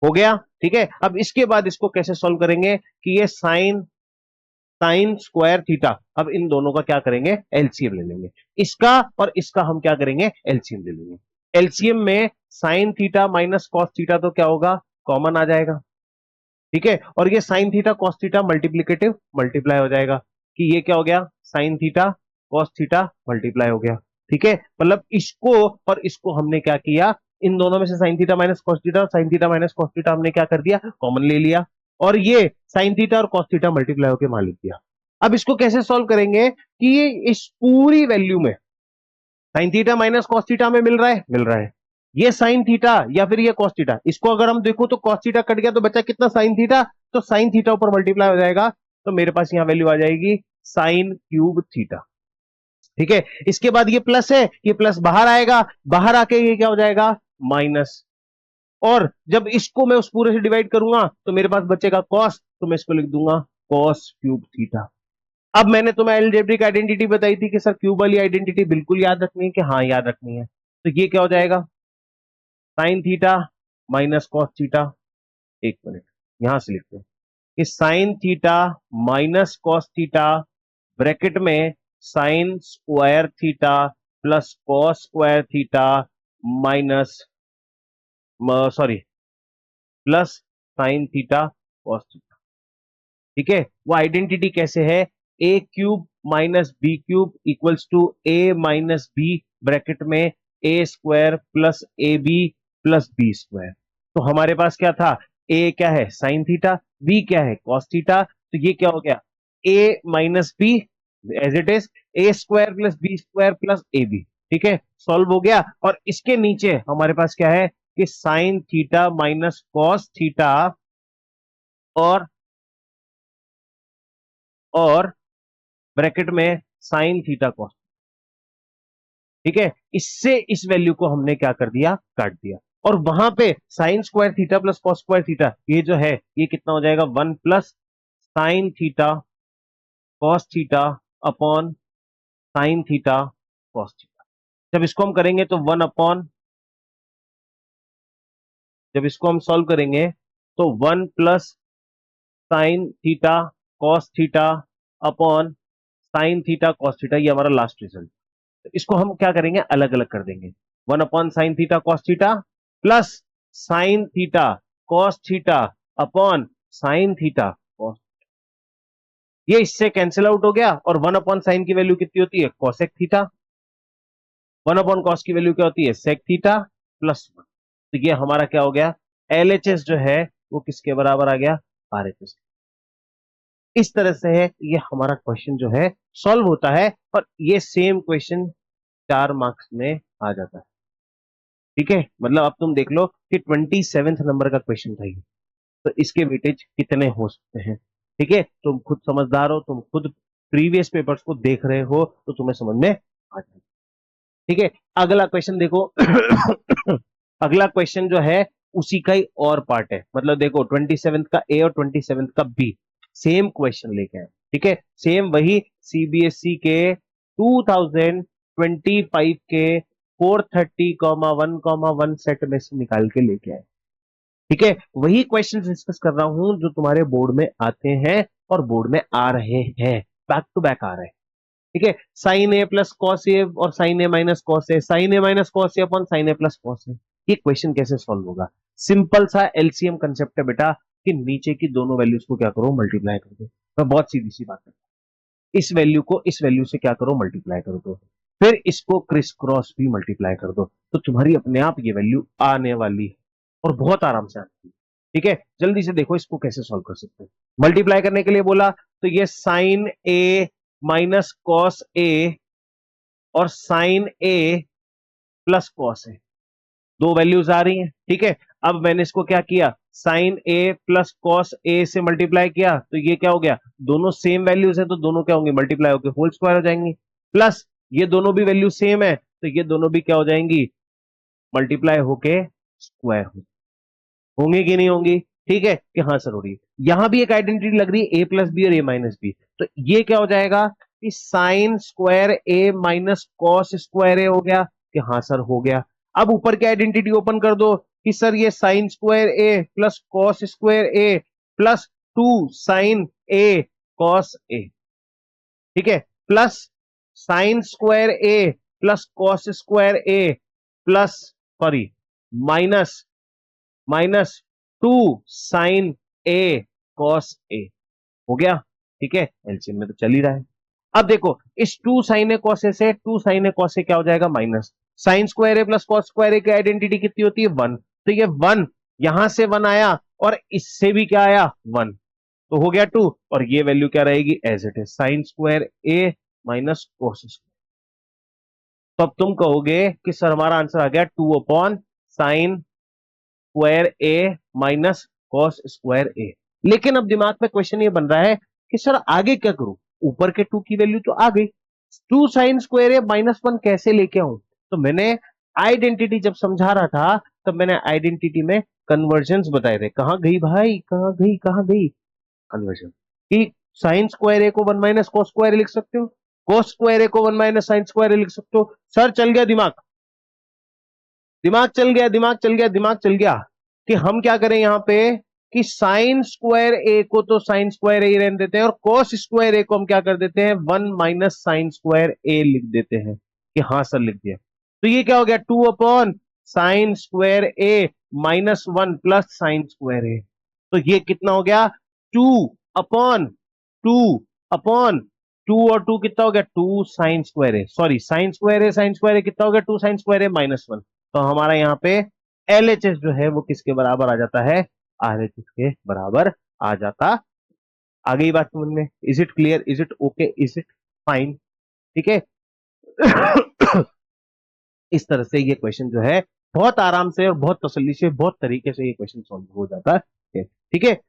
हो गया। ठीक है, अब इसके बाद इसको कैसे सॉल्व करेंगे कि ये साइन साइन स्क्वायर थीटा, अब इन दोनों का क्या करेंगे, एलसीएम ले लेंगे। इसका और इसका हम क्या करेंगे, एलसीएम ले लेंगे। एलसीएम में sine theta minus cos theta तो क्या होगा, कॉमन आ जाएगा। ठीक है, और ये sine theta cos theta multiplicative multiply हो जाएगा कि ये क्या हो गया, sign theta cos theta multiply हो गया। ठीक है, मतलब इसको और इसको हमने क्या किया, इन दोनों में से sine theta minus cos theta और sine theta minus cos theta हमने क्या कर दिया, कॉमन ले लिया, और ये साइन थीटा और कॉस थीटा मल्टीप्लाई होकर मान लिख दिया। अब इसको कैसे सॉल्व करेंगे कि ये इस पूरी वैल्यू में sine theta minus cos theta में मिल रहा है, मिल रहा है, ये साइन थीटा या फिर ये कॉस थीटा, इसको अगर हम देखो तो कॉस थीटा कट गया तो बचा कितना, साइन थीटा, तो साइन थीटा ऊपर मल्टीप्लाई हो जाएगा, तो मेरे पास यहां वैल्यू आ जाएगी साइन क्यूब थीटा। ठीक है, इसके बाद ये प्लस है, ये प्लस बाहर आएगा, बाहर आके ये क्या हो जाएगा, माइनस, और जब इसको मैं उस पूरे से डिवाइड करूंगा तो मेरे पास बचेगा कॉस, तो मैं इसको लिख दूंगा कॉस क्यूब थीटा। अब मैंने तुम्हें एलजेब्रिक आइडेंटिटी बताई थी कि सर क्यूब वाली आइडेंटिटी बिल्कुल याद रखनी है, कि हाँ याद रखनी है, तो ये क्या हो जाएगा, sine theta minus cos theta. एक मिनट, यहां से लिखते हैं कि sine theta minus cos theta bracket में sine square theta plus cos square theta minus, sorry, plus sine theta cos theta. ठीक है, वो आइडेंटिटी कैसे है, A cube minus B cube equals to A minus B bracket में A square plus A B plus B square. तो हमारे पास क्या था, ए क्या है साइन थीटा, बी क्या है कॉस थीटा, तो ये क्या हो गया, A minus B as it is A square plus B square plus A B. ठीक है, सॉल्व हो गया, और इसके नीचे हमारे पास क्या है कि sine theta minus cos theta और ब्रैकेट में साइन थीटा कॉस। ठीक है, इससे इस वैल्यू को हमने क्या कर दिया, काट दिया, और वहां पे sign square theta plus cos square theta ये जो है ये कितना हो जाएगा, one plus sine theta cos theta upon sine theta cos theta. जब इसको हम करेंगे तो वन अपॉन, जब इसको हम सॉल्व करेंगे तो one plus sine theta cos theta upon sine theta cos theta, ये हमारा लास्ट रिजल्ट। तो इसको हम क्या करेंगे, अलग अलग कर देंगे, one upon sine theta cos theta plus sine theta cos theta upon sine theta cos, ये इससे कैंसिल आउट हो गया, और वन अपॉन साइन की वैल्यू कितनी होती है, cosec theta, one upon cos की वैल्यू क्या होती है, सेक थीटा प्लस वन। तो ये हमारा क्या हो गया, एलएचएस जो है वो किसके बराबर आ गया, आरएचएस। इस तरह से है ये हमारा क्वेश्चन जो है सॉल्व होता है, और ये सेम क्वेश्चन 4 मार्क्स में आ जाता है। ठीक है, मतलब अब तुम देख लो कि 27 नंबर का क्वेश्चन था ये, तो इसके वेटेज कितने हो सकते हैं। ठीक है, तुम खुद समझदार हो, तुम खुद प्रीवियस पेपर्स को देख रहे हो, तो तुम्हें समझ में आ जाए। ठीक है, अगला क्वेश्चन देखो। अगला क्वेश्चन जो है उसी का ही और पार्ट है, मतलब देखो 27 का ए और 27 का बी सेम क्वेश्चन लेके आए। ठीक है, सेम वही सीबीएसई के 2025 के 430,1,1 सेट में से निकाल के लेके आए। ठीक है, वही क्वेश्चन डिस्कस कर रहा हूं जो तुम्हारे बोर्ड में आते हैं और बोर्ड में आ रहे हैं, बैक टू बैक आ रहे हैं। ठीक है, साइन ए प्लस कॉस ए और sign A minus cos A, sign A minus cos A upon sine A plus cos ए। ये क्वेश्चन कैसे सॉल्व होगा? सिंपल सा एलसीएम कंसेप्ट है बेटा, कि नीचे की दोनों वैल्यूज को क्या करो, मल्टीप्लाई कर दो। मैं बहुत सीधी सी बात है, इस वैल्यू को इस वैल्यू से क्या करो, मल्टीप्लाई कर दो, फिर इसको क्रिस क्रॉस भी मल्टीप्लाई कर दो, तो तुम्हारी अपने आप ये वैल्यू आने वाली है, और बहुत आराम से आती है। ठीक है, जल्दी से देखो इसको कैसे सॉल्व कर सकते हैं। मल्टीप्लाई करने के लिए बोला तो ये साइन ए माइनस कॉस ए और साइन ए प्लस कॉस ए, दो वैल्यूज आ रही हैं। ठीक है, अब मैंने इसको क्या किया, साइन ए प्लस कॉस ए से मल्टीप्लाई किया, तो ये क्या हो गया, दोनों सेम वैल्यूज है तो दोनों क्या होंगे, मल्टीप्लाई होकर होल स्क्वायर हो जाएंगी। प्लस ये दोनों भी वैल्यू सेम है, तो ये दोनों भी क्या हो जाएंगी, मल्टीप्लाई होके स्क्वायर होंगी कि नहीं होंगी। ठीक है, कि हाँ सर हो रही है। यहां भी एक आइडेंटिटी लग रही है, ए प्लस बी और ए माइनस बी, तो ये क्या हो जाएगा कि sign square A minus cos square ए हो गया, कि हाँ सर हो गया। अब ऊपर की आइडेंटिटी ओपन कर दो कि सर ये sine square A plus cos square A plus 2 sine A cos A, ठीक है, plus sine square A plus cos square A plus, sorry, minus minus 2 sine A cos A हो गया। ठीक है, एलसीएम में तो चल ही रहा है। अब देखो इस 2 साइन ए कॉस ए से 2 साइन ए कॉस ए क्या हो जाएगा, minus sign square A plus cos square ए की आइडेंटिटी कितनी होती है, 1, तो ये 1 यहां से 1 आया और इससे भी क्या आया, 1, तो हो गया 2, और ये वैल्यू क्या रहेगी, as it is sine square A minus cos square. तो अब तुम कहोगे कि सर हमारा आंसर आ गया 2/साइन square A minus cos square ए। लेकिन अब दिमाग में क्वेश्चन ये बन रहा है कि सर आगे क्या करूं, ऊपर के 2 की वैल्यू तो आ गई, 2 साइन स्क्वायर ए -1 कैसे लेके आऊं? तो मैंने आइडेंटिटी जब समझा रहा था, तब मैंने आइडेंटिटी में कन्वर्जन बताए थे। कहां गई भाई, कहां गई, कहां गई कन्वर्जन, कि साइन स्क्वायर ए को 1 - कॉस स्क्वायर ए लिख सकते हो, कॉस स्क्वायर ए को 1 - साइन स्क्वायर ए लिख सकते हो। सर चल गया दिमाग, दिमाग चल गया, दिमाग चल गया, दिमाग चल गया, कि हम क्या करें यहां पे, कि साइन स्क्वायर ए को तो साइन स्क्वायर ए रहने देते हैं, और कॉस स्क्वायर ए को हम क्या कर देते हैं, 1 - साइन स्क्वायर ए लिख देते हैं, कि हाँ सर लिख दिया। तो ये क्या हो गया, 2/साइन स्क्वायर ए -1 प्लस साइन स्क्वायर ए, तो ये कितना हो गया, 2/2 और 2 कितना हो गया, 2 साइन स्क्वायर ए, सॉरी साइन स्क्वायर ए कितना हो गया, 2 साइन स्क्वायर ए -1, तो हमारा यहाँ पे एलएचएस जो है वो किसके बराबर आ जाता है, आरएचएस के बराबर आ जाता। आ गई बात समझ में, is it clear, is it okay, is it fine? ठीक है। इस तरह से ये क्वेश्चन जो है बहुत आराम से और बहुत तसल्ली से बहुत तरीके से ये क्वेश्चन सॉल्व हो जाता है। ठीक है,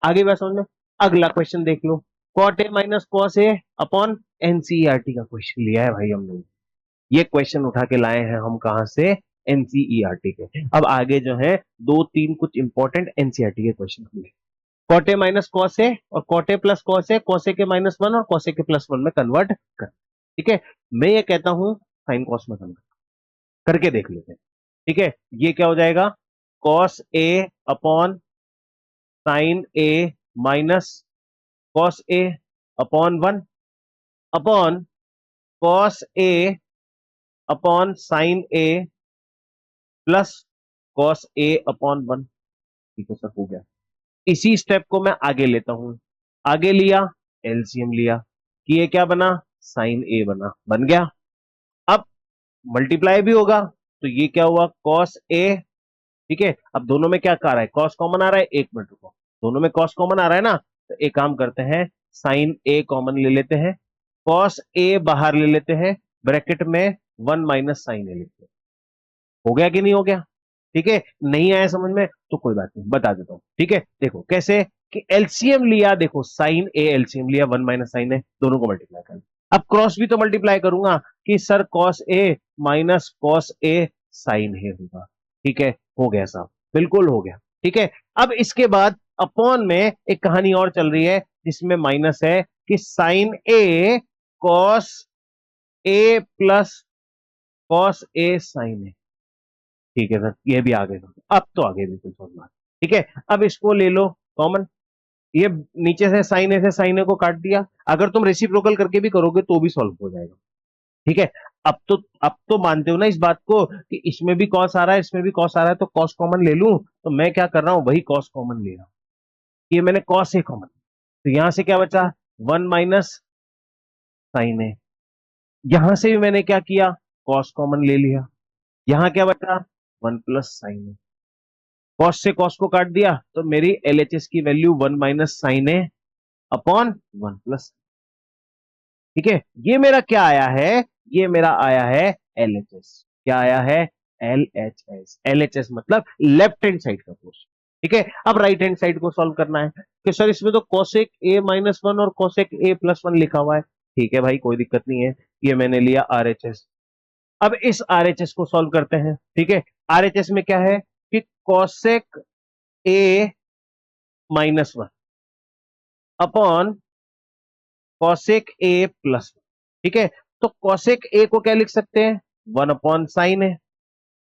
आगे बात समझ में। अगला क्वेश्चन देख लो, cot A minus cos A upon NCERT का क्वेश्चन लिया है भाई हम लोग। ये क्वेश्चन उठा के लाए हैं हम कहां से, एनसीईआरटी के। अब आगे जो है 2-3 कुछ इंपॉर्टेंट एनसीईआरटी के क्वेश्चन होंगे। कॉटे माइनस कॉस ए और कॉटे प्लस कॉस ए, कॉसे के -1 और कॉसे के +1 में कन्वर्ट कर। ठीक है, मैं ये कहता हूं साइन कॉस में कन्वर्ट करके देख लेते हैं। ठीक है, ये क्या हो जाएगा, cos A upon sine A minus cos A upon 1 upon cos A upon sine A plus cos A upon 1। ठीक है सर, हो गया। इसी स्टेप को मैं आगे लेता हूं, आगे लिया, एलसीएम लिया, कि ये क्या बना, साइन ए बना, बन गया। अब मल्टीप्लाई भी होगा, तो ये क्या हुआ, कॉस ए। ठीक है, अब दोनों में क्या आ रहा है, कॉस कॉमन आ रहा है, 1 मिनट रुको, दोनों में कॉस कॉमन आ रहा है ना, तो एक काम करते हैं, साइन ए कॉमन ले लेते हैं, कॉस ए बाहर ले लेते हैं, ब्रैकेट में 1 - साइन ए लेते हैं। हो गया कि नहीं हो गया? ठीक है, नहीं आया समझ में तो कोई बात नहीं, बता देता हूं। ठीक है, देखो कैसे कि एलसीएम लिया, देखो साइन ए एलसीएम लिया, 1 - साइन ए, दोनों को मल्टीप्लाई कर। अब क्रॉस भी तो मल्टीप्लाई करूंगा कि sir cos A minus cos A sign ए होगा। ठीक है, हो गया साहब, बिल्कुल हो गया। ठीक है, अब इसके बाद अपॉन में एक कहानी और चल रही है जिसमें माइनस है कि sign A cos A plus cos A sign ए। ठीक है सर, ये भी आ गए, अब तो आगे बिल्कुल समझ में आ गया। ठीक है, अब इसको ले लो कॉमन, ये नीचे से साइन ए को काट दिया। अगर तुम रेसिप्रोकल करके भी करोगे तो भी सॉल्व हो जाएगा। ठीक है, अब तो मानते हो ना इस बात को कि इसमें भी कॉस आ रहा है, इसमें भी कॉस आ रहा है, तो कॉस कॉमन ले लूं। तो मैं क्या कर रहा हूं, वही कॉस कॉमन ले रहा हूं। ये मैंने कॉस ए कॉमन, तो यहां से क्या बचा, 1 - साइन ए। यहां से भी मैंने क्या किया, कॉस कॉमन ले लिया। यहां क्या बचा, 1 + साइन ए। कॉस से कॉस को काट दिया तो मेरी एलएचएस की वैल्यू 1 - साइन ए अपॉन 1 +। ठीक है, ये मेरा क्या आया है, ये मेरा आया है एलएचएस। क्या आया है, एलएचएस। एलएचएस मतलब लेफ्ट हैंड साइड का पोर्शन। ठीक है, अब राइट हैंड साइड को सॉल्व करना है कि सर इसमें तो कोसेक A-1 और कोसेक A+1 लिखा हुआ है। ठीक है भाई, कोई दिक्कत नहीं है, ये मैंने लिया आरएचएस। अब इस आरएचएस को सॉल्व करते हैं। ठीक है, आरएचएस में क्या है कि cosec A-1 upon cosec A+1। ठीक है, तो कॉसेक ए को क्या लिख सकते हैं, 1/साइन ए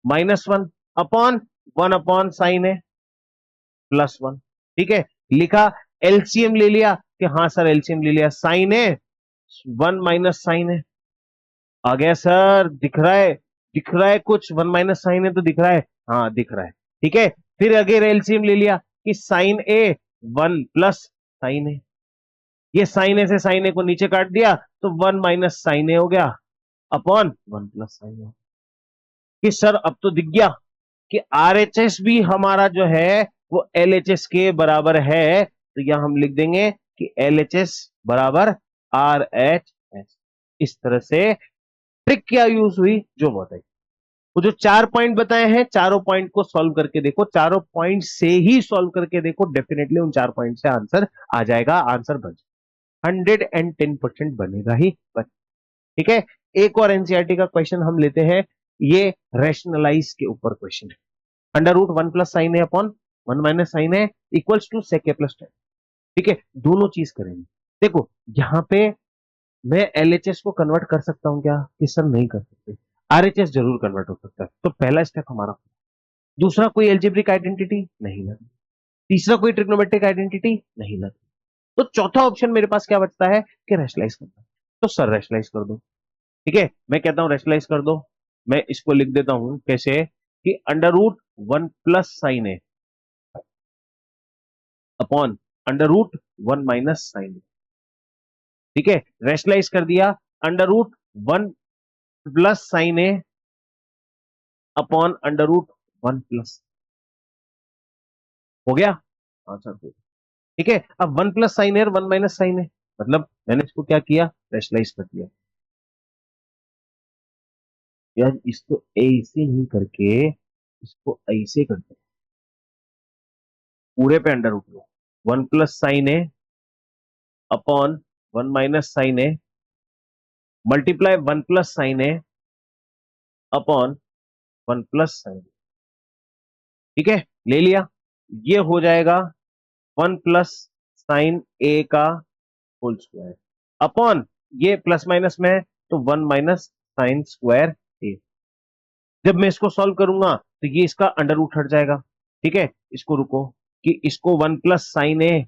-1 अपॉन 1/साइन ए+1। ठीक है, लिखा, एलसीएम ले लिया कि हाँ सर एलसीएम ले लिया, साइन ए 1 - साइन ए आ गया सर, दिख रहा है, दिख रहा है कुछ, 1 - साइन ए तो दिख रहा है, हाँ दिख रहा है। ठीक है, फिर अगर एलसीएम ले लिया कि साइन ए 1 + साइन ए, ये साइन ए से साइन ए को नीचे काट दिया तो 1 - साइन ए हो गया अपॉन 1 + साइन ए। कि सर अब तो दिख गया कि आरएचएस भी हमारा जो है वो एलएचएस के बराबर है, तो यहां हम लिख देंगे कि एलएचएस बराबर आरएचएस। इस तरह से ट्रिक क्या यूज हुई जो बताई, वो जो 4 पॉइंट बताए हैं, चारों पॉइंट को सॉल्व करके देखो, चारों पॉइंट से ही सॉल्व करके देखो, डेफिनेटली उन 4 पॉइंट से आंसर आ जाएगा, आंसर बन 110% बनेगा ही बन। ठीक है, एक और एनसीईआरटी का क्वेश्चन हम लेते हैं, ये रैशनलाइज के ऊपर क्वेश्चन है। √1 + sine A upon 1 - sine A equals to sec A+10। ठीक है, दोनों चीज करेंगे। देखो यहां पे मैं एलएचएस को कन्वर्ट कर सकता हूं क्या, कि सर नहीं कर सकते, आरएचएस जरूर कन्वर्ट हो सकता है, तो पहला स्टेप हमारा। दूसरा, कोई एल्जेब्रिक आइडेंटिटी नहीं लगी। तीसरा, कोई ट्रिग्नोमेट्रिक आइडेंटिटी नहीं लगी। तो चौथा ऑप्शन मेरे पास क्या बचता है कि रैशनलाइज करना। तो सर रैशनलाइज कर दो। ठीक है, मैं कहता हूं रैशनलाइज कर दो। मैं इसको लिख देता हूं कैसे कि √1 + साइन ए अपॉन √1 - साइन ए। ठीक है, रैशनलाइज कर दिया, √1 + साइन ए अपॉन √1 +। हो गया आंसर। ठीक है, अब 1 + साइन ए और 1 - साइन ए, मतलब मैंने इसको क्या किया, रैशनलाइज कर दिया। यार इसको ऐसे ही करके, इसको ऐसे करते, पूरे पे under root low, 1 + sine A upon 1 - sine A multiply 1 + sine A upon 1 + sine ए। ठीक है, ले लिया, ये हो जाएगा 1 + साइन ए का होल स्क्वायर अपॉन, ये प्लस माइनस में है तो 1 - साइन स्क्वायर ए। जब मैं इसको सॉल्व करूंगा तो ये इसका अंडर रूट हट जाएगा। ठीक है, इसको रुको कि इसको 1 + साइन ए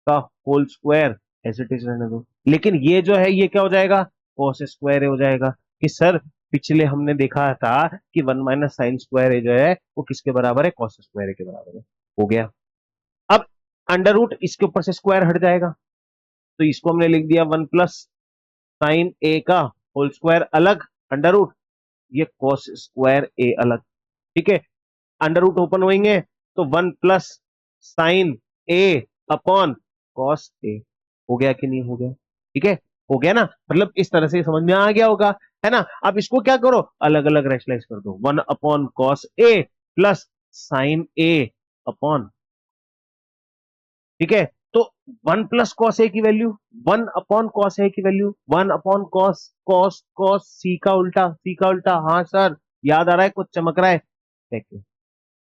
का whole square as it is रहने दो, लेकिन ये जो है ये क्या हो जाएगा, कॉस स्क्वायर हो जाएगा। कि सर पिछले हमने देखा था कि 1 - साइन स्क्वायर जो है वो किसके बराबर है, कॉस स्क्वायर के बराबर है। हो गया, अब अंडर रूट इसके ऊपर से स्क्वायर हट जाएगा, तो इसको हमने लिख दिया 1 + साइन ए का होल स्क्वायर अलग, अंडर रूट, ये कॉस स्क्वायर ए अलग। ठीक है, अंडर रूट ओपन होंगे तो 1 + sine A upon cos A. हो गया कि नहीं हो गया, ठीक है, हो गया ना, मतलब इस तरह से समझ में आ गया होगा है ना। अब इसको क्या करो, अलग अलग रैशनलाइज कर दो, 1/cos A plus sign A upon, ठीक है। तो 1 + cos A की वैल्यू, 1/cos A की value 1/cos, cos cos C का उल्टा, C का उल्टा, हाँ सर याद आ रहा है, कुछ चमक रहा है, देखिए।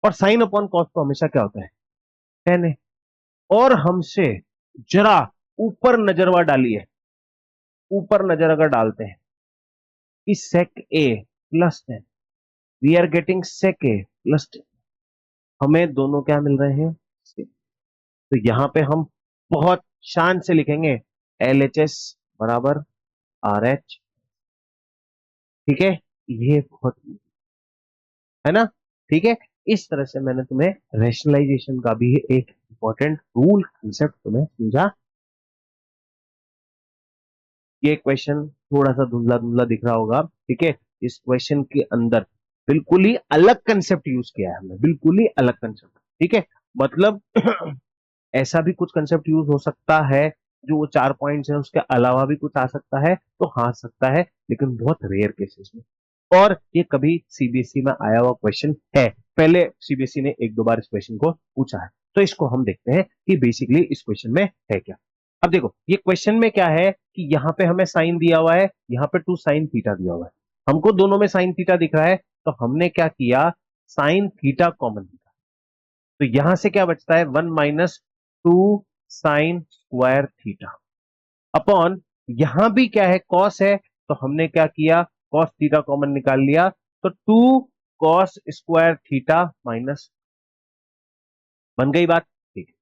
और साइन अपॉन कॉस तो हमेशा क्या होता है, tan है। और हमसे जरा ऊपर नजरवा डालिए, ऊपर नजर अगर डालते हैं कि sec A plus tan, we are getting sec A plus tan, हमें दोनों क्या मिल रहे हैं, तो यहां पे हम बहुत शान से लिखेंगे LHS बराबर RH, ठीक है। ये बहुत, है ना, ठीक है। इस तरह से मैंने तुम्हें रेशनलाइजेशन का भी एक इंपॉर्टेंट रूल कंसेप्ट तुम्हें समझा। ये क्वेश्चन थोड़ा सा धुंधला धुंधला दिख रहा होगा, ठीक है। इस क्वेश्चन के अंदर बिल्कुल ही अलग कंसेप्ट यूज किया है हमने, बिल्कुल ही अलग कंसेप्ट, ठीक है। मतलब ऐसा भी कुछ कंसेप्ट यूज हो सकता है, जो वो 4 पॉइंट्स हैं उसके अलावा भी कुछ आ सकता है, तो हाँ सकता है, लेकिन बहुत रेयर केसेस में। और ये कभी सीबीएसई में आया हुआ क्वेश्चन है, पहले सीबीएसई ने 1-2 बार इस क्वेश्चन को पूछा है। तो इसको हम देखते हैं कि बेसिकली इस क्वेश्चन में है क्या। अब देखो ये क्वेश्चन में क्या है कि यहाँ पे हमें साइन दिया हुआ है, यहाँ पे 2 sin थीटा दिया हुआ है, हमको दोनों में साइन थीटा दिख रहा है, तो हमने क्या किया, साइन थीटा कॉमन लिया। तो यहां से क्या बचता है, 1 - 2 sin² थीटा अपॉन, यहां भी क्या है, कॉस है, तो हमने क्या किया, कॉस थीटा कॉमन निकाल लिया, तो 2 cos² थीटा बन गई बात, ठीक है।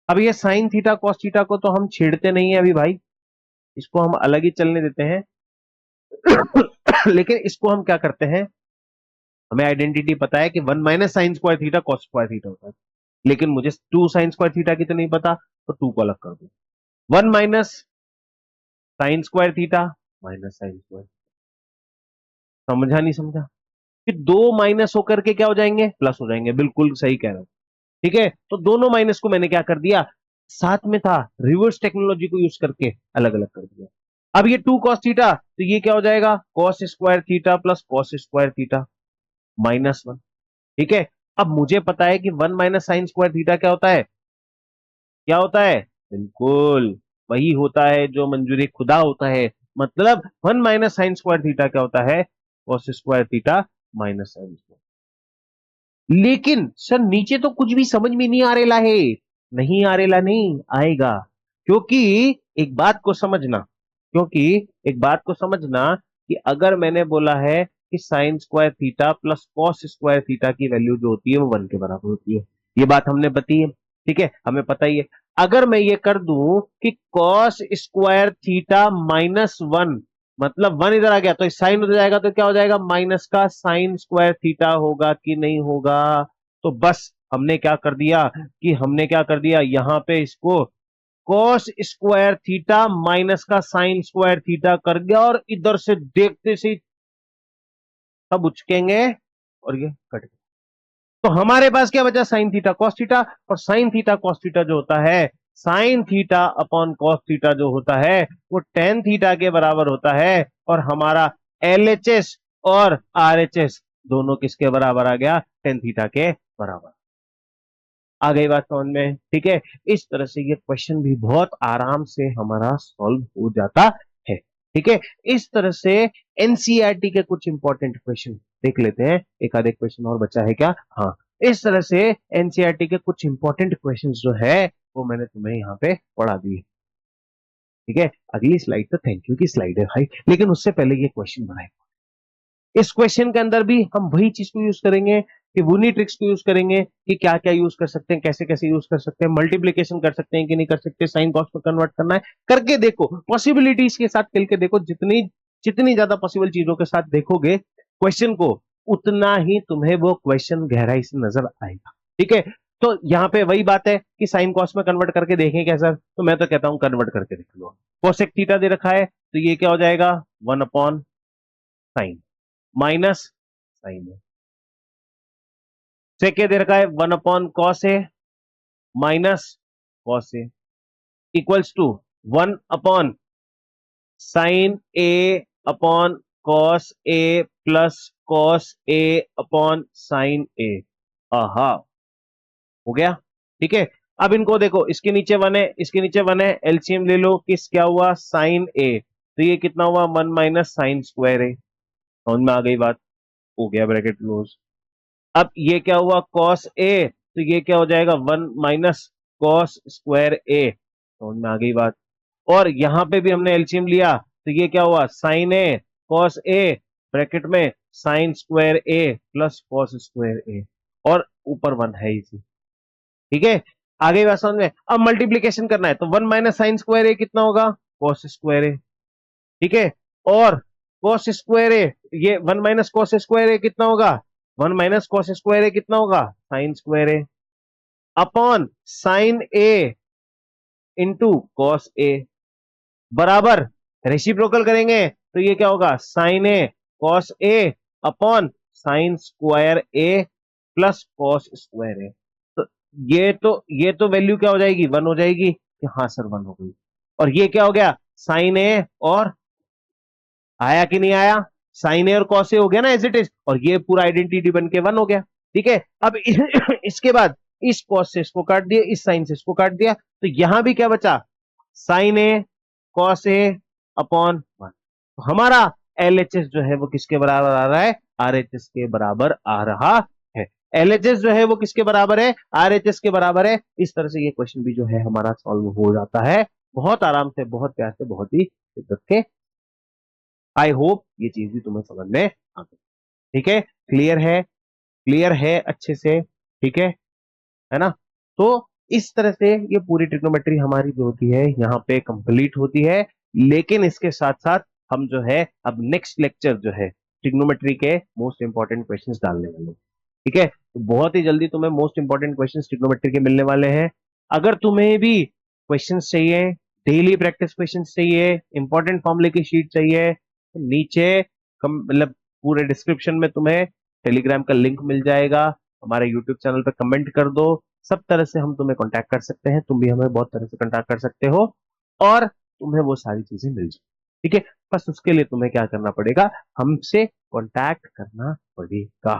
अब ये साइन थीटा कॉस थीटा को तो हम छेड़ते नहीं है अभी भाई, इसको हम अलग ही चलने देते हैं। लेकिन इसको हम क्या करते हैं, हमें आइडेंटिटी पता है कि 1 - sin² थीटा cos² थीटा होता है, लेकिन मुझे 2 sin² थीटा की तो नहीं पता, तो 2 को अलग कर दो, 1 - sin² थीटा -sin², समझा नहीं समझा, कि दो माइनस होकर के क्या हो जाएंगे, प्लस हो जाएंगे, बिल्कुल सही कह रहे हो, ठीक है। तो दोनों माइनस को मैंने क्या कर दिया, साथ में था, रिवर्स टेक्नोलॉजी को यूज करके अलग अलग कर दिया। अब ये 2 cos थीटा, तो ये क्या हो जाएगा, cos² theta plus cos² theta -1, ठीक है। अब मुझे पता है कि 1 - sin² थीटा क्या होता है, क्या होता है, बिल्कुल वही होता है जो मंजूरी खुदा होता है। मतलब 1 - sin² थीटा क्या होता है, cos² थीटा -sin²। लेकिन सर नीचे तो कुछ भी समझ में नहीं आ रेला है, नहीं आ रेला, नहीं आएगा, क्योंकि एक बात को समझना, क्योंकि एक बात को समझना कि अगर मैंने बोला है कि sin² theta plus cos² theta की वैल्यू जो होती है वो 1 के बराबर होती है, ये बात हमने बताई है, ठीक है, हमें पता ही है। अगर मैं ये कर दूं कि cos² थीटा -1, मतलब 1 इधर आ गया तो साइन उधर जाएगा, तो क्या हो जाएगा, माइनस का sin² थीटा होगा कि नहीं होगा। तो बस हमने क्या कर दिया, कि हमने क्या कर दिया, यहां पे इसको cos² थीटा माइनस का sin² थीटा कर गया, और इधर से देखते से ही सब उचकेंगे, और ये कट गया। तो हमारे पास क्या बचा, साइन थीटा कॉस थीटा, और साइन थीटा कॉस थीटा जो होता है, sign theta upon cos theta जो होता है वो टेन थीटा के बराबर होता है, और हमारा एलएचएस और आरएचएस दोनों किसके बराबर आ गया, टेन थीटा के बराबर। आ गई बात समझ में, ठीक है। इस तरह से ये क्वेश्चन भी बहुत आराम से हमारा सॉल्व हो जाता है, ठीक है। इस तरह से एनसीईआरटी के कुछ इंपॉर्टेंट क्वेश्चन देख लेते हैं, एक आधे क्वेश्चन और बचा है क्या, हाँ। इस तरह से एनसीईआरटी के कुछ इंपॉर्टेंट क्वेश्चन जो है वो मैंने तुम्हें यहाँ पे पढ़ा दिए, ठीक है। अगली स्लाइड तो थैंक यू की स्लाइड है भाई, लेकिन उससे पहले ये क्वेश्चन बनाए। इस क्वेश्चन के अंदर भी हम वही चीज को यूज करेंगे, कि वुनी ट्रिक्स को यूज करेंगे, कि क्या क्या यूज कर सकते हैं, कैसे कैसे यूज कर सकते हैं, मल्टीप्लीकेशन कर सकते हैं कि नहीं कर सकते, साइन कॉस में कन्वर्ट करना है, करके देखो, पॉसिबिलिटीज के साथ खेल के देखो, जितनी जितनी ज्यादा पॉसिबल चीजों के साथ देखोगे क्वेश्चन को, उतना ही तुम्हें वो क्वेश्चन गहराई से नजर आएगा, ठीक है। तो यहाँ पे वही बात है कि साइन कॉस में कन्वर्ट करके देखें क्या सर, तो मैं तो कहता हूं कन्वर्ट करके देख लो। कोसेक थीटा दे रखा है, तो ये क्या हो जाएगा, 1/sin माइनस साइन है, सेके दे रखा है 1/cos A minus cos A equals to 1/sin A upon cos A plus cos A upon sine A. आहा, हो गया। ठीक है, अब इनको देखो, इसके नीचे वन है, इसके नीचे वन है, एलसीएम ले लो, किस क्या हुआ, साइन ए, तो ये कितना हुआ, वन माइनस साइन स्क्वायर ए। समझ में आ गई बात, हो गया ब्रैकेट क्लोज। अब ये क्या हुआ, कॉस ए, तो ये क्या हो जाएगा, वन माइनस कॉस स्क्वायर ए। समझ में आ गई बात। और यहां पे भी हमने एलसीएम लिया, तो ये क्या हुआ, sign A cos A, bracket में sine square A plus cos square ए, और ऊपर वन है इसी। ठीक है, आगे बात समझ में। अब मल्टीप्लीकेशन करना है, तो वन माइनस साइन स्क्वायर ए कितना होगा, कॉस स्क्वायर ए। ठीक है, और कॉस स्क्वायर ए, ये वन माइनस कॉस स्क्वायर ए कितना होगा, वन माइनस कॉस स्क्वायर ए कितना होगा, sign square A, upon sine A into cos A, बराबर रेसिप्रोकल करेंगे, तो ये क्या होगा, sign A cos A upon sign square A plus cos square ए। तो ये तो वैल्यू क्या हो जाएगी, वन हो जाएगी, कि हाँ सर वन हो गई। और ये क्या हो गया, साइन ए, और आया कि नहीं आया, साइन ए और कॉस ए हो गया ना एज इट इज, और ये पूरा आइडेंटिटी बन के वन हो गया। ठीक है, अब इसके बाद इस कॉस से इसको काट दिया, इस साइन से इसको काट दिया, तो यहां भी क्या बचा, sign A cos A upon one. हमारा एलएचएस जो है वो किसके बराबर आ रहा है, आरएचएस के बराबर आ रहा है। एलएचएस जो है वो किसके बराबर है, आरएचएस के बराबर है। इस तरह से ये क्वेश्चन भी जो है हमारा सॉल्व हो जाता है, बहुत आराम से, बहुत प्यार से, बहुत ही शिद्दत के। आई होप ये चीज भी तुम्हें समझ में आ गई। ठीक है, क्लियर है, क्लियर है अच्छे से, ठीक है ना। तो इस तरह से ये पूरी ट्रिग्नोमेट्री हमारी जो होती है यहाँ पे कंप्लीट होती है। लेकिन इसके साथ साथ हम जो है अब नेक्स्ट लेक्चर जो है ट्रिग्नोमेट्री के मोस्ट इंपॉर्टेंट क्वेश्चंस डालने वाले हैं। ठीक है, तो बहुत ही जल्दी तुम्हें मोस्ट इंपॉर्टेंट क्वेश्चंस ट्रिग्नोमेट्री के मिलने वाले हैं। अगर तुम्हें भी क्वेश्चंस चाहिए, डेली प्रैक्टिस क्वेश्चंस चाहिए, इंपॉर्टेंट फॉर्मूले की शीट चाहिए, तो नीचे मतलब पूरे डिस्क्रिप्शन में तुम्हें टेलीग्राम का लिंक मिल जाएगा, हमारे यूट्यूब चैनल पर कमेंट कर दो। सब तरह से हम तुम्हें कांटेक्ट कर सकते हैं, तुम भी हमें बहुत तरह से कांटेक्ट कर सकते हो, और तुम्हें वो सारी चीजें मिल जाए। ठीक है, बस उसके लिए तुम्हें क्या करना पड़ेगा, हमसे कांटेक्ट करना पड़ेगा।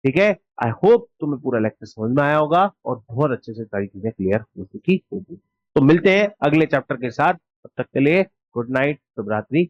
ठीक है, आई होप तुम्हें पूरा लेक्चर समझ में आया होगा और बहुत अच्छे से सारी चीजें क्लियर हो चुकी होगी। तो मिलते हैं अगले चैप्टर के साथ, तब तक के लिए गुड नाइट, शुभ रात्रि,